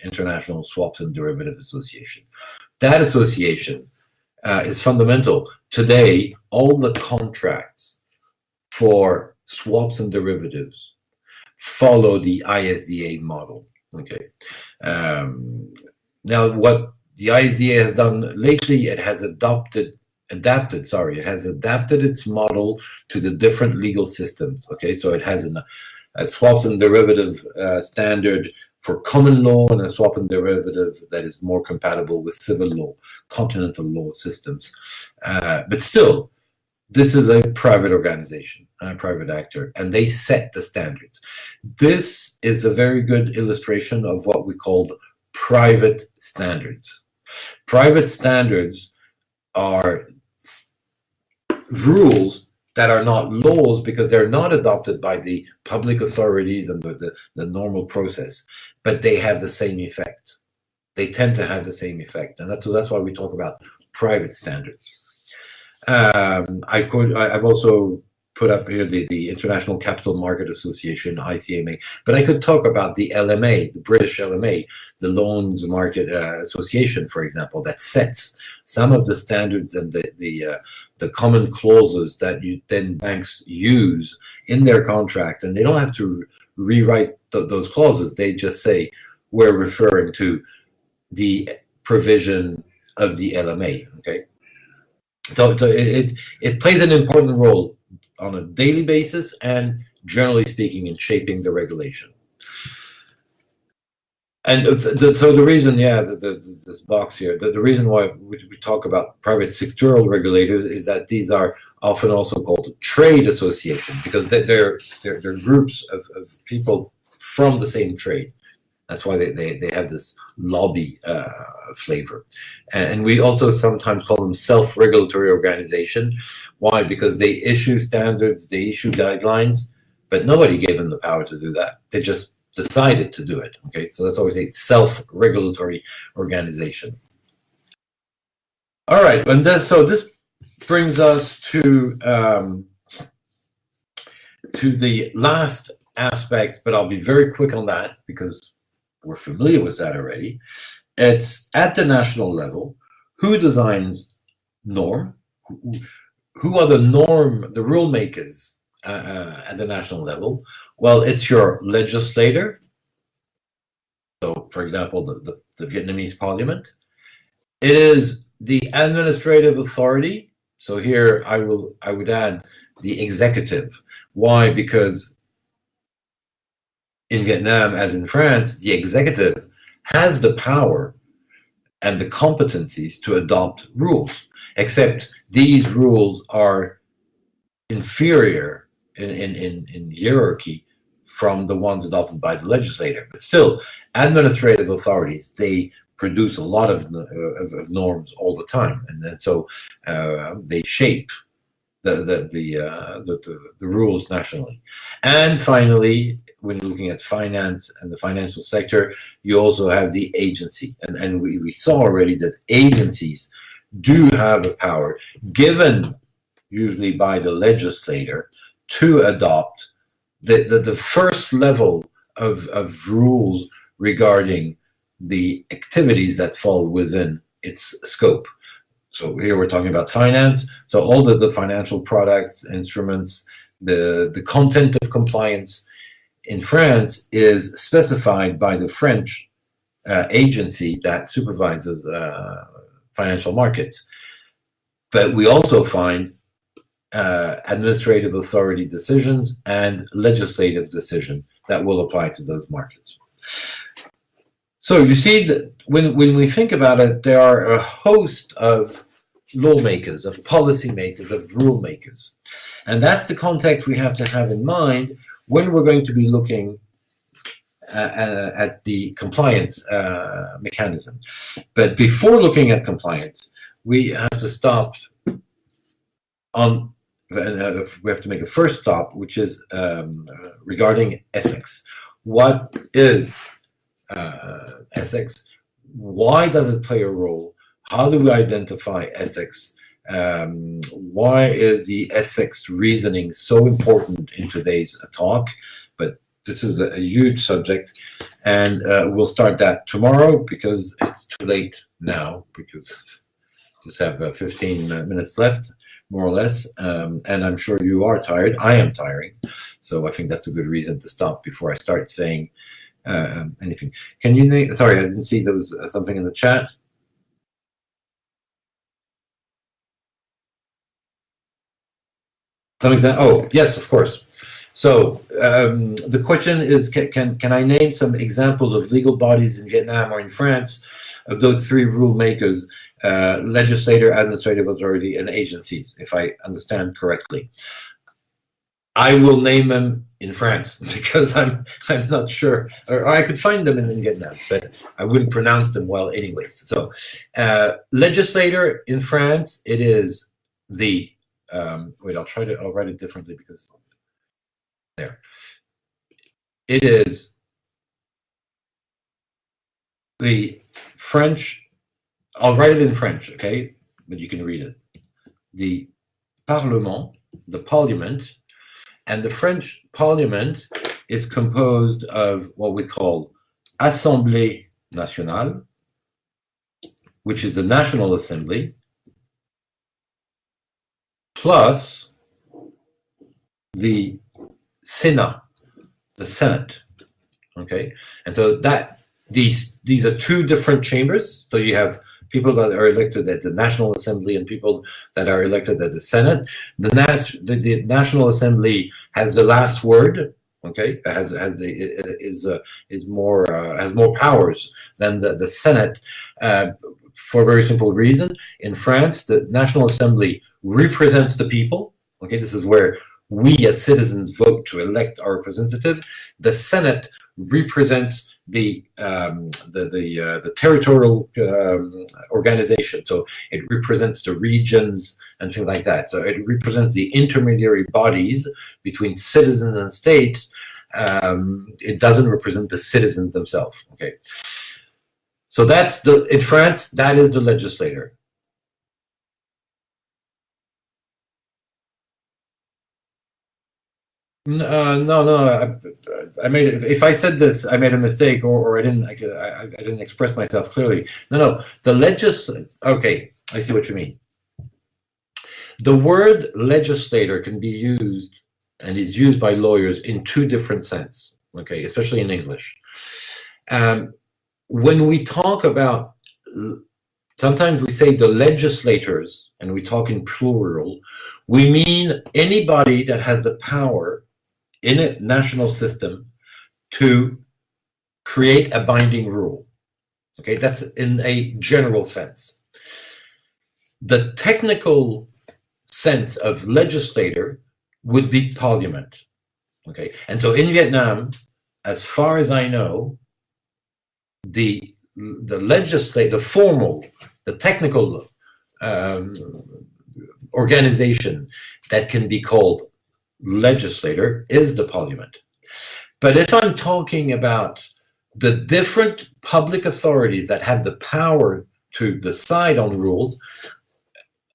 International Swaps and Derivative Association. That association is fundamental. Today, all the contracts for swaps and derivatives follow the ISDA model. Okay. Now, what the ISDA has done lately, it has adapted its model to the different legal systems. Okay, so it has a swaps and derivative standard for common law and a swap and derivative that is more compatible with civil law, continental law systems. But still, this is a private organization, a private actor, and they set the standards. This is a very good illustration of what we call private standards. Private standards are rules that are not laws because they're not adopted by the public authorities and the normal process, but they have the same effect. They tend to have the same effect, and that's why we talk about private standards. I've also put up here the International Capital Market Association, ICMA, but I could talk about the LMA, the British LMA, the Loans Market Association, for example, that sets some of the standards and the common clauses that banks use in their contract, and they don't have to rewrite those clauses. They just say we're referring to the provision of the LMA. Okay, so it plays an important role on a daily basis and generally speaking in shaping the regulation. And so the reason, this box here, the reason why we talk about private sectoral regulators is that these are often also called trade associations because they're groups of people from the same trade. That's why they have this lobby flavor. And we also sometimes call them self-regulatory organization. Why? Because they issue standards, they issue guidelines, but nobody gave them the power to do that. They just decided to do it. Okay, so that's always a self-regulatory organization. All right, and so this brings us to the last aspect, but I'll be very quick on that because we're familiar with that already. It's at the national level. Who designs norm? Who are the rule makers at the national level? Well, it's your legislator. So, for example, the Vietnamese parliament. It is the administrative authority. So here I would add the executive. Why? Because in Vietnam, as in France, the executive has the power and the competencies to adopt rules, except these rules are inferior in hierarchy from the ones adopted by the legislator. But still, administrative authorities, they produce a lot of norms all the time, and then so they shape the rules nationally. And finally, when looking at finance and the financial sector, you also have the agency. And we saw already that agencies do have a power given usually by the legislator to adopt the first level of rules regarding the activities that fall within its scope. So here we're talking about finance. So all the financial products, instruments, the content of compliance in France is specified by the French agency that supervises financial markets. But we also find administrative authority decisions and legislative decision that will apply to those markets. So you see that when we think about it, there are a host of lawmakers, of policymakers, of rule makers. And that's the context we have to have in mind when we're going to be looking at the compliance mechanism. But before looking at compliance, we have to stop on, we have to make a first stop, which is regarding ethics. What is ethics? Why does it play a role? How do we identify ethics? Why is the ethics reasoning so important in today's talk? But this is a huge subject, and we'll start that tomorrow because it's too late now, because just have 15 minutes left, more or less, and I'm sure you are tired. I am tiring, so I think that's a good reason to stop before I start saying anything. Can you name? Sorry, I didn't see there was something in the chat. Oh, yes, of course. So the question is, can I name some examples of legal bodies in Vietnam or in France of those three rule makers, legislator, administrative authority, and agencies, if I understand correctly? I will name them in France because I'm not sure, or I could find them in Vietnam, but I wouldn't pronounce them well anyways. So legislator in France, it is the wait, I'll write it differently because there. It is the French, I'll write it in French, okay? But you can read it. The Parlement, the Parliament, and the French Parliament is composed of what we call Assemblée Nationale, which is the National Assembly, plus the Sénat, the Senate. Okay, and so that these are two different chambers. So you have people that are elected at the National Assembly and people that are elected at the Senate. The National Assembly has the last word. Okay, has more powers than the Senate, for a very simple reason. In France, the National Assembly represents the people. Okay, this is where we as citizens vote to elect our representative. The Senate represents the territorial organization, so it represents the regions and things like that. So it represents the intermediary bodies between citizens and states. It doesn't represent the citizens themselves. Okay, so that's in France, that is the legislator. No. I made it. If I said this, I made a mistake, or I didn't express myself clearly. No. The Okay, I see what you mean. The word legislator can be used and is used by lawyers in two different senses. Okay, especially in English. When we talk about, sometimes we say the legislators, and we talk in plural. We mean anybody that has the power in a national system to create a binding rule. Okay, that's in a general sense. The technical sense of legislator would be parliament. Okay, and so in Vietnam, as far as I know, the technical organization that can be called legislator is the parliament. But if I'm talking about the different public authorities that have the power to decide on rules,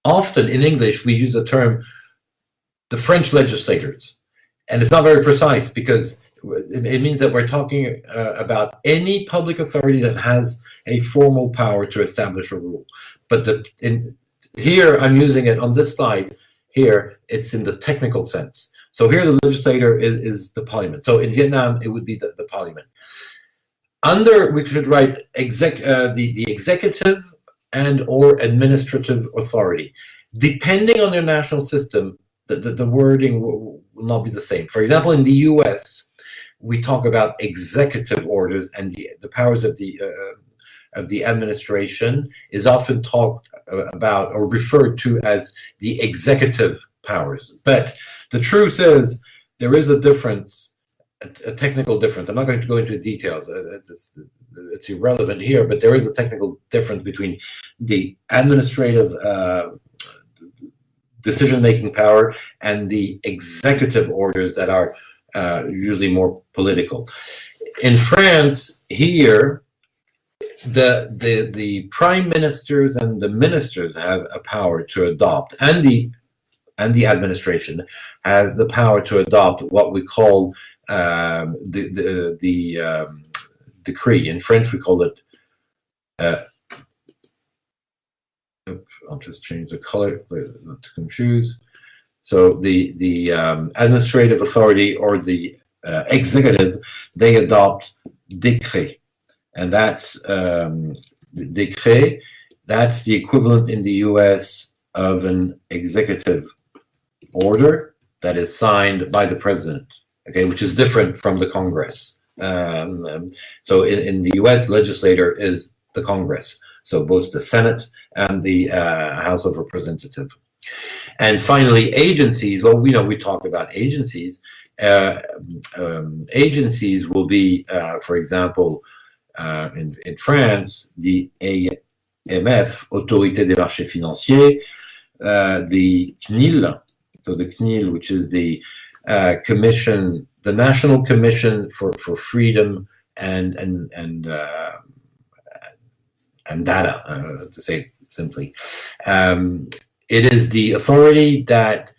often in English we use the term the French legislators, and it's not very precise because it means that we're talking about any public authority that has a formal power to establish a rule. But here I'm using it on this slide. Here it's in the technical sense. So here the legislator is the parliament. So in Vietnam it would be the parliament. We should write the executive and or administrative authority. Depending on your national system, the wording will not be the same. For example, in the US, we talk about executive orders, and the powers of the administration is often talked about or referred to as the executive powers. But the truth is there is a difference, a technical difference. I'm not going to go into details. It's irrelevant here, but there is a technical difference between the administrative decision-making power and the executive orders that are usually more political. In France, here, the prime ministers and the ministers have a power to adopt, and the administration has the power to adopt what we call the decree. In French, we call it. I'll just change the color not to confuse. So the administrative authority or the executive, they adopt décret, and that's décret. That's the equivalent in the U.S. of an executive order that is signed by the president. Okay, which is different from the Congress. So in the U.S., legislator is the Congress. So both the Senate and the House of Representatives. And finally, agencies. Well, we talk about agencies. Agencies will be, for example, in France, the AMF, Autorité des marchés financiers, the CNIL, so the CNIL, which is the commission, the National Commission for Freedom and data, to say it simply. It is the authority that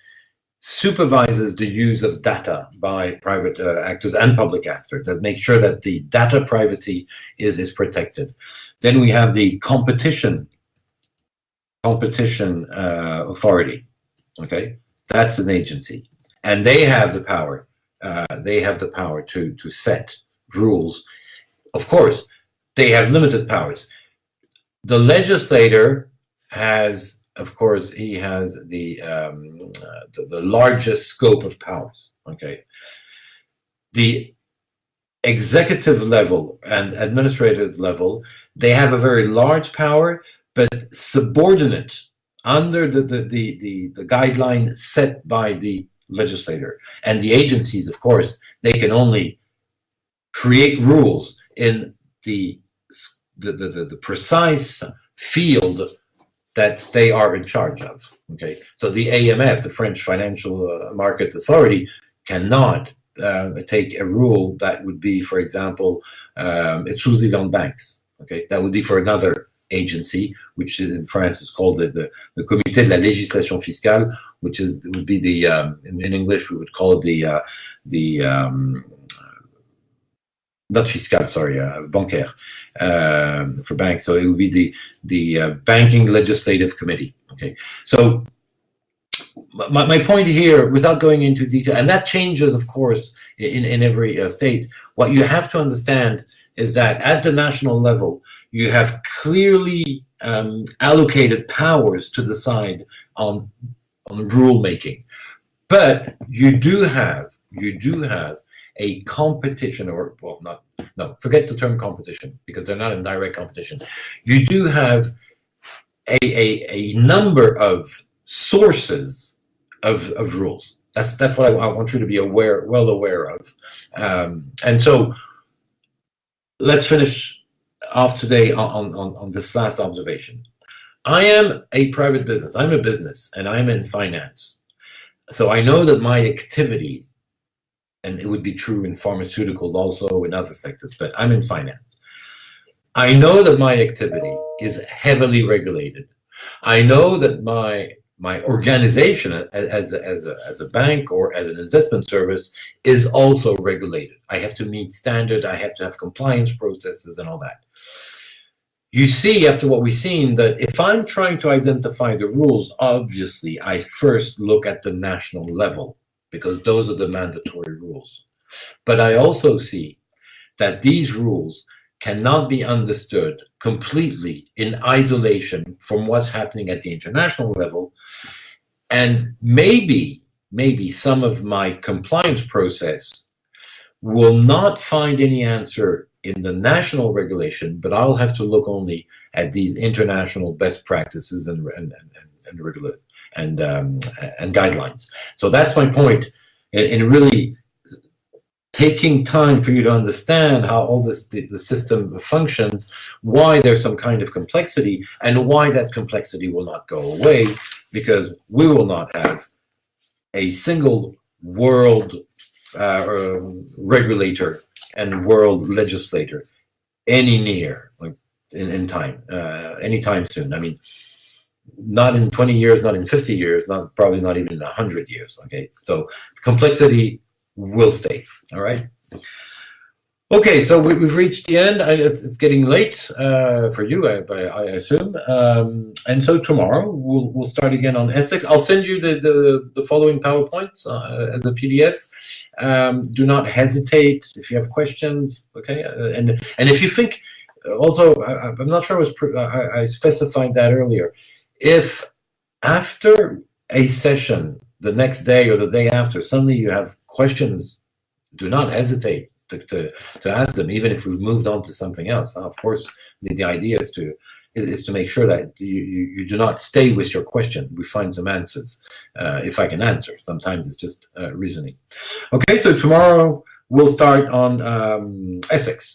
supervises the use of data by private actors and public actors, that make sure that the data privacy is protected. Then we have the competition authority. Okay, that's an agency, and they have the power. They have the power to set rules. Of course, they have limited powers. The legislator has, of course, he has the largest scope of powers. Okay, the executive level and administrative level, they have a very large power, but subordinate under the guideline set by the legislator. And the agencies, of course, they can only create rules in the precise field that they are in charge of. Okay, so the AMF, the French Financial Markets Authority, cannot take a rule that would be, for example, exclusive on banks. Okay, that would be for another agency, which in France is called the Comité de la Législation Fiscale, which would be the in English we would call it the not fiscal, sorry, bancaire, for banks. So it would be the Banking Legislative Committee. Okay, so my point here, without going into detail, and that changes, of course, in every state. What you have to understand is that at the national level, you have clearly allocated powers to decide on rule making, but you do have a competition, or well, no, forget the term competition because they're not in direct competition. You do have a number of sources of rules. That's what I want you to be well aware of. And so let's finish off today on this last observation. I am a private business. I'm a business, and I'm in finance. So I know that my activity, and it would be true in pharmaceuticals also, in other sectors, but I'm in finance. I know that my activity is heavily regulated. I know that my organization as a bank or as an investment service is also regulated. I have to meet standards. I have to have compliance processes and all that. You see, after what we've seen, that if I'm trying to identify the rules, obviously I first look at the national level, because those are the mandatory rules. But I also see that these rules cannot be understood completely in isolation from what's happening at the international level. And maybe some of my compliance process will not find any answer in the national regulation, but I'll have to look only at these international best practices and guidelines. So that's my point in really taking time for you to understand how all this the system functions, why there's some kind of complexity, and why that complexity will not go away, because we will not have a single world regulator and world legislator any near. Like, in time, anytime soon. I mean, not in 20 years, not in 50 years, probably not even in 100 years. Okay, so complexity will stay. All right. Okay, so we've reached the end. It's getting late for you, I assume. And so tomorrow we'll start again on S6. I'll send you the following PowerPoints as a PDF. Do not hesitate if you have questions. Okay, and if you think also, I'm not sure I specified that earlier. If after a session, the next day or the day after, suddenly you have questions, do not hesitate to ask them, even if we've moved on to something else. Of course, the idea is to make sure that you do not stay with your question. We find some answers, if I can answer. Sometimes it's just reasoning. Okay, so tomorrow we'll start on Essex.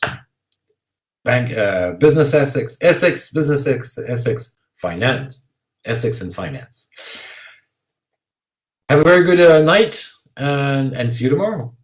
Business Essex, business Essex, finance, Essex and finance. Have a very good night, and see you tomorrow.